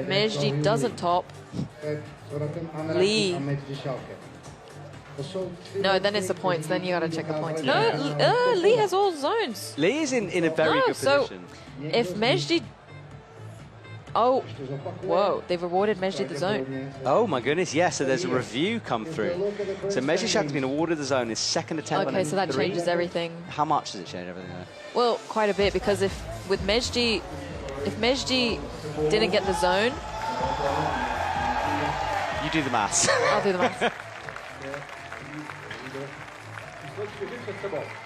Mejdi doesn't top, Lee. No, then it's the points. Then you got to check the points. No, Lee has all zones. Lee is in a very good position. If Mejdi... Oh, whoa, they've awarded Mejdi the zone. Oh my goodness, yes, so there's a review come through. So Mejdi Shak's been awarded the zone, his second attempt. Okay, so that changes everything. How much does it change everything though? Well, quite a bit, because if Mejdi didn't get the zone... You do the maths. I'll do the maths.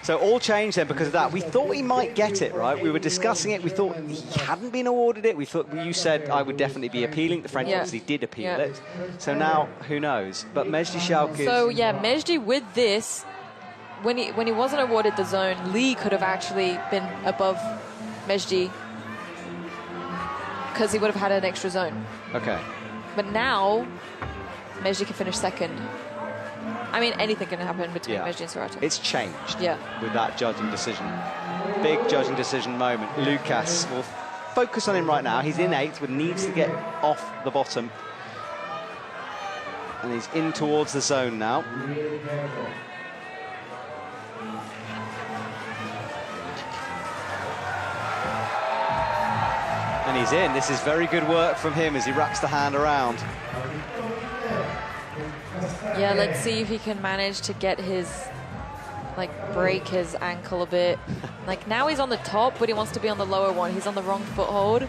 So all changed then because of that. We thought he might get it, right? We were discussing it. We thought he hadn't been awarded it. We thought you said I would definitely be appealing. The French obviously did appeal it. So now, who knows? But Mejdi Schalk is... So yeah, Mejdi with this, when he wasn't awarded the zone, Lee could have actually been above Mejdi because he would have had an extra zone. Okay. But now, Mejdi can finish second. I mean, anything can happen between Mejdi and Serato. It's changed with that judging decision. Big judging decision moment. Lucas will focus on him right now. He's in 8th, but needs to get off the bottom. And he's in towards the zone now. And he's in. This is very good work from him as he wraps the hand around. Yeah, let's see if he can manage to get his, break his ankle a bit. Now he's on the top, but he wants to be on the lower one. He's on the wrong foothold.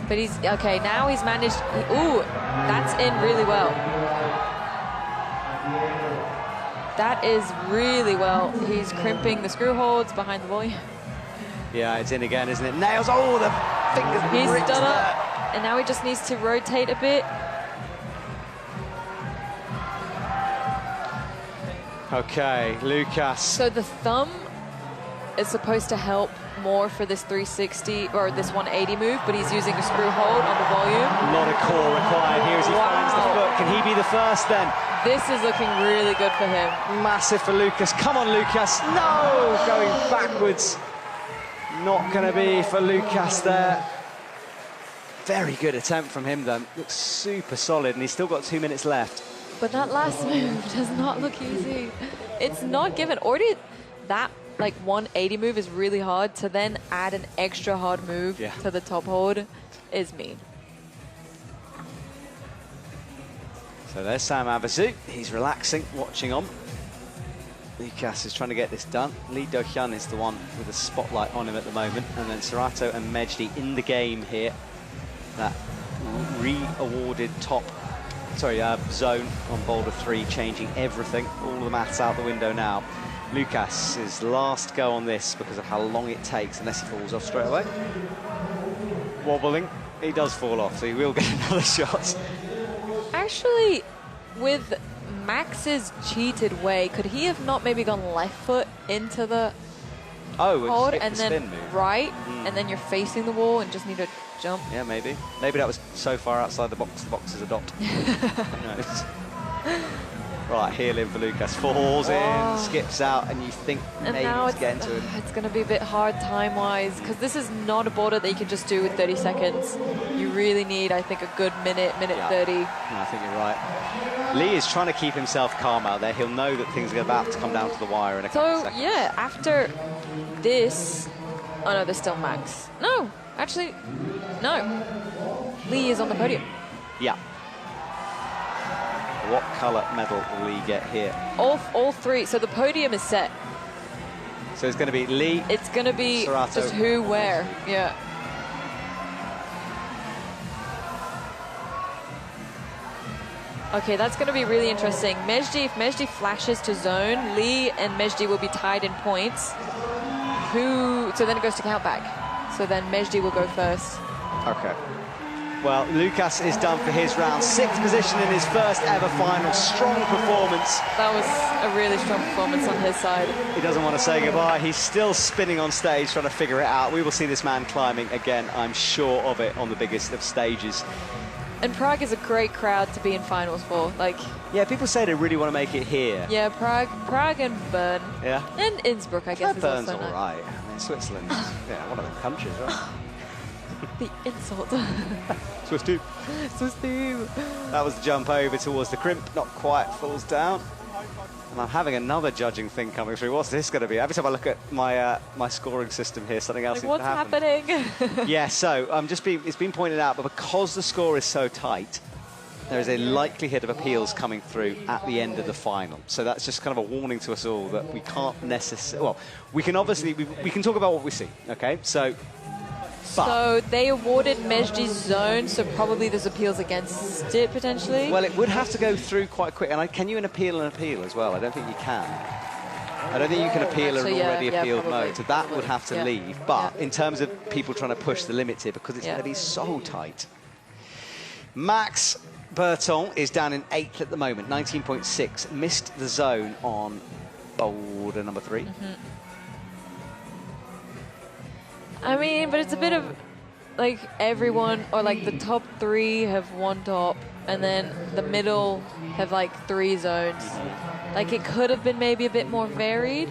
But he's, okay, now he's managed, ooh, that's in really well. That is really well. He's crimping the screw holds behind the volume. Yeah, it's in again, isn't it? Nails, oh, the fingers. He's done it. And now he just needs to rotate a bit. Okay, Lucas. So the thumb is supposed to help more for this 360 or this 180 move, but he's using a screw hold on the volume. A lot of core required here as he finds the foot. Can he be the first then? This is looking really good for him. Massive for Lucas. Come on, Lucas. No! Going backwards. Not going to be for Lucas there. Very good attempt from him, though. Looks super solid, and he's still got 2 minutes left. But that last move does not look easy. It's not given. Already that 180 move is really hard. To then add an extra hard move to the top hold is mean. So there's Sam Abazu. He's relaxing, watching on. Lucas is trying to get this done. Lee Do-hyun is the one with the spotlight on him at the moment. And then Serato and Mejdi in the game here. That re-awarded zone on Boulder 3, changing everything. All the maths out the window now. Lucas' last go on this because of how long it takes, unless he falls off straight away. Wobbling. He does fall off, so he will get another shot. Actually, with Max's cheated way, could he have not maybe gone left foot into the hold and then move. right, and then you're facing the wall and just need to jump? Yeah, maybe. Maybe that was so far outside the box is a dot. Who knows? Right, heel in for Lucas. Falls in, skips out, and you think maybe he's getting to it. It's going to be a bit hard time-wise, because this is not a boulder that you can just do with 30 seconds. You really need, I think, a good minute 30. No, I think you're right. Lee is trying to keep himself calm out there. He'll know that things are about to come down to the wire in a couple of seconds. So, yeah, after this... Oh, no, there's still Max. No, actually, no. Lee is on the podium. Yeah. What colour medal will Lee get here? All three. So the podium is set. So it's going to be Lee. It's going to be Serato, just who, where. Yeah. Okay, that's going to be really interesting. If Mejdi flashes to zone, Lee and Mejdi will be tied in points. So then it goes to count back. So then Mejdi will go first. Okay. Well, Lucas is done for his round. 6th position in his first ever final. Strong performance. That was a really strong performance on his side. He doesn't want to say goodbye. He's still spinning on stage trying to figure it out. We will see this man climbing again, I'm sure of it, on the biggest of stages. And Prague is a great crowd to be in finals for. Like, yeah, people say they really want to make it here. Yeah, Prague and Bern. Yeah. And Innsbruck, I guess, is Bern's also all right. I mean, Switzerland's one of the countries, right? The insult. Swiss team. Swiss team. That was the jump over towards the crimp. Not quite, falls down. And I'm having another judging thing coming through. What's this going to be? Every time I look at my my scoring system here, something else seems to happen. What's happening? Yeah, so it's been pointed out, but because the score is so tight, there is a likelihood of appeals coming through at the end of the final. So that's just kind of a warning to us all that we can't necessarily... Well, we can obviously... We can talk about what we see, OK? So they awarded Mejdi's zone, so probably there's appeals against it, potentially? Well, it would have to go through quite quick. And can you appeal as well? I don't think you can. I don't think you can appeal an already appealed mode. So that would have to leave. But in terms of people trying to push the limits here, because it's going to be so tight. Max Berton is down in 8th at the moment, 19.6. Missed the zone on Boulder number 3. I mean, but it's a bit of, like, everyone, or, like, the top 3 have one top, and then the middle have, like, 3 zones. Like, it could have been maybe a bit more varied.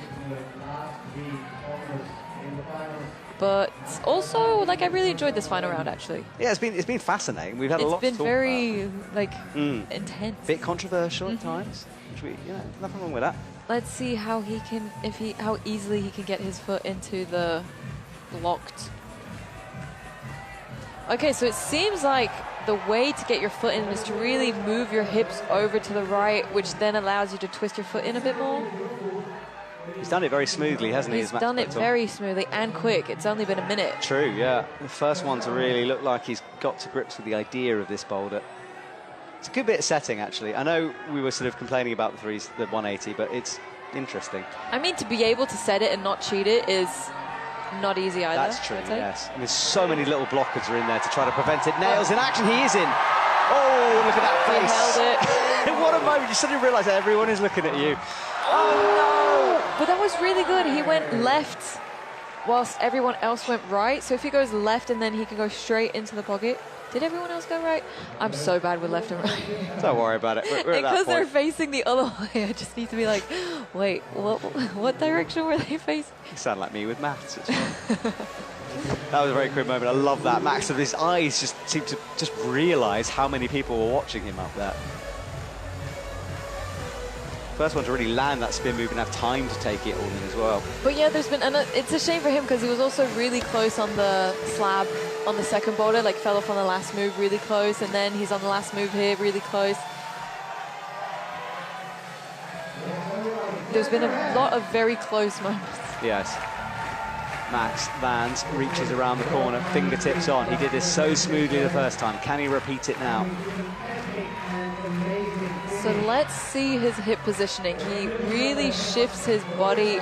But also, like, I really enjoyed this final round, actually. Yeah, it's been fascinating. We've had a lot to talk about. It's been very, like, intense. Bit controversial at times. Which nothing wrong with that. Let's see how how easily he can get his foot into the locked. Okay, so it seems like the way to get your foot in is to really move your hips over to the right, which then allows you to twist your foot in a bit more. He's done it very smoothly, hasn't he? He's done it very smoothly and quick. It's only been a minute. True, yeah. The first one to really look like he's got to grips with the idea of this boulder. It's a good bit of setting, actually. I know we were sort of complaining about the 180, but it's interesting. I mean, to be able to set it and not cheat it is not easy either. That's true, yes. And there's so many little blockers are in there to try to prevent it. Nails in action, he is in. Oh, look at that face. He held it. What a moment. You suddenly realise that everyone is looking at you. Oh, no. But that was really good. He went left whilst everyone else went right. So if he goes left and then he can go straight into the pocket. Did everyone else go right? I'm so bad with left and right. Don't worry about it. We're at that because point. they're facing the other way, I just need to be like, wait, what direction were they facing? You sound like me with maths. That was a very quick moment. I love that. Max, with his eyes, just seemed to just realise how many people were watching him up there. First one to really land that spin move and have time to take it all in as well. But yeah, there's been, and it's a shame for him because he was also really close on the slab on the second boulder, like fell off on the last move really close, and then he's on the last move here really close. There's been a lot of very close moments. Yes. Max Vans reaches around the corner, fingertips on. He did this so smoothly the first time. Can he repeat it now? So let's see his hip positioning. He really shifts his body.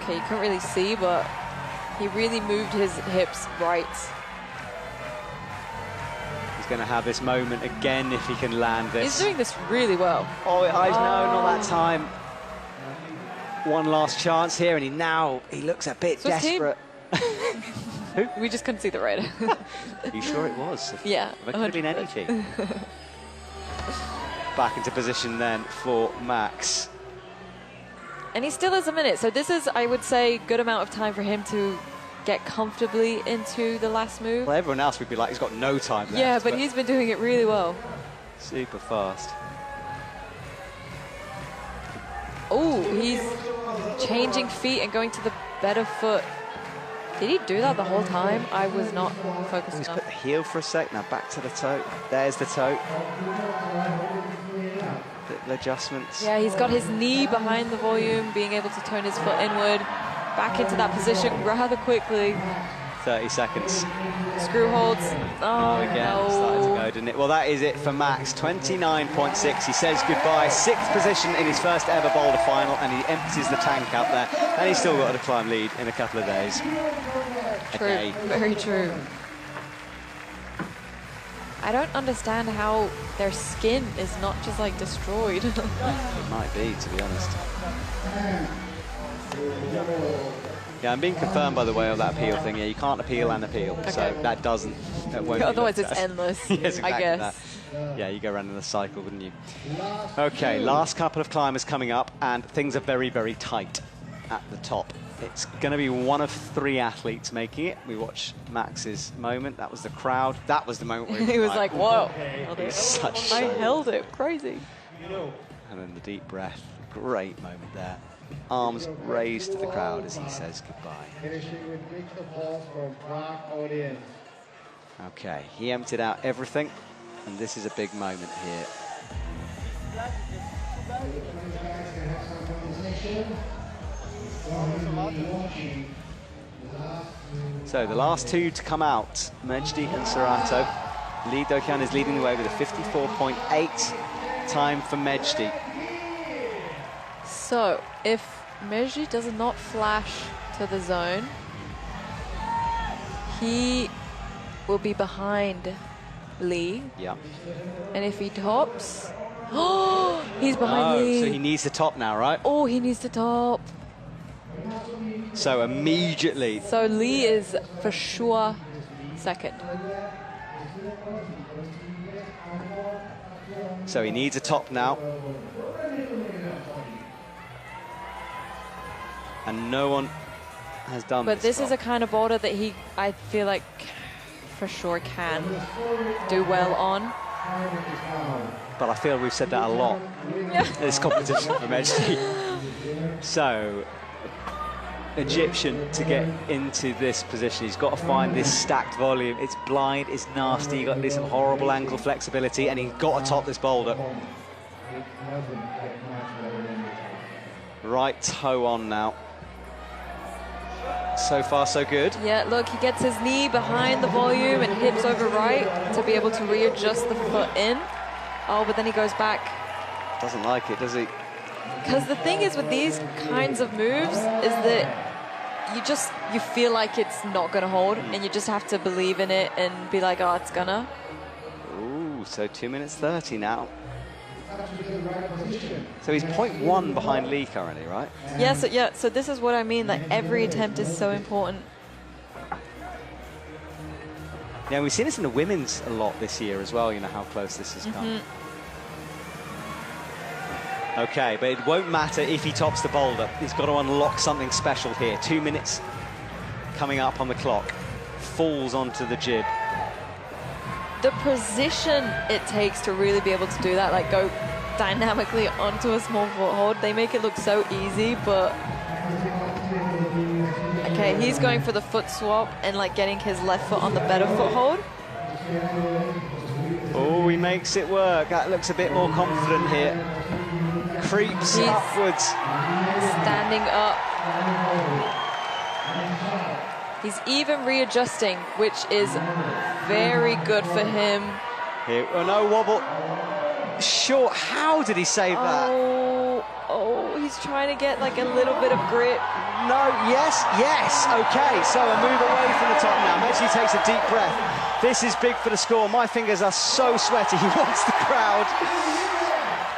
Okay, you couldn't really see, but he really moved his hips right. He's going to have this moment again if he can land this. He's doing this really well. Oh, I know, not that time. One last chance here, and he looks a bit desperate. Who? We just couldn't see the red. Are you sure it was? Yeah. It could have been any team. Back into position then for Max. And he still has a minute, so this is, I would say, good amount of time for him to get comfortably into the last move. Well, everyone else would be like, he's got no time left. Yeah, but he's been doing it really well. Super fast. Oh, he's changing feet and going to the better foot. Did he do that the whole time? I was not focused He's enough. put the heel for a sec, now back to the toe. There's the toe. Little adjustments. Yeah, he's got his knee behind the volume, being able to turn his foot inward, back into that position rather quickly. 30 seconds. Screw holds. Oh, Again, no. started to go, didn't it? Well, that is it for Max. 29.6. He says goodbye. 6th position in his first ever Boulder final, and he empties the tank out there. And he's still got to climb lead in a couple of days. True. Okay. Very true. I don't understand how their skin is not just like destroyed. It might be, to be honest. Yeah, I'm being confirmed, by the way, of that appeal thing. Yeah, you can't appeal and appeal, Okay. so that won't. Otherwise, it's endless. Yes, exactly I guess. that. Yeah, you go around in a cycle, wouldn't you? Okay, last couple of climbers coming up, and things are very, very tight at the top. It's going to be one of 3 athletes making it. We watch Max's moment. That was the crowd. That was the moment where He was like, whoa. It was such I held it. Crazy. And then the deep breath. Great moment there. Arms raised to the crowd as he says goodbye. Finishing with big applause from Prague audience. Okay, he emptied out everything, and this is a big moment here. So the last 2 to come out, Mejdi and Serato. Lee Do-hyun is leading the way with a 54.8 time for Mejdi. So, if Mejdi does not flash to the zone, he will be behind Lee. Yeah. And if he tops, oh, he's behind Lee. So he needs to top now, right? Oh, he needs to top. So immediately. So Lee is for sure second. So he needs a top now. And no one has done this. But this is a kind of boulder that I feel like, for sure can do well on. But I feel we've said that a lot. This competition from Mejdi. So, Egyptian to get into this position, he's got to find this stacked volume. It's blind, it's nasty, you've got this horrible ankle flexibility, and he's got to top this boulder. Right toe on now. So far, so good. Yeah, look, he gets his knee behind the volume and hips over right to be able to readjust the foot in. Oh, but then he goes back. Doesn't like it, does he? Because the thing is with these kinds of moves is that you feel like it's not going to hold, and you just have to believe in it and be like, oh, it's gonna. Ooh, so 2 minutes 30 now. So he's 0.1 behind Lee currently, right? Yeah, so this is what I mean, like every attempt is so important. Yeah, we've seen this in the women's a lot this year as well, you know, how close this has come. Okay, but it won't matter if he tops the boulder. He's got to unlock something special here. 2 minutes coming up on the clock. Falls onto the jib. The position it takes to really be able to do that, like go dynamically onto a small foothold, they make it look so easy, but... Okay, he's going for the foot swap and like getting his left foot on the better foothold. Oh, he makes it work. That looks a bit more confident here. Creeps upwards. Standing up. He's even readjusting, which is very good for him. Here, oh no, wobble. Short, how did he save that? Oh, he's trying to get like a little bit of grip. No, yes, okay. So a move away from the top now. Mejdi takes a deep breath. This is big for the score. My fingers are so sweaty. He wants the crowd.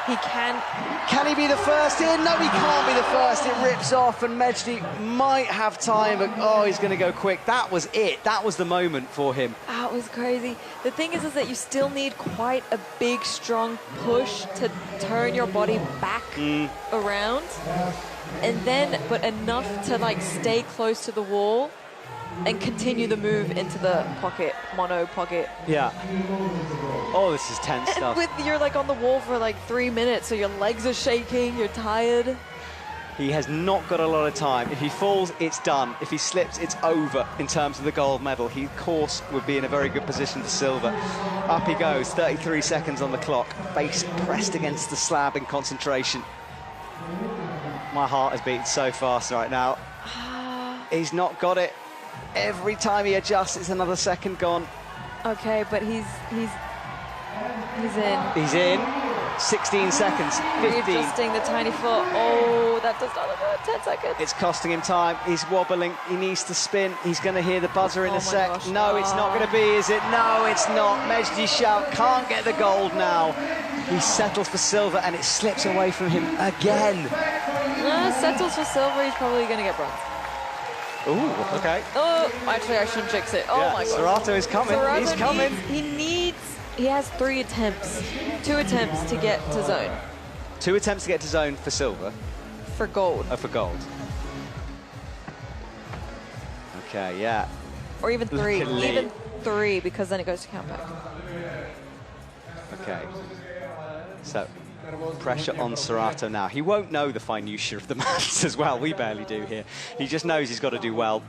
He can. Can he be the first in? No, he can't be the first. It rips off, and Mejdi might have time, but oh, he's going to go quick. That was it. That was the moment for him. That was crazy. The thing is that you still need quite a big, strong push to turn your body back around, and then, but enough to like stay close to the wall and continue the move into the pocket, mono pocket. Yeah. Oh, this is tense stuff. You're like on the wall for like 3 minutes, so your legs are shaking, you're tired. He has not got a lot of time. If he falls, it's done. If he slips, it's over in terms of the gold medal. He, of course, would be in a very good position for silver. Up he goes, 33 seconds on the clock. Face pressed against the slab in concentration. My heart is beating so fast right now. He's not got it. Every time he adjusts, it's another second gone. Okay, but he's in. He's in. 16 seconds. 15. Readjusting the tiny foot. Oh, that does not look good. 10 seconds. It's costing him time. He's wobbling. He needs to spin. He's going to hear the buzzer in a sec. Gosh. No, it's not going to be, is it? No, it's not. Mejdi Shout can't get the gold now. He settles for silver, and it slips away from him again. Settles for silver. He's probably going to get bronze. Ooh, okay. Oh, actually, I shouldn't jinx it. Oh, yeah, my God. Serato is coming. He's coming. He has 3 attempts. 2 attempts to get to zone. 2 attempts to get to zone for silver. For gold. Oh, for gold. Okay, yeah. Or even 3. Look at Lee. Even 3, because then it goes to countback. Okay. So, pressure on Serato now. He won't know the minutiae of the maths as well. We barely do here. He just knows he's got to do well.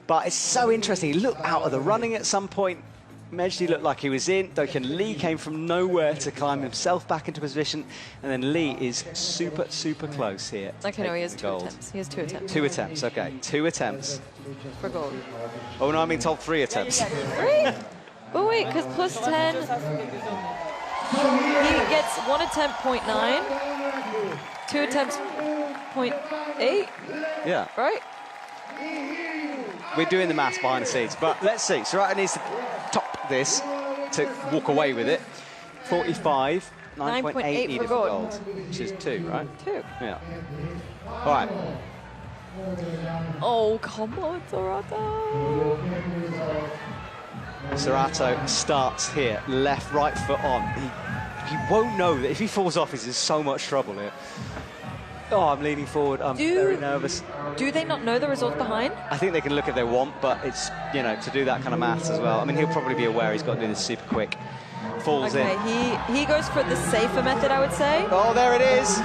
But it's so interesting. He looked out of the running at some point. Mejdi looked like he was in. Doken Lee came from nowhere to climb himself back into position. And then Lee is super, super close here. Okay, no, he has 2 attempts. He has 2 attempts. 2 attempps, okay. 2 attempts. For gold. Oh, no, I'm being told 3 attempts. 3? But wait, because plus 10... He gets 1 attempt, 0.9. 2 attempts, 0.8. Yeah. Right? We're doing the maths behind the scenes, but let's see. Serato needs to top this to walk away with it. 45, 9.8 needed for gold, which is 2, right? 2. Yeah. All right. Oh, come on, Serato. Serato starts here, left, right foot on. He won't know that if he falls off, he's in so much trouble here. Oh, I'm leaning forward. I'm very nervous. Do they not know the result behind? I think they can look if they want, but it's, you know, to do that kind of maths as well. I mean, he'll probably be aware he's got to do this super quick. Falls in. Okay, he goes for the safer method, I would say. Oh, there it is.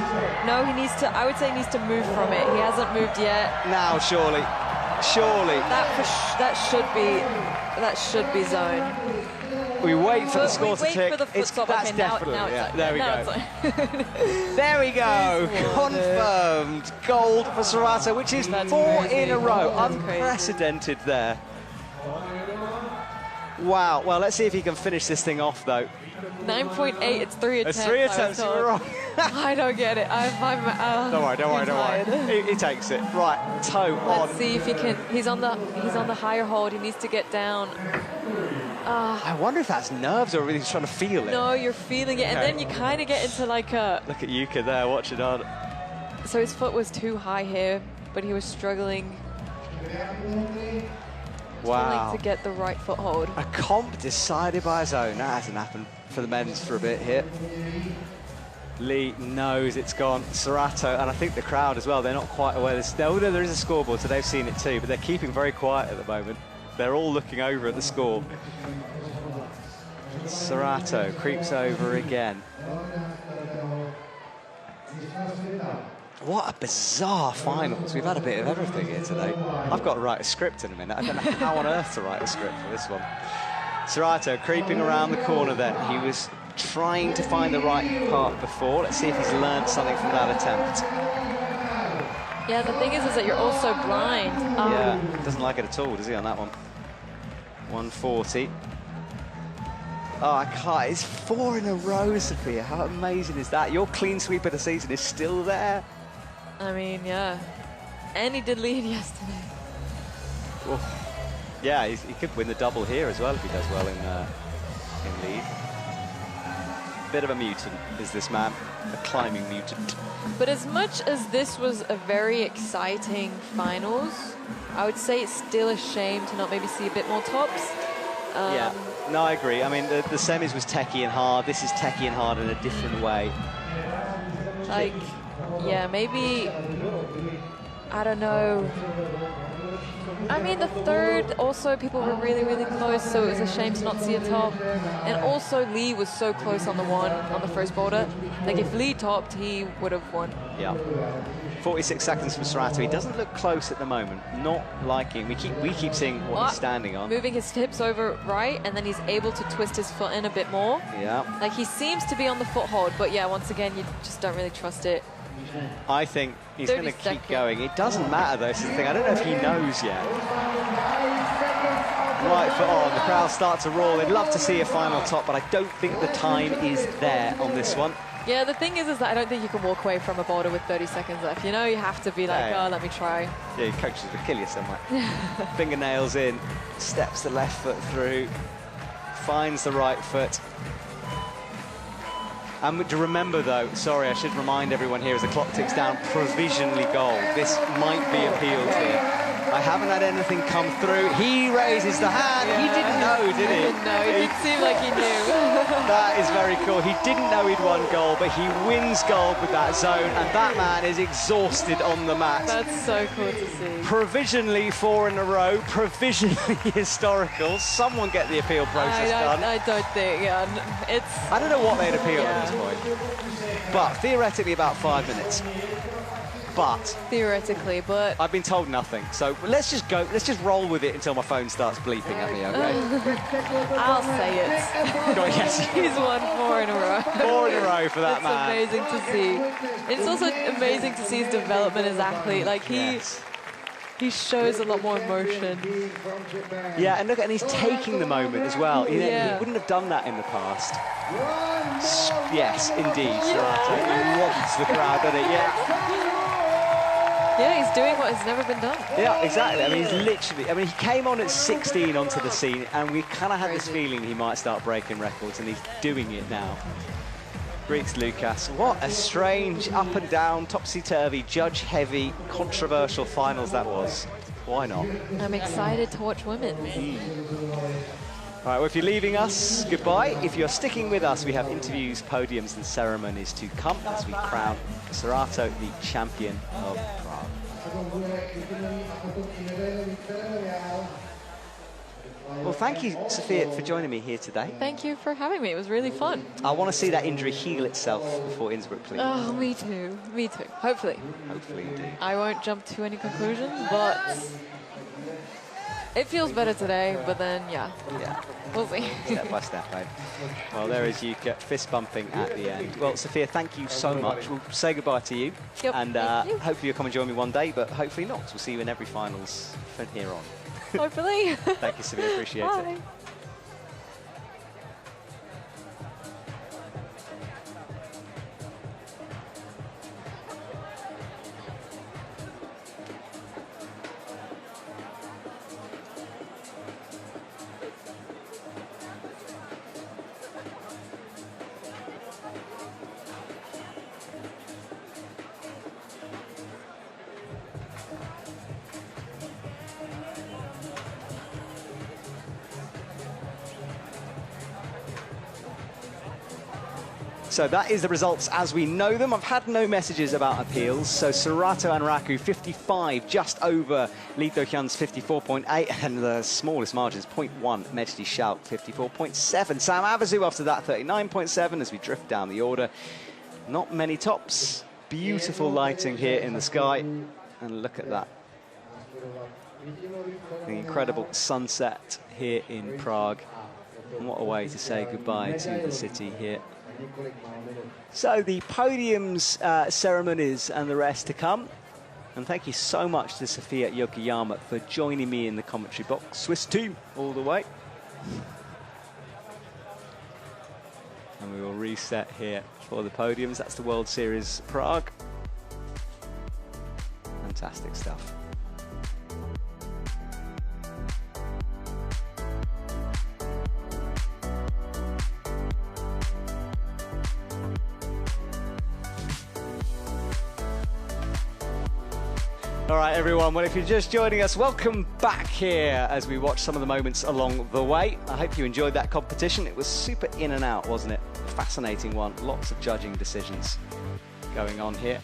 No, he needs to, I would say he needs to move from it. He hasn't moved yet. Now, surely. Surely. That should be zone. We wait for the score to tick. Wait for the foot stop. That's okay, definitely, now yeah. it's There we go. There we go. Confirmed gold for Serato, which is 4 in a row. Unprecedented there. Wow. Well, let's see if he can finish this thing off, though. 9.8. It's 3 attempts. It's 3 attempts. You were wrong. I don't get it. Don't worry. He takes it. Right, toe on. Let's see if he can. He's on the higher hold. He needs to get down. I wonder if that's nerves or he's trying to feel it. No, you're feeling it, and then you kind of get into like a... Look at Yuka there, watching on. So his foot was too high here, but he was struggling. Wow. To get the right foothold. A comp decided by his own. That hasn't happened for the men's for a bit here. Lee knows it's gone. Serato, and I think the crowd as well, they're not quite aware. There is a scoreboard, so they've seen it too, but they're keeping very quiet at the moment. They're all looking over at the score. Serato creeps over again. What a bizarre finals. We've had a bit of everything here today. I've got to write a script in a minute. I don't know how on earth to write a script for this one. Serato creeping around the corner there. He was trying to find the right part before. Let's see if he's learned something from that attempt. Yeah, the thing is that you're also blind. Yeah, doesn't like it at all, does he, on that one? 140. Oh, I can't. It's 4 in a row, Sophia. How amazing is that? Your clean sweep of the season is still there. I mean, yeah. And he did lead yesterday. Oh. Yeah, he could win the double here as well if he does well in lead. Bit of a mutant is this man, a climbing mutant. But as much as this was a very exciting finals, I would say it's still a shame to not maybe see a bit more tops. Yeah, no, I agree. I mean, the semis was techie and hard. This is techie and hard in a different way. Like, yeah, maybe, I don't know. I mean, the third, also, people were really, really close, so it was a shame to not see a top. And also, Lee was so close on the first boulder. Like, if Lee topped, he would have won. Yeah. 46 seconds for Serato. He doesn't look close at the moment. Not liking. We keep seeing what he's standing on. Moving his hips over right, and then he's able to twist his foot in a bit more. Yeah. Like, he seems to be on the foothold, but yeah, once again, you just don't really trust it. I think he's going to keep going. It doesn't matter, though. This is the thing. I don't know if he knows yet. Right foot on. The crowd start to roar. They'd love to see a final top, but I don't think the time is there on this one. Yeah, the thing is that I don't think you can walk away from a boulder with 30 seconds left. You know, you have to be like, oh, let me try. Yeah, your coaches will kill you somewhere. Fingernails in, steps the left foot through, finds the right foot. And to remember, though, sorry, I should remind everyone here as the clock ticks down, provisionally gold. This might be appealed here. I haven't had anything come through. He raises the hand. Yeah. He didn't know, did he? He didn't know. It didn't seem like he knew. That is very cool. He didn't know he'd won gold, but he wins gold with that zone, and that man is exhausted on the mat. That's so cool to see. Provisionally 4 in a row, provisionally historical. Someone get the appeal process done. I don't think, it's... I don't know what they'd appeal at this point. But theoretically about 5 minutes. But theoretically, but I've been told nothing. So let's just go. Let's just roll with it until my phone starts bleeping at me. Okay? I'll say it. God, yes. He's won 4 in a row. 4 in a row for that man. It's amazing to see. It's also amazing to see his development as athlete. Like he shows a lot more emotion. Yeah, and look, and he's taking the moment as well. You know, he wouldn't have done that in the past. Yes, indeed. Serato. He wants the crowd, doesn't he? Yeah. Yeah, he's doing what has never been done. Yeah, exactly. I mean, he's literally... I mean, he came on at 16 onto the scene, and we kind of had this feeling he might start breaking records, and he's doing it now. Greeks Lucas. What a strange, up and down, topsy-turvy, judge-heavy, controversial finals that was. Why not? I'm excited to watch women. All right, well, if you're leaving us, goodbye. If you're sticking with us, we have interviews, podiums, and ceremonies to come as we crown Serato the champion of Prague. Well, thank you, Sophia, for joining me here today. Thank you for having me. It was really fun. I want to see that injury heal itself before Innsbruck, please. Oh, me too. Me too. Hopefully. Hopefully you do. I won't jump to any conclusions, but it feels better today, but then, yeah. We'll see. Step by step, eh? Well, there is Yuka, fist bumping at the end. Well, Sophia, thank you so much. We'll say goodbye to you. Yep, and you. Hopefully you'll come and join me one day, but hopefully not. We'll see you in every finals from here on. Hopefully. Thank you, Sophia. Appreciate it. So that is the results as we know them. I've had no messages about appeals. So Serato and Raku, 55, just over Lee Do-hyun's 54.8, and the smallest margins, 0.1, Mejdi Shout, 54.7. Sam Avazu after that, 39.7, as we drift down the order. Not many tops. Beautiful lighting here in the sky. And look at that. The incredible sunset here in Prague. And what a way to say goodbye to the city here. So the podiums, ceremonies and the rest to come. And thank you so much to Sophia Yokoyama for joining me in the commentary box. Swiss team all the way. And we will reset here for the podiums. That's the World Series Prague. Fantastic stuff. All right, everyone. Well, if you're just joining us, welcome back here as we watch some of the moments along the way. I hope you enjoyed that competition. It was super in and out, wasn't it? A fascinating one. Lots of judging decisions going on here.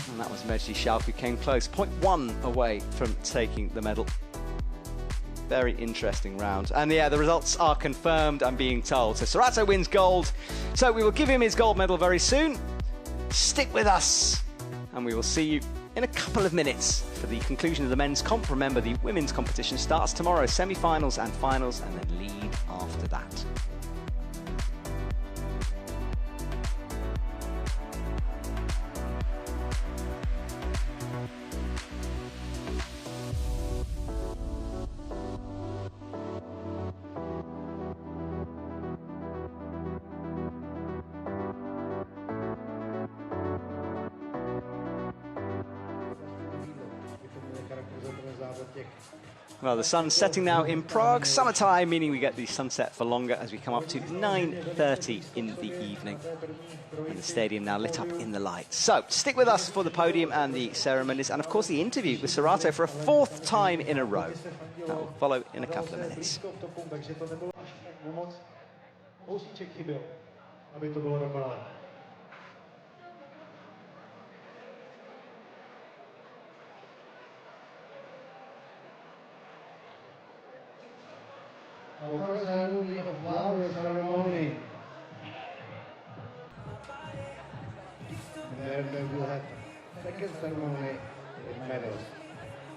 And that was Mejdi Schalk who came close. 0.1 away from taking the medal. Very interesting round. And yeah, the results are confirmed, I'm being told. So Sorato wins gold. So we will give him his gold medal very soon. Stick with us. And we will see you in a couple of minutes for the conclusion of the men's comp. Remember, the women's competition starts tomorrow. Semi-finals and finals, and then lead after that. Well, the sun's setting now in Prague. Summertime, meaning we get the sunset for longer as we come up to 9:30 in the evening. And the stadium now lit up in the lights. So, stick with us for the podium and the ceremonies, and of course the interview with Sorato for a 4th time in a row. That will follow in a couple of minutes. Our first ceremony of flower ceremony. And then we'll have second ceremony with medals.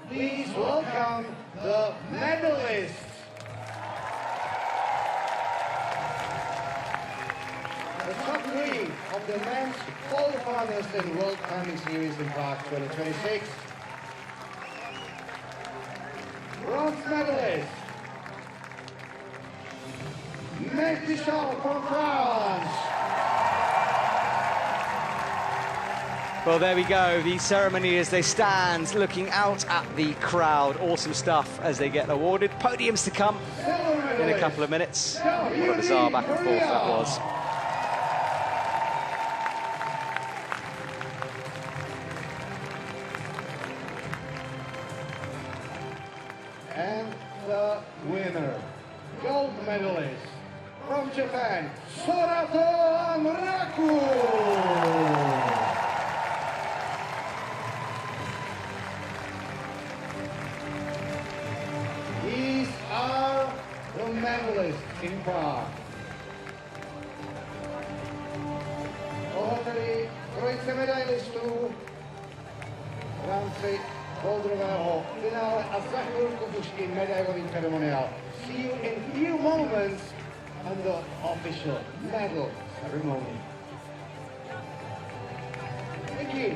Please welcome the medalists. The top 3 of the men's quarterfinals in World Climbing Series in Prague 2026. Bronze medalist. Mejdi Schalk from France. Well, there we go. The ceremony as they stand, looking out at the crowd. Awesome stuff as they get awarded. Podiums to come in a couple of minutes. What a bizarre back and forth that was. And the winner, gold medalist from Japan, Sorato Amraku. These are the medalists in Prague. Pohoteli trojice medailistů v rámci Boulderového finále a za chvilku už i medailový ceremoniál. See you in few moments on the official medal ceremony. Thank you.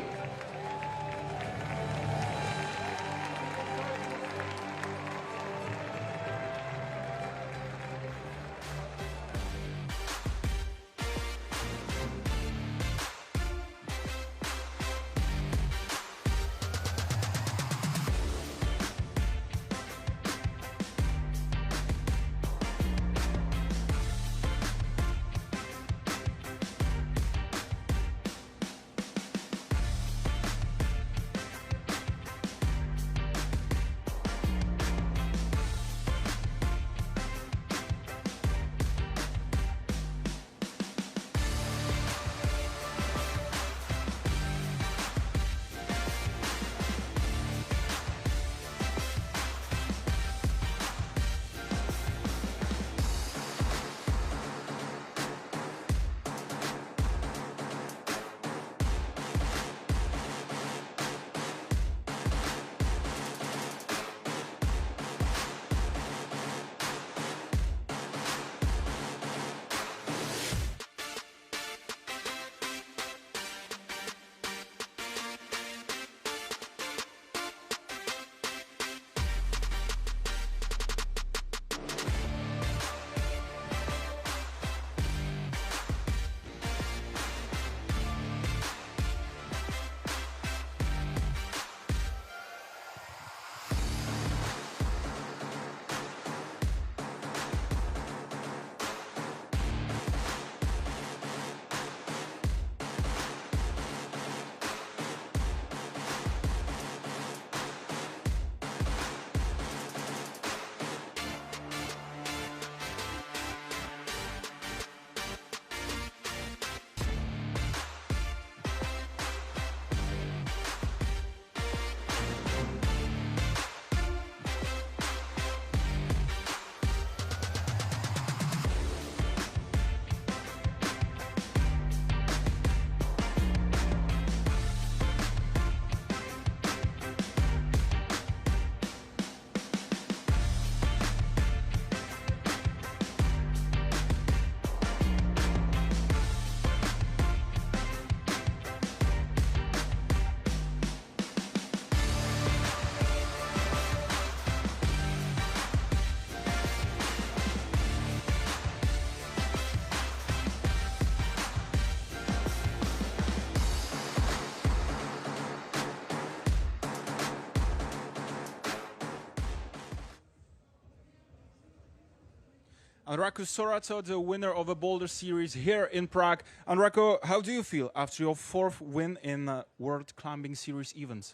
Andrako Sorato, the winner of a Boulder series here in Prague. Andrako, how do you feel after your 4th win in World Climbing Series events?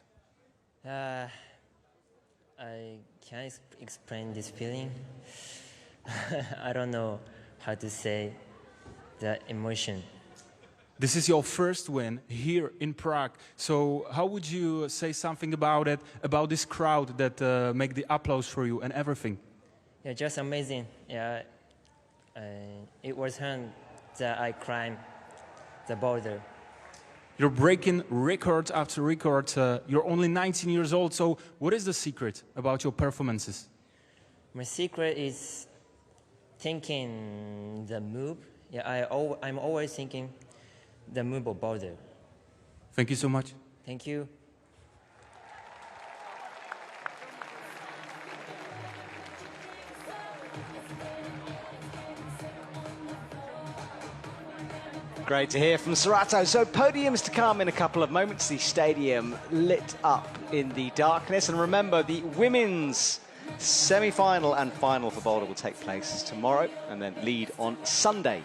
I can't explain this feeling. I don't know how to say the emotion. This is your first win here in Prague. So how would you say something about it, about this crowd that make the applause for you and everything? Yeah, just amazing. Yeah, it was fun that I climbed the boulder. You're breaking record after record. You're only 19 years old. So what is the secret about your performances? My secret is thinking the move. Yeah, I'm always thinking the move of boulder. Thank you so much. Thank you. Great to hear from Sorato. So podiums to come in a couple of moments. The stadium lit up in the darkness. And remember, the women's semi-final and final for Boulder will take place tomorrow and then lead on Sunday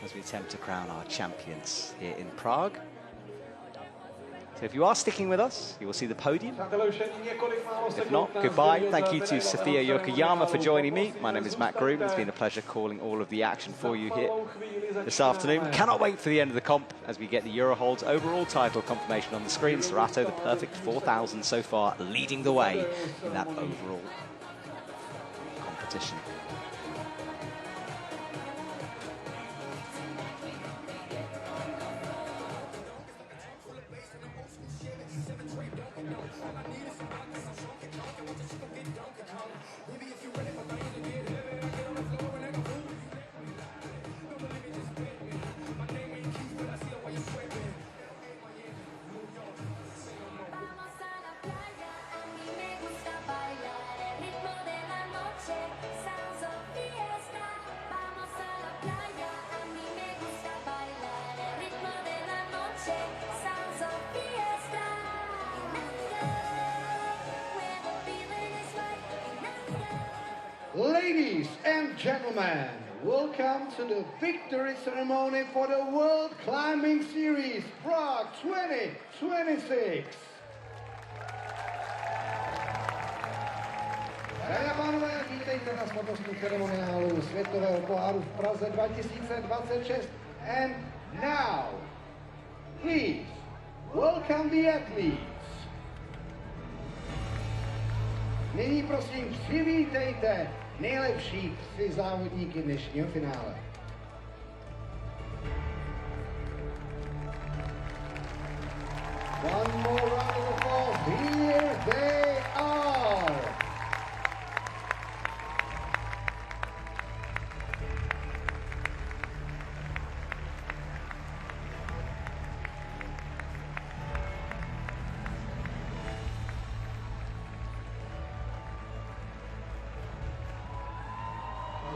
as we attempt to crown our champions here in Prague. So if you are sticking with us, you will see the podium. If not, goodbye. Thank you to Sofia Yokoyama for joining me. My name is Matt Groom. It's been a pleasure calling all of the action for you here this afternoon. Cannot wait for the end of the comp as we get the Eurohold's overall title confirmation on the screen. Sorato, the perfect 4,000 so far, leading the way in that overall competition. Ladies and gentlemen, welcome to the victory ceremony for the World Climbing Series Prague 2026. Dámy a pánové, vítejte na slavnostním ceremoniálu Světového poháru v Praze 2026. And now, please, welcome the athletes. Nyní prosím přivítejte nejlepší 3 závodníky dnešního finále. One more round of applause. Here they are.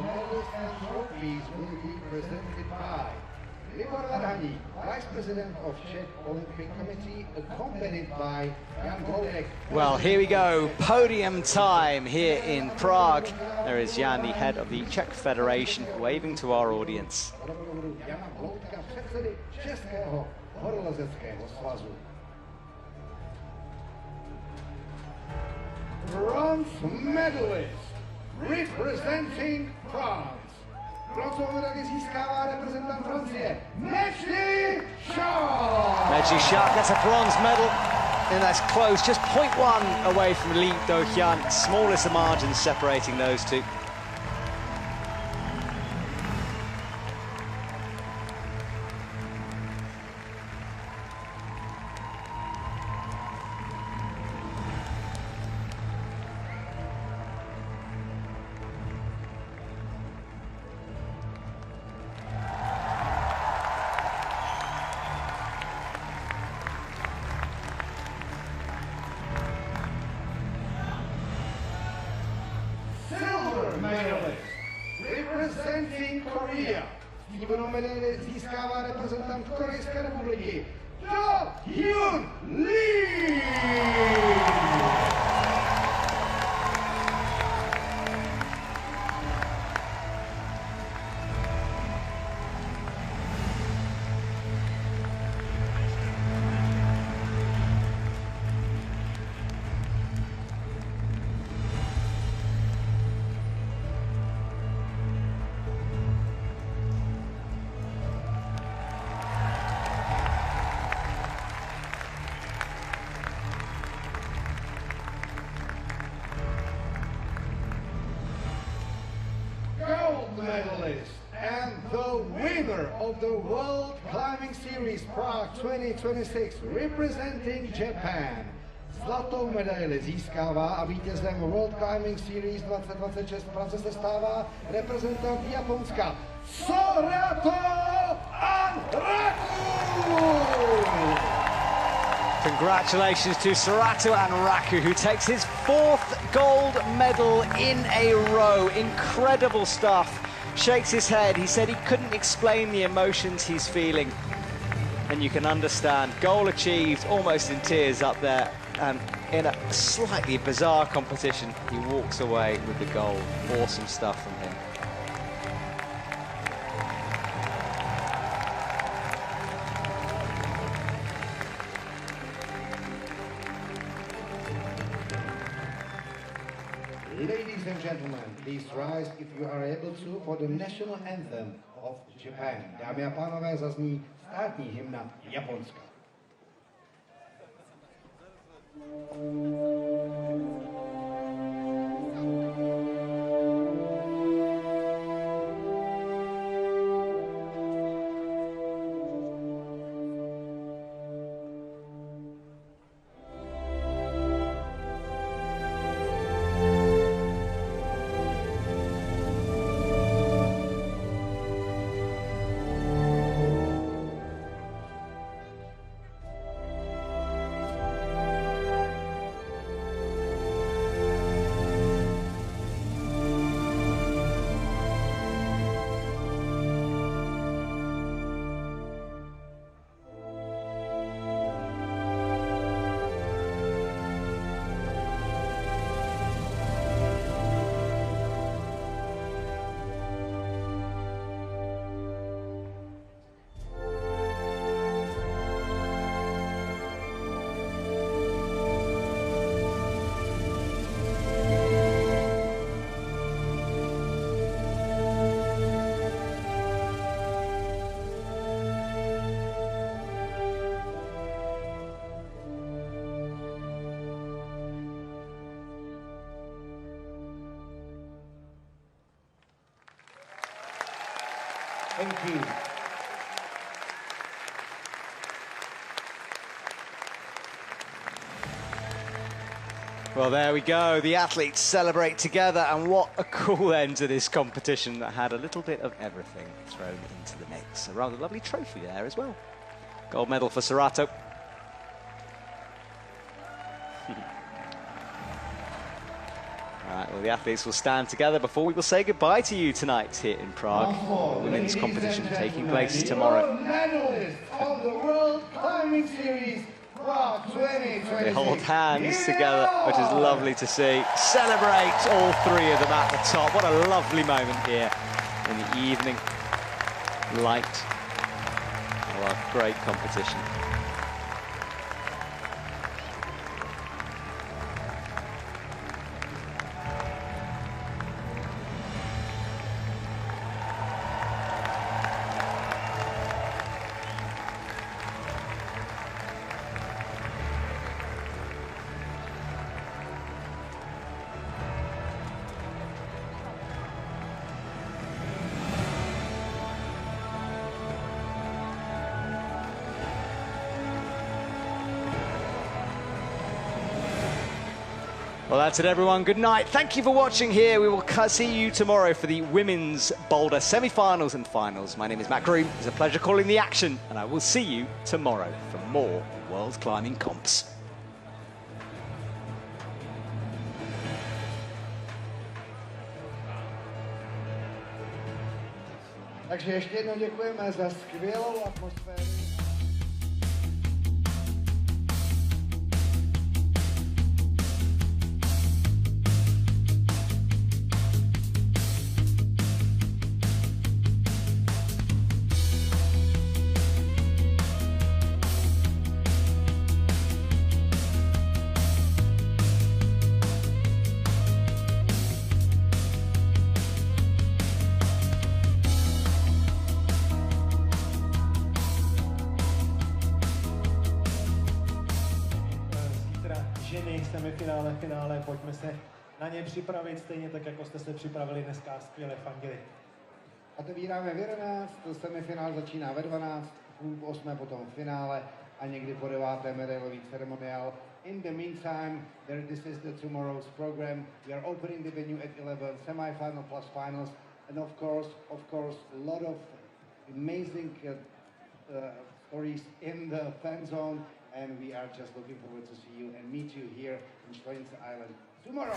Medals and trophies will be presented by Vice President of Czech Olympic Committee, accompanied by Jan Boulder. Well, here we go. Podium time here in Prague. There is Jan, the head of the Czech Federation, waving to our audience. Bronze medalist representing France. Bronzovou medaili získává reprezentant Francie, Meji Shark. Meji Shark gets a bronze medal, and that's close, just 0.1 away from Li Do-hyun. Smallest margins separating those two. Medalist representing Korea. Stříbrnou medaili získává reprezentant Korejské republiky, Do-hyun Lee. And the winner of the World Climbing Series Prague 2026, representing Japan, zlatou medaili získává a vítězem World Climbing Series 2026 v Praze se stává reprezentant Japonska Sorato Raku! Congratulations to Sorato Raku, who takes his 4th gold medal in a row. Incredible stuff. Shakes his head. He said he couldn't explain the emotions he's feeling. And you can understand. Goal achieved, almost in tears up there. And in a slightly bizarre competition, he walks away with the gold. Awesome stuff from him. Ladies and gentlemen, please rise if you are able to for the national anthem of Japan. Dámy a pánové, zazní státní hymna Japonska. Thank you. Well, there we go. The athletes celebrate together, and what a cool end to this competition that had a little bit of everything thrown into the mix. A rather lovely trophy there as well. Gold medal for Sorato. Right, well, the athletes will stand together before we will say goodbye to you tonight here in Prague. The women's competition taking place tomorrow. Medalist of the World Climbing Series Prague 2026. They hold hands together, which is lovely to see. Celebrate all three of them at the top. What a lovely moment here in the evening light of our great competition. Well, that's it, everyone. Good night. Thank you for watching here. We will see you tomorrow for the women's Boulder semi-finals and finals. My name is Matt Groom. It's a pleasure calling the action, and I will see you tomorrow for more World Climbing Comps. Takže ještě jednou děkujeme za skvělou atmosféru. Ženy, semifinále, finále, pojďme se na ně připravit stejně tak, jako jste se připravili dneska, skvěle fandili. Otevíráme v 11, semifinál začíná ve 12, v 8 potom v finále a někdy po 9. medailový ceremoniál. In the meantime, this is the tomorrow's program. We are opening the venue at 11, semi-final plus finals, and of course, a lot of amazing stories in the fan zone, and we are just looking forward to see you and meet you here in Schweinz Island tomorrow.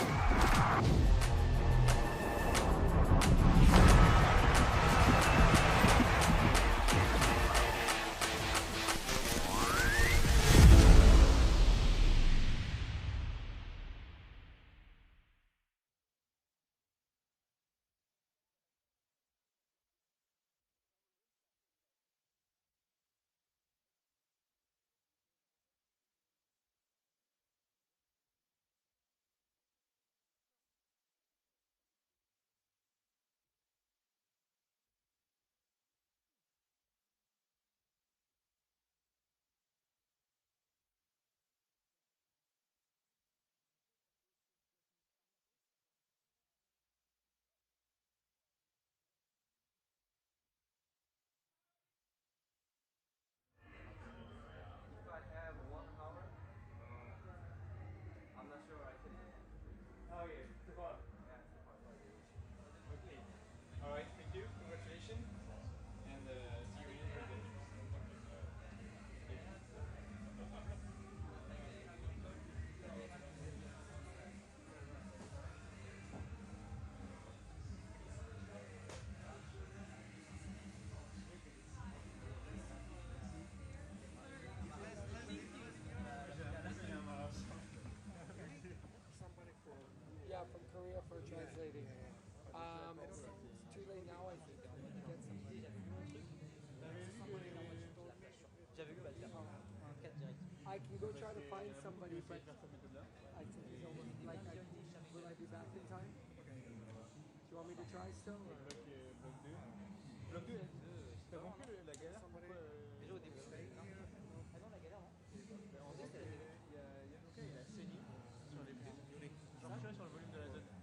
Oh yeah, the bar. Okay. All right. Thank you. Congratulations. And see you in Brazil. Yeah, from Korea for translating. It's too late now, I think. I'm gonna get somebody. I can go try to find somebody, but I think he's over. Will I be back in time? Do you want me to try still? Or?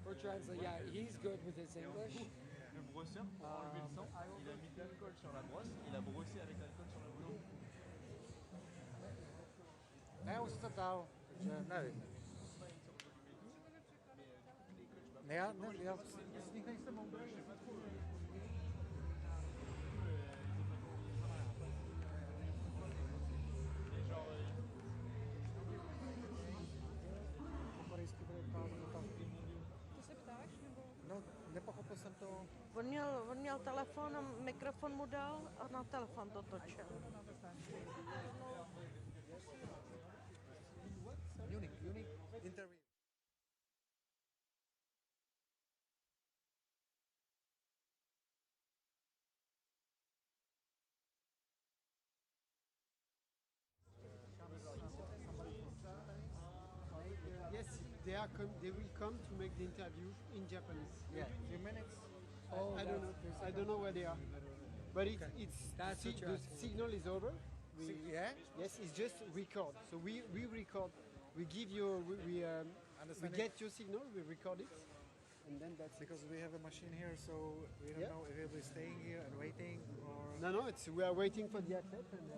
For translate, yeah, he's good with his English. Le brosseur, pour enlever le sang, il a mis de l'alcool sur la brosse, il a brossé avec l'alcool sur la boulot. Neustatal, že nevím. Já z nich nejsem moudrý. To se ptáš, nebo? No, nepochopil jsem to. On měl telefon a mikrofon mu dal a na telefon to točil. Unique interview. Yes, they will come to make the interview in Japanese. Yeah, few minutes. Oh, I don't know. I don't know where they are. But it's That's what you're the asking. signal is over. Yeah? Yes, it's just record. So we record. We give you we get your signal. We record it, and then that's Because we have a machine here, so we don't know if we'll be staying here and waiting or. No, we are waiting for the athlete, and